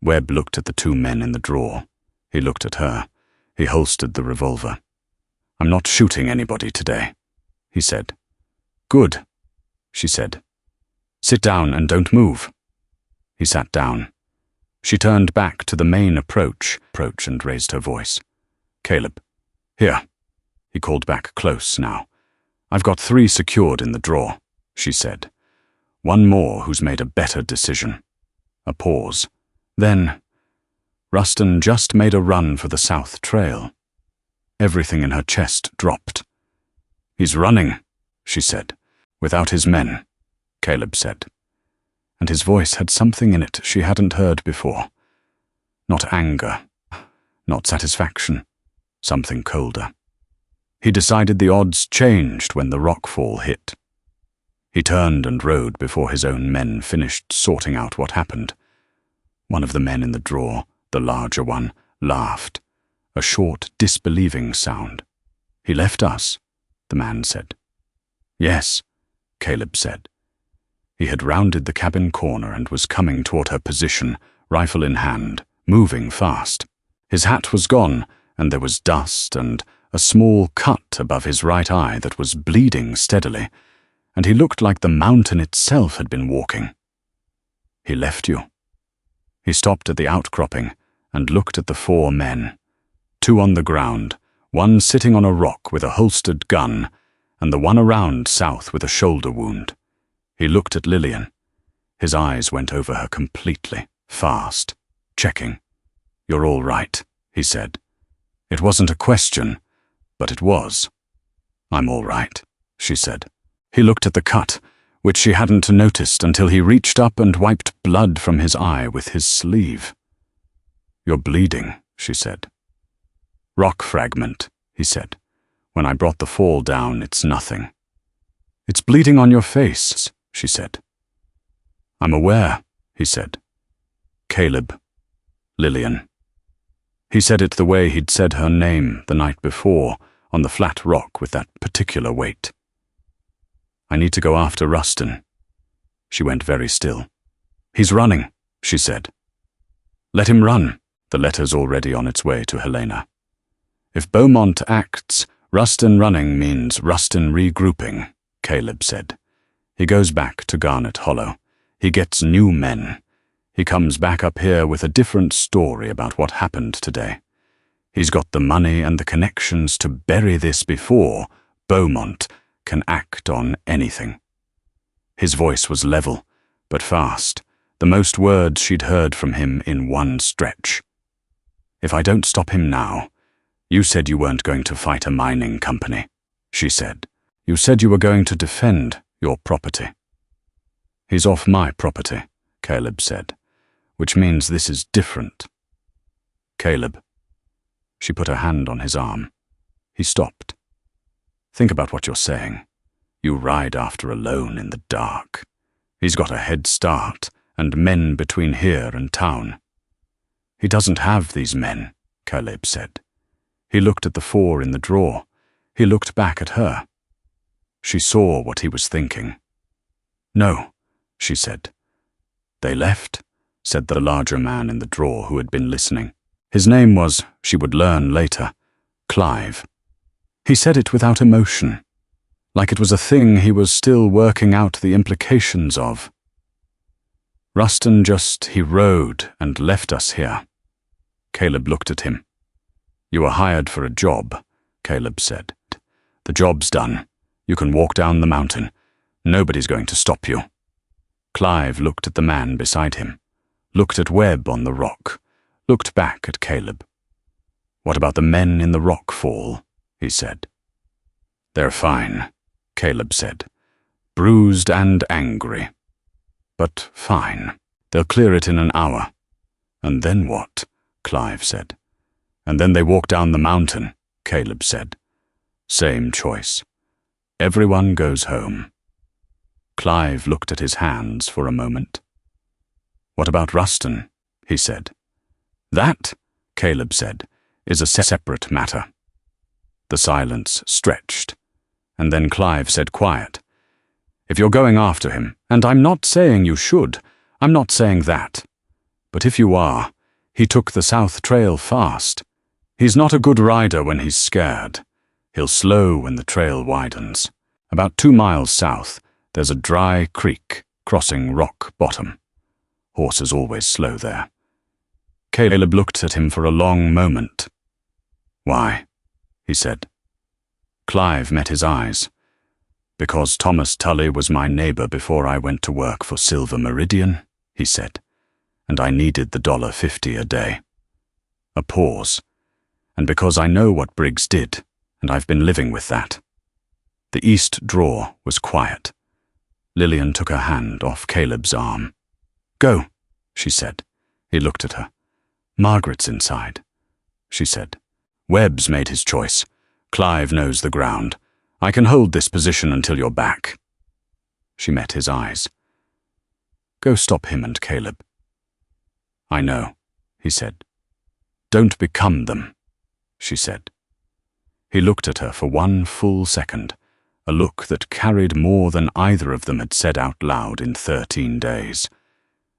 Webb looked at the 2 men in the drawer. He looked at her. He holstered the revolver. I'm not shooting anybody today, he said. Good, she said. Sit down and don't move. He sat down. She turned back to the main approach and raised her voice. Caleb, here. He called back close now. I've got 3 secured in the drawer, she said. 1 more who's made a better decision. A pause. Then, Rustin just made a run for the south trail. Everything in her chest dropped. He's running, she said. Without his men, Caleb said. And his voice had something in it she hadn't heard before. Not anger, not satisfaction, something colder. He decided the odds changed when the rockfall hit. He turned and rode before his own men finished sorting out what happened. One of the men in the drawer, the larger one, laughed, a short, disbelieving sound. He left us, the man said. Yes, Caleb said. He had rounded the cabin corner and was coming toward her position, rifle in hand, moving fast. His hat was gone, and there was dust and a small cut above his right eye that was bleeding steadily, and he looked like the mountain itself had been walking. He left you. He stopped at the outcropping and looked at the 4 men, 2 on the ground, 1 sitting on a rock with a holstered gun, and the 1 around south with a shoulder wound. He looked at Lillian. His eyes went over her completely, fast, checking. You're all right, he said. It wasn't a question, but it was. I'm all right, she said. He looked at the cut, which she hadn't noticed until he reached up and wiped blood from his eye with his sleeve. You're bleeding, she said. Rock fragment, he said. When I brought the fall down, it's nothing. It's bleeding on your face, she said. I'm aware, he said. Caleb. Lillian. He said it the way he'd said her name the night before, on the flat rock with that particular weight. I need to go after Rustin. She went very still. He's running, she said. Let him run. The letter's already on its way to Helena. If Beaumont acts, Rustin running means Rustin regrouping, Caleb said. He goes back to Garnet Hollow. He gets new men. He comes back up here with a different story about what happened today. He's got the money and the connections to bury this before Beaumont can act on anything. His voice was level, but fast, the most words she'd heard from him in one stretch. If I don't stop him now, You said you weren't going to fight a mining company, she said. You said you were going to defend your property. He's off my property, Caleb said, which means this is different. Caleb. She put her hand on his arm. He stopped. Think about what you're saying. You ride after alone in the dark. He's got a head start and men between here and town. He doesn't have these men, Caleb said. He looked at the 4 in the drawer. He looked back at her. She saw what he was thinking. No, she said. They left, said the larger man in the drawer who had been listening. His name was, she would learn later, Clive. He said it without emotion, like it was a thing he was still working out the implications of. Ruston he rode and left us here. Caleb looked at him. You were hired for a job, Caleb said. The job's done. You can walk down the mountain. Nobody's going to stop you. Clive looked at the man beside him, looked at Webb on the rock, looked back at Caleb. What about the men in the rock fall? He said. They're fine, Caleb said, bruised and angry. But fine. They'll clear it in an hour. And then what? Clive said. And then they walk down the mountain, Caleb said. Same choice. Everyone goes home. Clive looked at his hands for a moment. What about Ruston? He said. That, Caleb said, is a separate matter. The silence stretched, and then Clive said quiet. If you're going after him, and I'm not saying you should, I'm not saying that. But if you are, he took the South Trail fast. He's not a good rider when he's scared. He'll slow when the trail widens. About 2 miles south, there's a dry creek crossing rock bottom. Horses always slow there. Caleb looked at him for a long moment. Why? He said. Clive met his eyes. Because Thomas Tully was my neighbor before I went to work for Silver Meridian, he said, and I needed the $1.50 a day. A pause. And because I know what Briggs did, and I've been living with that. The east drawer was quiet. Lillian took her hand off Caleb's arm. Go, she said. He looked at her. Margaret's inside, she said. Webb's made his choice. Clive knows the ground. I can hold this position until you're back. She met his eyes. Go stop him and Caleb. I know, he said. Don't become them, she said. He looked at her for 1 full second, a look that carried more than either of them had said out loud in 13 days.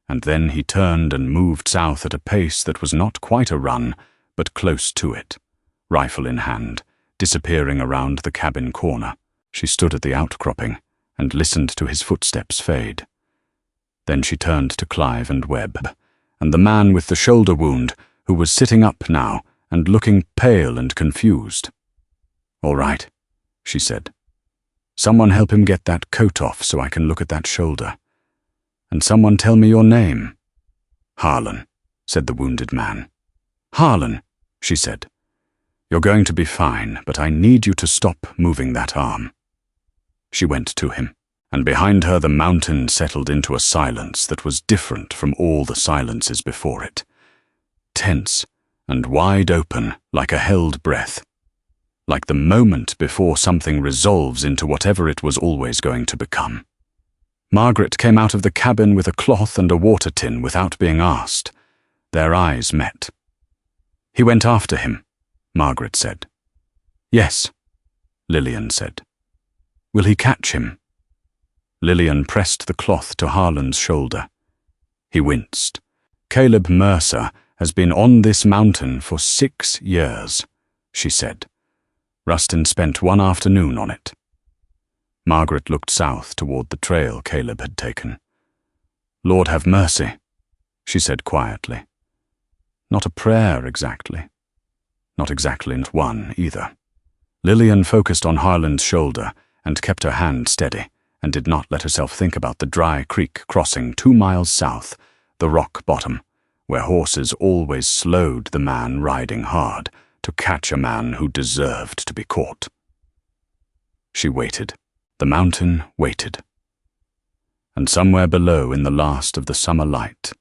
And then he turned and moved south at a pace that was not quite a run, but close to it, rifle in hand, disappearing around the cabin corner. She stood at the outcropping and listened to his footsteps fade. Then she turned to Clive and Webb, and the man with the shoulder wound, who was sitting up now and looking pale and confused. All right, she said. Someone help him get that coat off so I can look at that shoulder. And someone tell me your name. Harlan, said the wounded man. Harlan, she said. You're going to be fine, but I need you to stop moving that arm. She went to him, and behind her the mountain settled into a silence that was different from all the silences before it. Tense and wide open like a held breath. Like the moment before something resolves into whatever it was always going to become. Margaret came out of the cabin with a cloth and a water tin without being asked. Their eyes met. He went after him, Margaret said. Yes, Lillian said. Will he catch him? Lillian pressed the cloth to Harlan's shoulder. He winced. Caleb Mercer has been on this mountain for 6 years, she said. Ruston spent 1 afternoon on it. Margaret looked south toward the trail Caleb had taken. Lord have mercy, she said quietly. Not a prayer exactly. Not exactly one either. Lillian focused on Harlan's shoulder and kept her hand steady and did not let herself think about the dry creek crossing 2 miles south, the rock bottom, where horses always slowed the man riding hard, to catch a man who deserved to be caught. She waited. The mountain waited. And somewhere below, in the last of the summer light,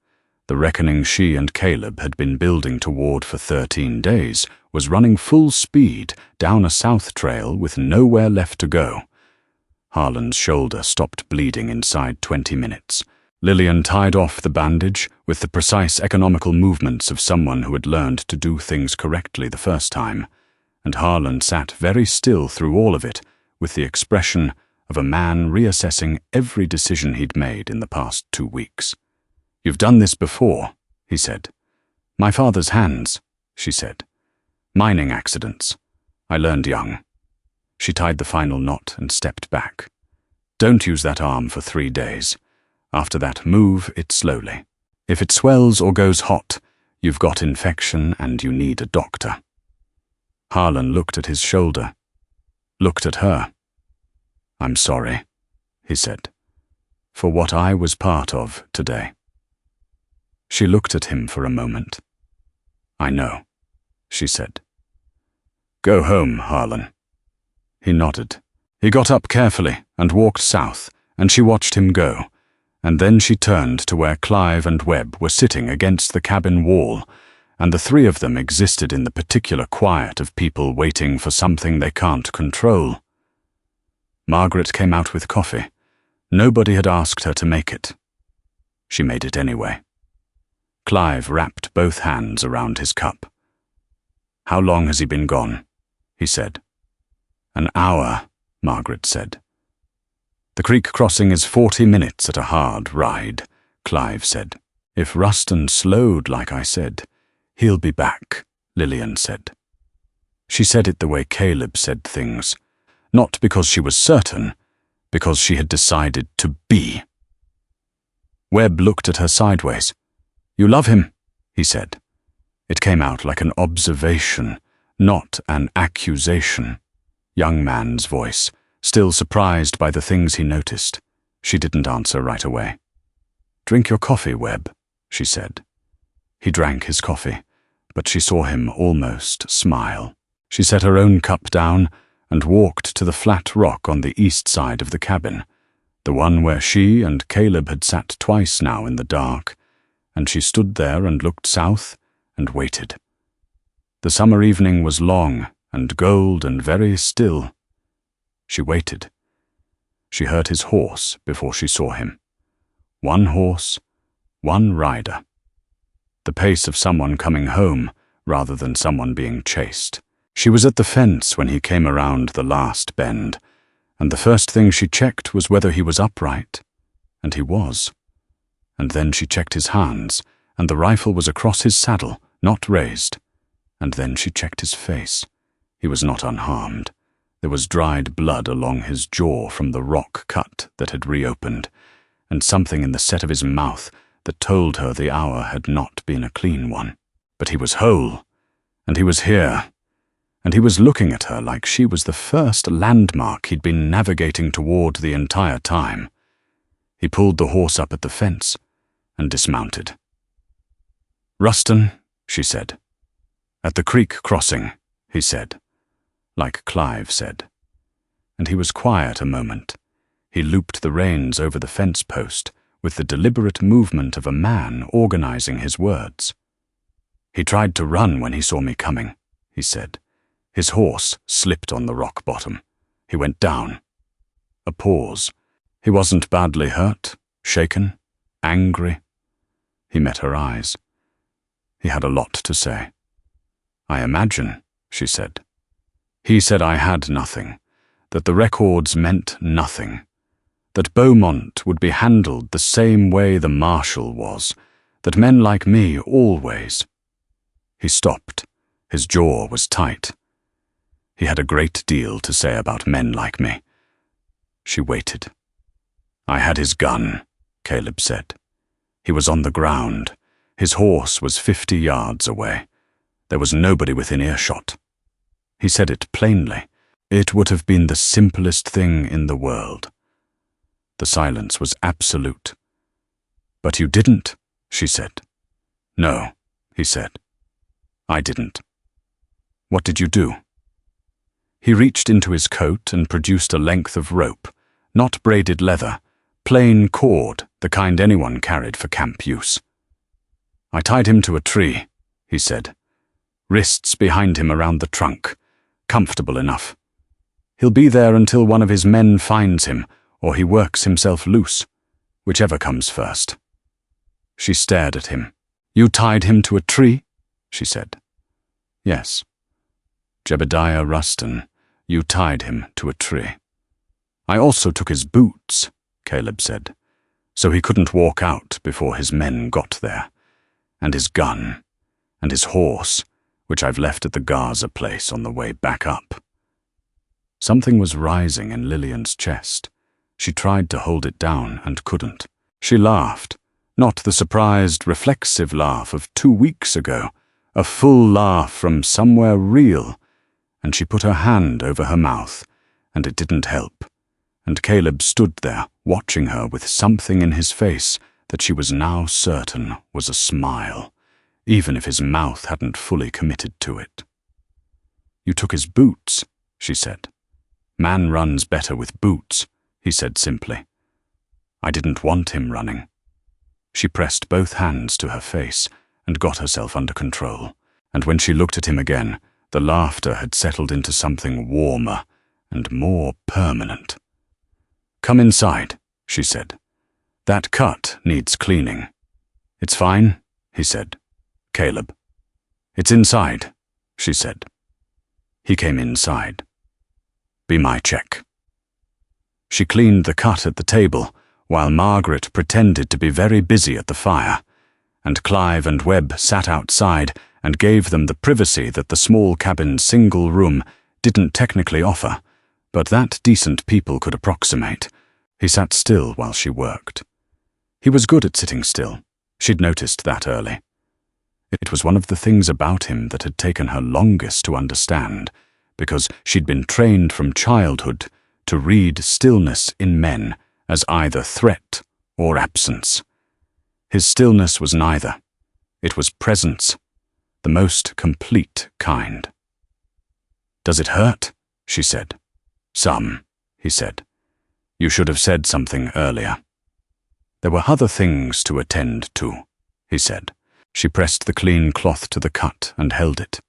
the reckoning she and Caleb had been building toward for 13 days was running full speed down a south trail with nowhere left to go. Harlan's shoulder stopped bleeding inside 20 minutes. Lillian tied off the bandage with the precise economical movements of someone who had learned to do things correctly the first time, and Harlan sat very still through all of it with the expression of a man reassessing every decision he'd made in the past 2 weeks. "You've done this before," he said. "My father's hands," she said. "Mining accidents. I learned young." She tied the final knot and stepped back. "Don't use that arm for 3 days. After that, move it slowly. If it swells or goes hot, you've got infection and you need a doctor." Harlan looked at his shoulder, looked at her. "I'm sorry," he said, "for what I was part of today." She looked at him for a moment. "I know," she said. "Go home, Harlan." He nodded. He got up carefully and walked south, and she watched him go, and then she turned to where Clive and Webb were sitting against the cabin wall, and the three of them existed in the particular quiet of people waiting for something they can't control. Margaret came out with coffee. Nobody had asked her to make it. She made it anyway. Clive wrapped both hands around his cup. "How long has he been gone?" he said. "An hour," Margaret said. "The creek crossing is 40 minutes at a hard ride," Clive said. "If Ruston slowed like I said, he'll be back," Lillian said. She said it the way Caleb said things, not because she was certain, because she had decided to be. Webb looked at her sideways. "You love him," he said. It came out like an observation, not an accusation. Young man's voice, still surprised by the things he noticed. She didn't answer right away. "Drink your coffee, Webb," she said. He drank his coffee, but she saw him almost smile. She set her own cup down and walked to the flat rock on the east side of the cabin, the one where she and Caleb had sat twice now in the dark, and she stood there and looked south and waited. The summer evening was long and gold and very still. She waited. She heard his horse before she saw him. One horse, one rider. The pace of someone coming home rather than someone being chased. She was at the fence when he came around the last bend, and the first thing she checked was whether he was upright, and he was. And then she checked his hands, and the rifle was across his saddle, not raised. And then she checked his face. He was not unharmed. There was dried blood along his jaw from the rock cut that had reopened, and something in the set of his mouth that told her the hour had not been a clean one. But he was whole, and he was here, and he was looking at her like she was the first landmark he'd been navigating toward the entire time. He pulled the horse up at the fence and dismounted. "Ruston," she said. "At the creek crossing," he said, like Clive said. And he was quiet a moment. He looped the reins over the fence post with the deliberate movement of a man organizing his words. "He tried to run when he saw me coming," he said. His horse slipped on the rock bottom. He went down. A pause. He wasn't badly hurt, shaken, angry. He met her eyes. He had a lot to say. "I imagine," she said. "He said I had nothing, that the records meant nothing, that Beaumont would be handled the same way the Marshal was, that men like me always." He stopped. His jaw was tight. He had a great deal to say about men like me. She waited. "I had his gun," Caleb said. He was on the ground. His horse was 50 yards away. There was nobody within earshot. He said it plainly. It would have been the simplest thing in the world. The silence was absolute. "But you didn't," she said. "No," he said. "I didn't." What did you do?" He reached into his coat and produced a length of rope, not braided leather, plain cord, the kind anyone carried for camp use. "I tied him to a tree," he said, wrists behind him around the trunk, comfortable enough. "He'll be there until one of his men finds him, or he works himself loose, whichever comes first." She stared at him. "You tied him to a tree?" she said. "Yes. Jebediah Ruston, you tied him to a tree." "I also took his boots," Caleb said, "so he couldn't walk out before his men got there, and his gun, and his horse, which I've left at the Gaza place on the way back up." Something was rising in Lillian's chest. She tried to hold it down and couldn't. She laughed, not the surprised, reflexive laugh of 2 weeks ago, a full laugh from somewhere real, and she put her hand over her mouth, and it didn't help, and Caleb stood there watching her with something in his face that she was now certain was a smile, even if his mouth hadn't fully committed to it. "You took his boots," she said. "Man runs better with boots," he said simply. "I didn't want him running." She pressed both hands to her face and got herself under control, and when she looked at him again, the laughter had settled into something warmer and more permanent. "Come inside," she said. "That cut needs cleaning." "It's fine," he said. "Caleb." "It's inside," she said. He came inside. "Be my check." She cleaned the cut at the table, while Margaret pretended to be very busy at the fire, and Clive and Webb sat outside and gave them the privacy that the small cabin's single room didn't technically offer, but that decent people could approximate. He sat still while she worked. He was good at sitting still. She'd noticed that early. It was one of the things about him that had taken her longest to understand, because she'd been trained from childhood to read stillness in men as either threat or absence. His stillness was neither. It was presence, the most complete kind. "Does it hurt?" she said. "Some," he said. "You should have said something earlier." "There were other things to attend to," he said. She pressed the clean cloth to the cut and held it.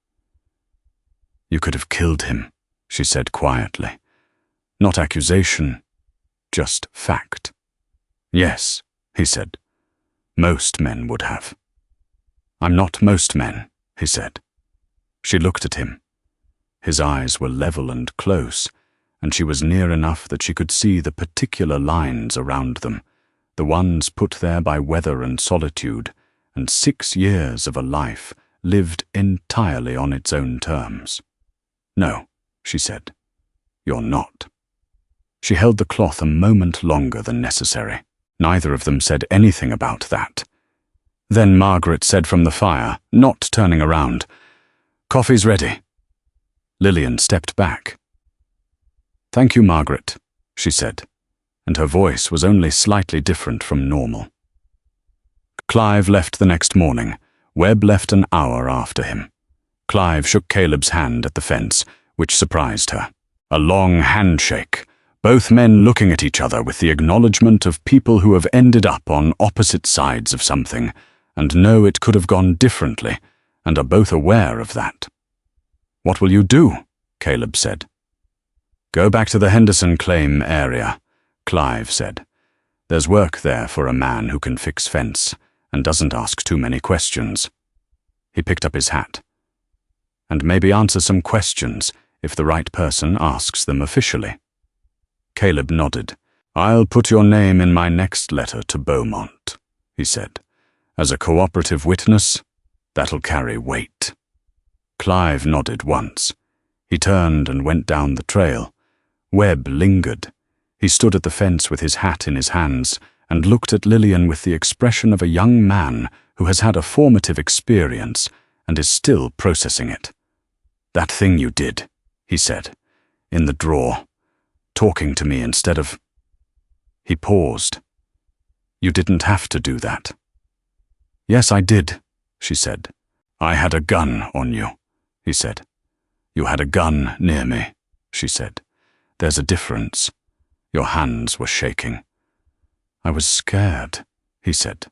"You could have killed him," she said quietly. "Not accusation, just fact." "Yes," he said. "Most men would have." "I'm not most men," he said. She looked at him. His eyes were level and close, and she was near enough that she could see the particular lines around them, the ones put there by weather and solitude, and 6 years of a life lived entirely on its own terms. "No," she said. "You're not." She held the cloth a moment longer than necessary. Neither of them said anything about that. Then Margaret said from the fire, not turning around, "Coffee's ready." Lillian stepped back. "Thank you, Margaret," she said, and her voice was only slightly different from normal. Clive left the next morning. Webb left an hour after him. Clive shook Caleb's hand at the fence, which surprised her. A long handshake, both men looking at each other with the acknowledgement of people who have ended up on opposite sides of something, and know it could have gone differently, and are both aware of that. "What will you do?" Caleb said. "Go back to the Henderson claim area," Clive said. "There's work there for a man who can fix fence and doesn't ask too many questions." He picked up his hat. "And maybe answer some questions if the right person asks them officially." Caleb nodded. "I'll put your name in my next letter to Beaumont," he said. "As a cooperative witness, that'll carry weight." Clive nodded once. He turned and went down the trail. Webb lingered. He stood at the fence with his hat in his hands and looked at Lillian with the expression of a young man who has had a formative experience and is still processing it. "That thing you did," he said, "in the drawer, talking to me instead of—" He paused. "You didn't have to do that." "Yes, I did," she said. "I had a gun on you," he said. "You had a gun near me," she said. "There's a difference." Your hands were shaking. "I was scared," he said.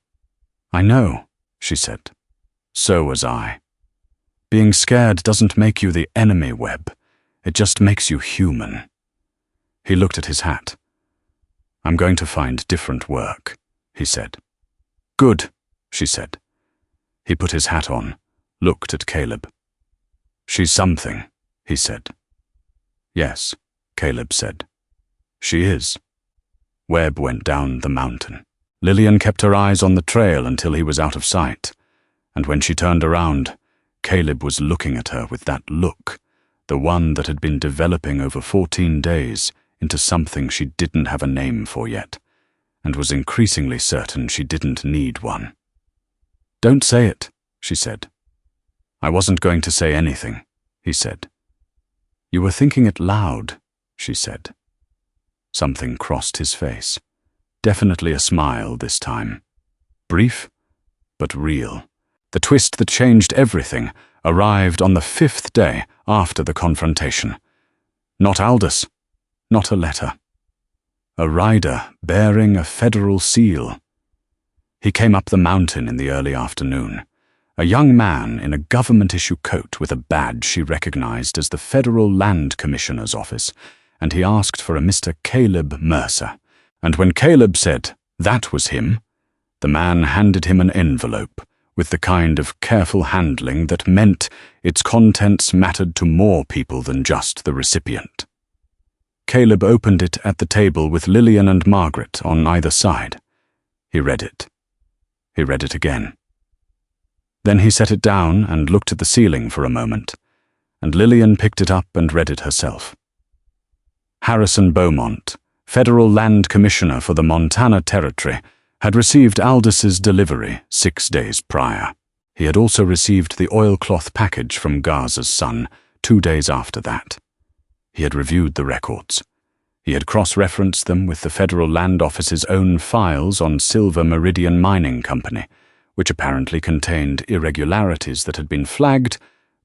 "I know," she said. "So was I. Being scared doesn't make you the enemy, Webb. It just makes you human." He looked at his hat. "I'm going to find different work," he said. "Good," she said. He put his hat on, looked at Caleb. "She's something," he said. "Yes," Caleb said. "She is." Webb went down the mountain. Lillian kept her eyes on the trail until he was out of sight, and when she turned around, Caleb was looking at her with that look, the one that had been developing over 14 days into something she didn't have a name for yet, and was increasingly certain she didn't need one. "Don't say it," she said. "I wasn't going to say anything," he said. "You were thinking it loud," she said. Something crossed his face. Definitely a smile this time. Brief, but real. The twist that changed everything arrived on the 5th day after the confrontation. Not Aldous, not a letter. A rider bearing a federal seal. He came up the mountain in the early afternoon. A young man in a government-issue coat with a badge she recognized as the Federal Land Commissioner's office, and he asked for a Mr. Caleb Mercer. And when Caleb said that was him, the man handed him an envelope with the kind of careful handling that meant its contents mattered to more people than just the recipient. Caleb opened it at the table with Lillian and Margaret on either side. He read it. He read it again. Then he set it down and looked at the ceiling for a moment, and Lillian picked it up and read it herself. Harrison Beaumont, Federal Land Commissioner for the Montana Territory, had received Aldis's delivery 6 days prior. He had also received the oilcloth package from Garza's son 2 days after that. He had reviewed the records. He had cross-referenced them with the Federal Land Office's own files on Silver Meridian Mining Company, which apparently contained irregularities that had been flagged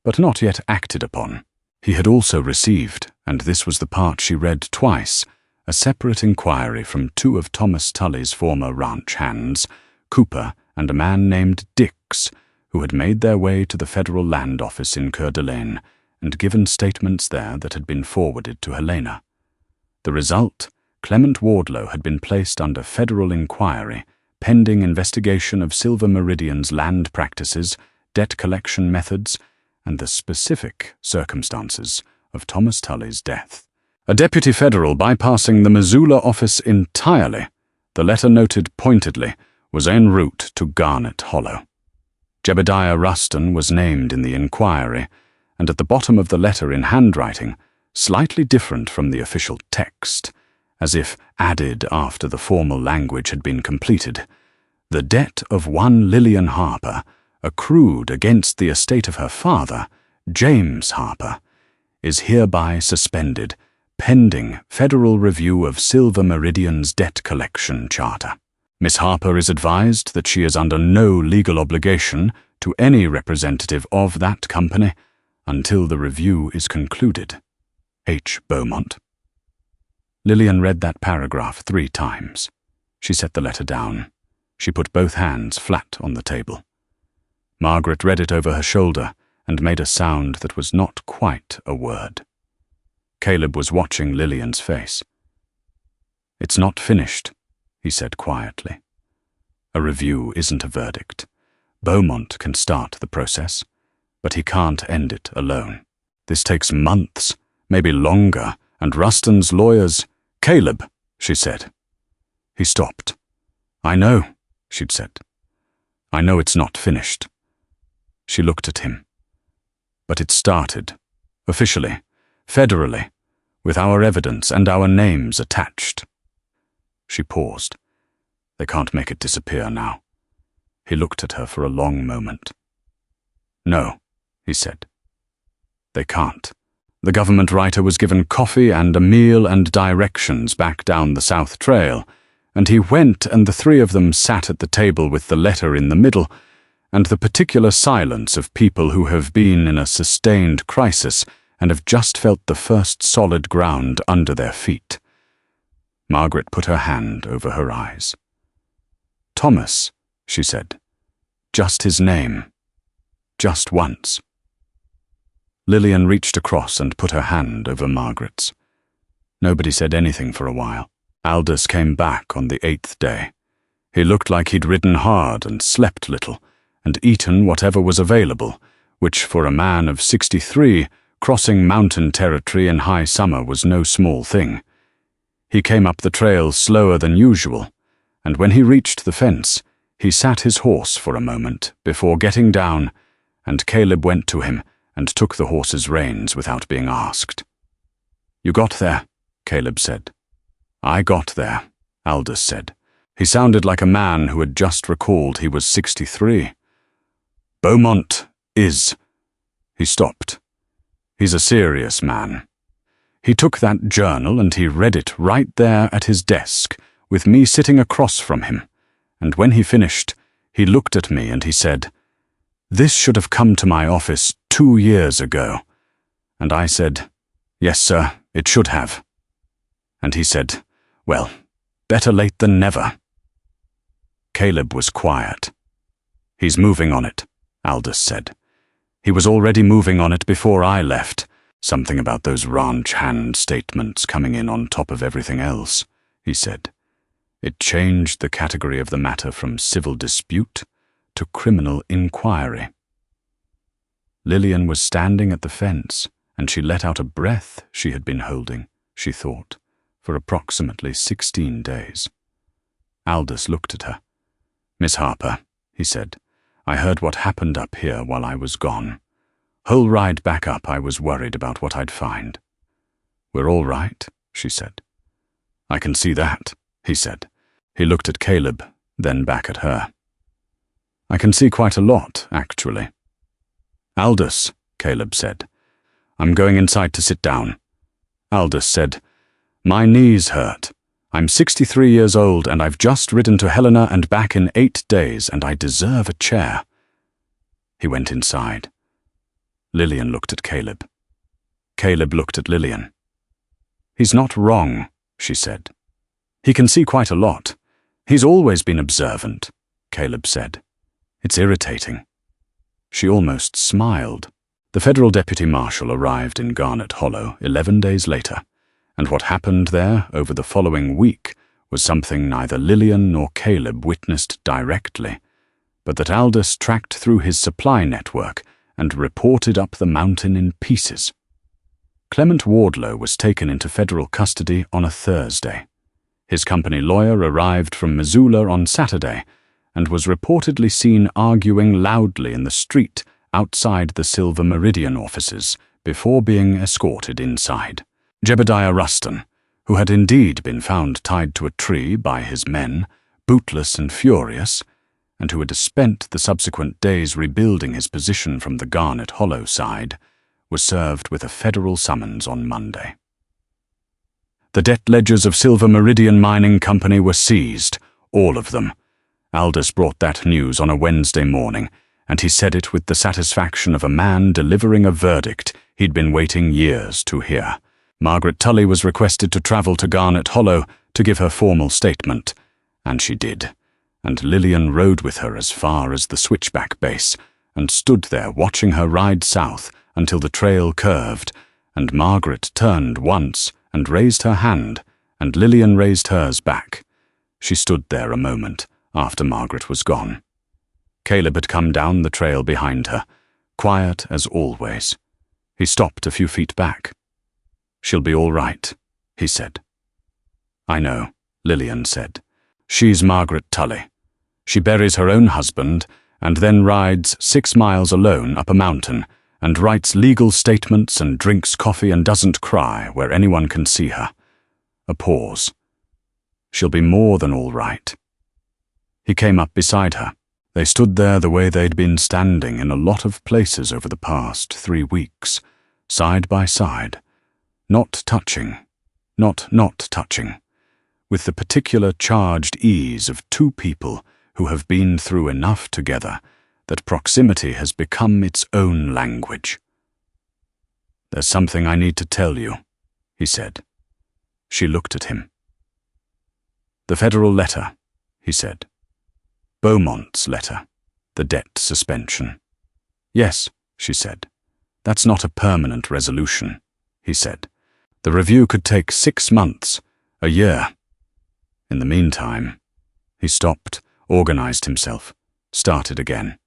but not yet acted upon. He had also received, and this was the part she read twice, a separate inquiry from 2 of Thomas Tully's former ranch hands, Cooper and a man named Dix, who had made their way to the Federal Land Office in Coeur d'Alene and given statements there that had been forwarded to Helena. The result, Clement Wardlow had been placed under federal inquiry, pending investigation of Silver Meridian's land practices, debt collection methods, and the specific circumstances of Thomas Tully's death. A deputy federal bypassing the Missoula office entirely, the letter noted pointedly, was en route to Garnet Hollow. Jebediah Ruston was named in the inquiry, and at the bottom of the letter in handwriting, slightly different from the official text, as if added after the formal language had been completed, the debt of one Lillian Harper, accrued against the estate of her father, James Harper, is hereby suspended, pending federal review of Silver Meridian's debt collection charter. Miss Harper is advised that she is under no legal obligation to any representative of that company until the review is concluded. H. Beaumont. Lillian read that paragraph 3 times. She set the letter down. She put both hands flat on the table. Margaret read it over her shoulder and made a sound that was not quite a word. Caleb was watching Lillian's face. "It's not finished," he said quietly. "A review isn't a verdict. Beaumont can start the process, but he can't end it alone. This takes months, maybe longer, and Ruston's lawyers—" "Caleb," she said. He stopped. "I know," she'd said. "I know it's not finished." She looked at him. "But it started, officially, federally, with our evidence and our names attached." She paused. "They can't make it disappear now." He looked at her for a long moment. "No," he said. "They can't." The government writer was given coffee and a meal and directions back down the South Trail, and he went and the 3 of them sat at the table with the letter in the middle, and the particular silence of people who have been in a sustained crisis and have just felt the first solid ground under their feet. Margaret put her hand over her eyes. "Thomas," she said. "Just his name. Just once." Lillian reached across and put her hand over Margaret's. Nobody said anything for a while. Aldous came back on the 8th day. He looked like he'd ridden hard and slept little, and eaten whatever was available, which for a man of 63, crossing mountain territory in high summer was no small thing. He came up the trail slower than usual, and when he reached the fence, he sat his horse for a moment before getting down, and Caleb went to him and took the horse's reins without being asked. "You got there," Caleb said. "I got there," Aldous said. He sounded like a man who had just recalled he was 63. "Beaumont is—" He stopped. "He's a serious man. He took that journal and he read it right there at his desk, with me sitting across from him, and when he finished, he looked at me and he said, 'This should have come to my office 2 years ago.' And I said, 'Yes, sir, it should have.' And he said, 'Well, better late than never.'" Caleb was quiet. "He's moving on it," Aldous said. "He was already moving on it before I left. Something about those ranch hand statements coming in on top of everything else," he said. "It changed the category of the matter from civil dispute to criminal inquiry." Lillian was standing at the fence, and she let out a breath she had been holding, she thought, for approximately 16 days. Aldous looked at her. "Miss Harper," he said, "I heard what happened up here while I was gone. Whole ride back up I was worried about what I'd find." "We're all right," she said. "I can see that," he said. He looked at Caleb, then back at her. "I can see quite a lot, actually." "Aldous," Caleb said. "I'm going inside to sit down." Aldous said, "My knees hurt. I'm 63 years old and I've just ridden to Helena and back in 8 days and I deserve a chair." He went inside. Lillian looked at Caleb. Caleb looked at Lillian. "He's not wrong," she said. "He can see quite a lot. He's always been observant," Caleb said. "It's irritating." She almost smiled. The federal deputy marshal arrived in Garnet Hollow 11 days later, and what happened there over the following week was something neither Lillian nor Caleb witnessed directly, but that Aldous tracked through his supply network and reported up the mountain in pieces. Clement Wardlow was taken into federal custody on a Thursday. His company lawyer arrived from Missoula on Saturday and was reportedly seen arguing loudly in the street outside the Silver Meridian offices before being escorted inside. Jebediah Ruston, who had indeed been found tied to a tree by his men, bootless and furious, and who had spent the subsequent days rebuilding his position from the Garnet Hollow side, was served with a federal summons on Monday. The debt ledgers of Silver Meridian Mining Company were seized, all of them. Aldous brought that news on a Wednesday morning, and he said it with the satisfaction of a man delivering a verdict he'd been waiting years to hear. Margaret Tully was requested to travel to Garnet Hollow to give her formal statement, and she did, and Lillian rode with her as far as the switchback base, and stood there watching her ride south until the trail curved, and Margaret turned once and raised her hand, and Lillian raised hers back. She stood there a moment after Margaret was gone. Caleb had come down the trail behind her, quiet as always. He stopped a few feet back. "She'll be all right," he said. "I know," Lillian said. "She's Margaret Tully. She buries her own husband and then rides 6 miles alone up a mountain and writes legal statements and drinks coffee and doesn't cry where anyone can see her." A pause. "She'll be more than all right." He came up beside her. They stood there the way they'd been standing in a lot of places over the past 3 weeks, side by side, not touching, not touching, with the particular charged ease of 2 people who have been through enough together that proximity has become its own language. "There's something I need to tell you," he said. She looked at him. "The federal letter," he said. "Beaumont's letter. The debt suspension." "Yes," she said. "That's not a permanent resolution," he said. "The review could take 6 months, a year. In the meantime," he stopped, organized himself, started again.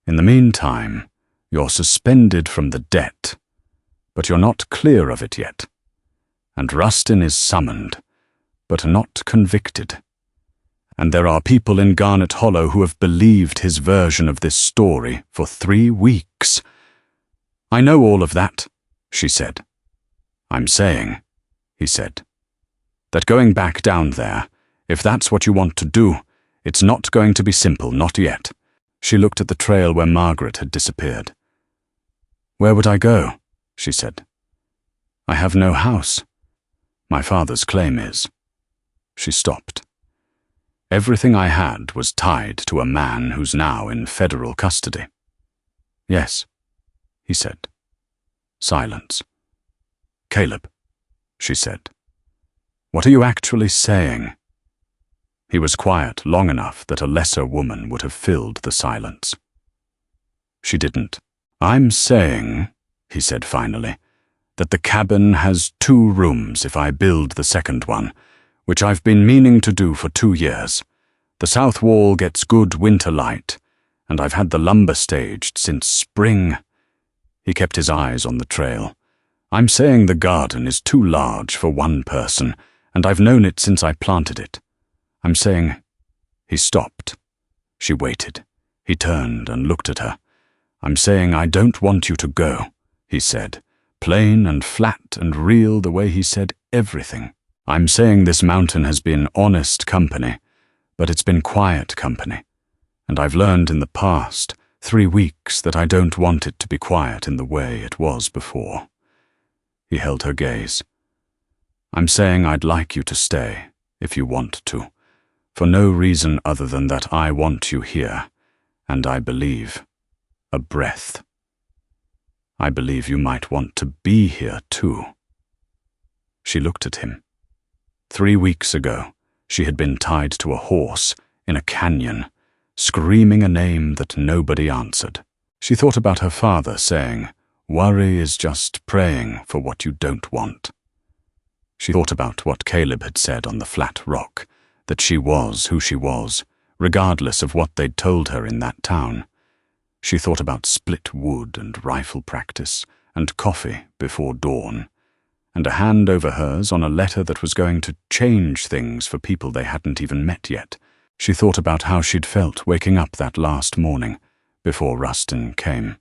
"In the meantime, you're suspended from the debt, but you're not clear of it yet. And Rustin is summoned, but not convicted. And there are people in Garnet Hollow who have believed his version of this story for 3 weeks. I know all of that," she said. "I'm saying," he said, "that going back down there, if that's what you want to do, it's not going to be simple, not yet." She looked at the trail where Margaret had disappeared. "Where would I go?" she said. "I have no house. My father's claim is." She stopped. "Everything I had was tied to a man who's now in federal custody." "Yes," he said. Silence. "Caleb," she said, "what are you actually saying?" He was quiet long enough that a lesser woman would have filled the silence. She didn't. "I'm saying," he said finally, "that the cabin has 2 rooms if I build the second one, which I've been meaning to do for 2 years. The south wall gets good winter light, and I've had the lumber staged since spring." He kept his eyes on the trail. "I'm saying the garden is too large for 1 person, and I've known it since I planted it. I'm saying—" He stopped. She waited. He turned and looked at her. "I'm saying I don't want you to go," he said, plain and flat and real the way he said everything. "I'm saying this mountain has been honest company, but it's been quiet company. And I've learned in the past 3 weeks that I don't want it to be quiet in the way it was before." He held her gaze. "I'm saying I'd like you to stay, if you want to, for no reason other than that I want you here, and I believe a breath. I believe you might want to be here too." She looked at him. 3 weeks ago, she had been tied to a horse in a canyon, screaming a name that nobody answered. She thought about her father saying, "Worry is just praying for what you don't want." She thought about what Caleb had said on the flat rock, that she was who she was, regardless of what they'd told her in that town. She thought about split wood and rifle practice, and coffee before dawn, and a hand over hers on a letter that was going to change things for people they hadn't even met yet. She thought about how she'd felt waking up that last morning, before Rustin came,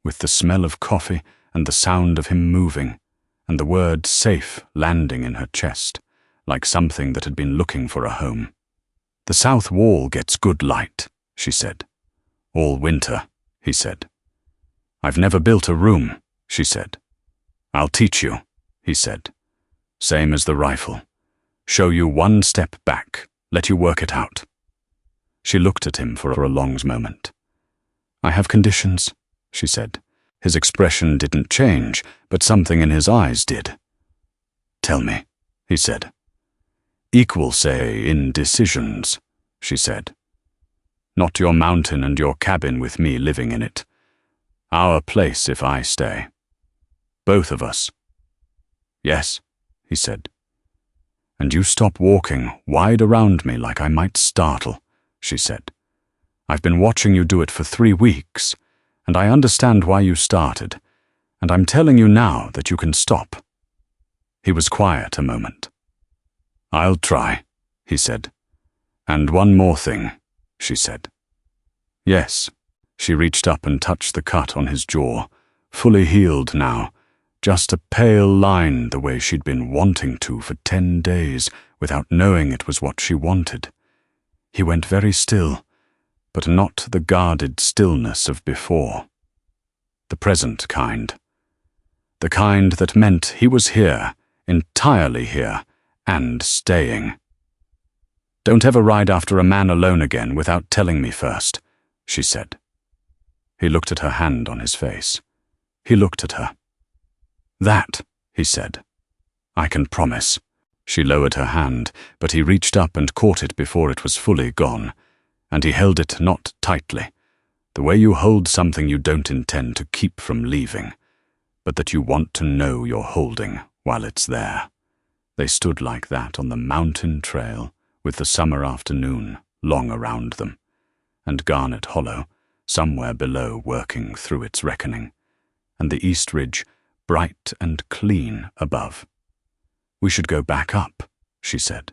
with the smell of coffee and the sound of him moving, and the word safe landing in her chest, like something that had been looking for a home. "The south wall gets good light," she said. "All winter," he said. "I've never built a room," she said. "I'll teach you," he said. "Same as the rifle. Show you 1 step back, let you work it out." She looked at him for a long moment. "I have conditions," she said. His expression didn't change, but something in his eyes did. "Tell me," he said. "Equal say in decisions," she said. "Not your mountain and your cabin with me living in it. Our place if I stay. Both of us." "Yes," he said. "And you stop walking wide around me like I might startle," she said. "I've been watching you do it for 3 weeks, and I understand why you started, and I'm telling you now that you can stop." He was quiet a moment. "I'll try," he said. "And one more thing," she said. "Yes." She reached up and touched the cut on his jaw, fully healed now, just a pale line the way she'd been wanting to for 10 days without knowing it was what she wanted. He went very still, but not the guarded stillness of before. The present kind. The kind that meant he was here, entirely here, and staying. "Don't ever ride after a man alone again without telling me first," she said. He looked at her hand on his face. He looked at her. That, he said. I can promise. She lowered her hand, but he reached up and caught it before it was fully gone, and he held it not tightly, the way you hold something you don't intend to keep from leaving, but that you want to know you're holding while it's there. They stood like that on the mountain trail, with the summer afternoon long around them, and Garnet Hollow, somewhere below, working through its reckoning, and the East Ridge, bright and clean above. We should go back up, she said.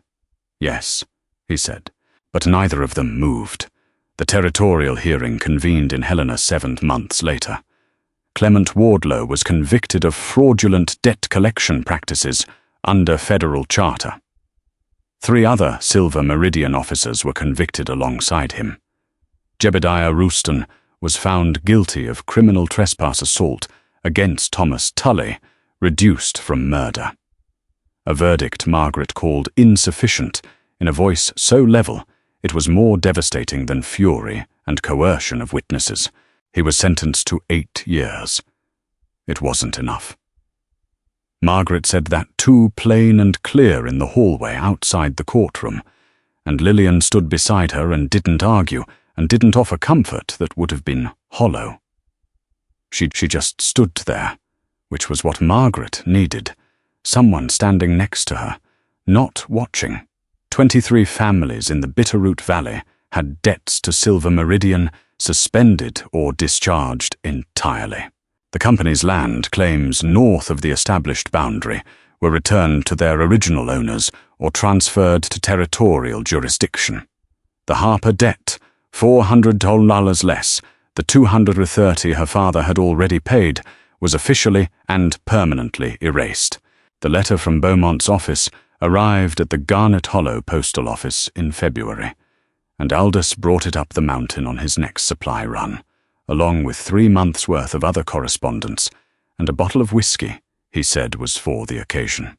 Yes, he said, but neither of them moved. The territorial hearing convened in Helena 7 months later. Clement Wardlow was convicted of fraudulent debt collection practices under federal charter. 3 other Silver Meridian officers were convicted alongside him. Jebediah Rouston was found guilty of criminal trespass assault against Thomas Tully, reduced from murder. A verdict Margaret called insufficient, in a voice so level it was more devastating than fury and coercion of witnesses. He was sentenced to 8 years. It wasn't enough. Margaret said that too plain and clear in the hallway outside the courtroom, and Lillian stood beside her and didn't argue, and didn't offer comfort that would have been hollow. She just stood there, which was what Margaret needed, someone standing next to her, not watching. 23 families in the Bitterroot Valley had debts to Silver Meridian suspended or discharged entirely. The company's land claims north of the established boundary were returned to their original owners or transferred to territorial jurisdiction. The Harper debt, $400 less, the $230 her father had already paid, was officially and permanently erased. The letter from Beaumont's office arrived at the Garnet Hollow postal office in February, and Aldous brought it up the mountain on his next supply run, along with 3 months' worth of other correspondence and a bottle of whiskey he said was for the occasion.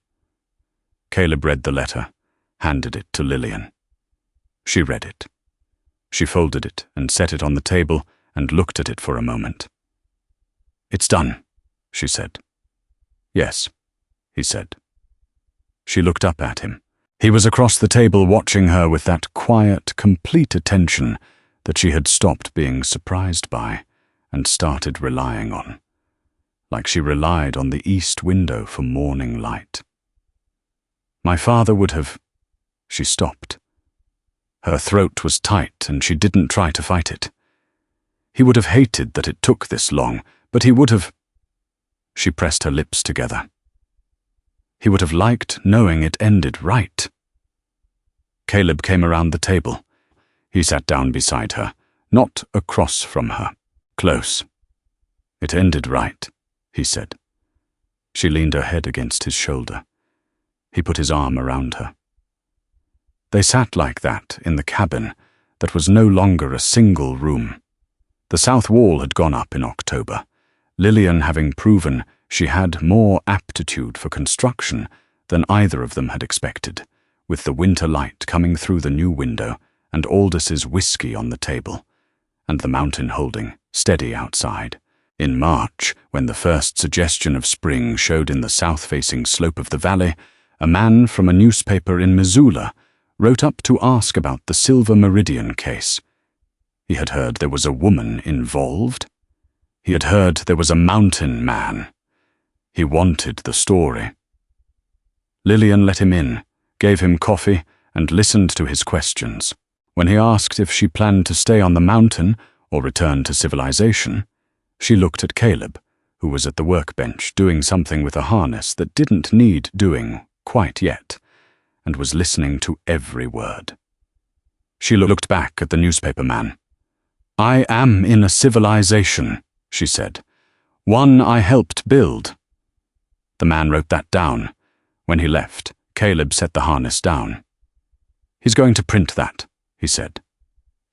Caleb read the letter, handed it to Lillian. She read it. She folded it and set it on the table and looked at it for a moment. "It's done," she said. "Yes," he said. She looked up at him. He was across the table watching her with that quiet, complete attention that she had stopped being surprised by and started relying on, like she relied on the east window for morning light. "My father would have—" She stopped. Her throat was tight and she didn't try to fight it. He would have hated that it took this long, but he would have— She pressed her lips together. He would have liked knowing it ended right. Caleb came around the table. He sat down beside her, not across from her, close. "It ended right," he said. She leaned her head against his shoulder. He put his arm around her. They sat like that in the cabin that was no longer a single room. The south wall had gone up in October, Lillian having proven she had more aptitude for construction than either of them had expected, with the winter light coming through the new window and Aldous' whiskey on the table, and the mountain holding steady outside. In March, when the first suggestion of spring showed in the south-facing slope of the valley, a man from a newspaper in Missoula wrote up to ask about the Silver Meridian case. He had heard there was a woman involved. He had heard there was a mountain man. He wanted the story. Lillian let him in, gave him coffee, and listened to his questions. When he asked if she planned to stay on the mountain or return to civilization, she looked at Caleb, who was at the workbench doing something with a harness that didn't need doing quite yet, and was listening to every word. She looked back at the newspaper man. "I am in a civilization," she said. "One I helped build." The man wrote that down. When he left, Caleb set the harness down. "He's going to print that," he said.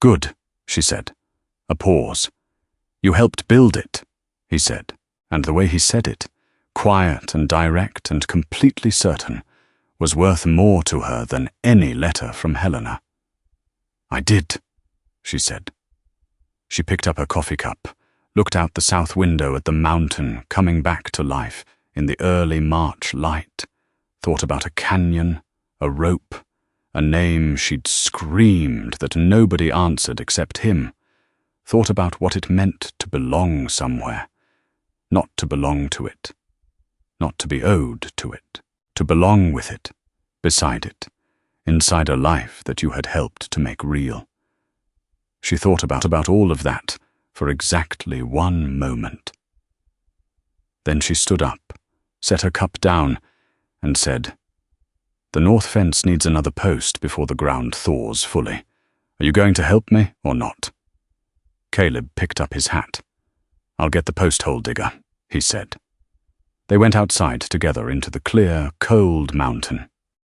"Good," she said. A pause. "You helped build it," he said, and the way he said it, quiet and direct and completely certain, was worth more to her than any letter from Helena. "I did," she said. She picked up her coffee cup, looked out the south window at the mountain coming back to life in the early March light, thought about a canyon, a rope, a name she'd screamed that nobody answered except him, thought about what it meant to belong somewhere, not to belong to it, not to be owed to it, to belong with it, beside it, inside a life that you had helped to make real. She thought about all of that for exactly 1 moment. Then she stood up, set her cup down, and said, "The north fence needs another post before the ground thaws fully. Are you going to help me or not?" Caleb picked up his hat. "I'll get the post hole digger," he said. They went outside together into the clear, cold mountain.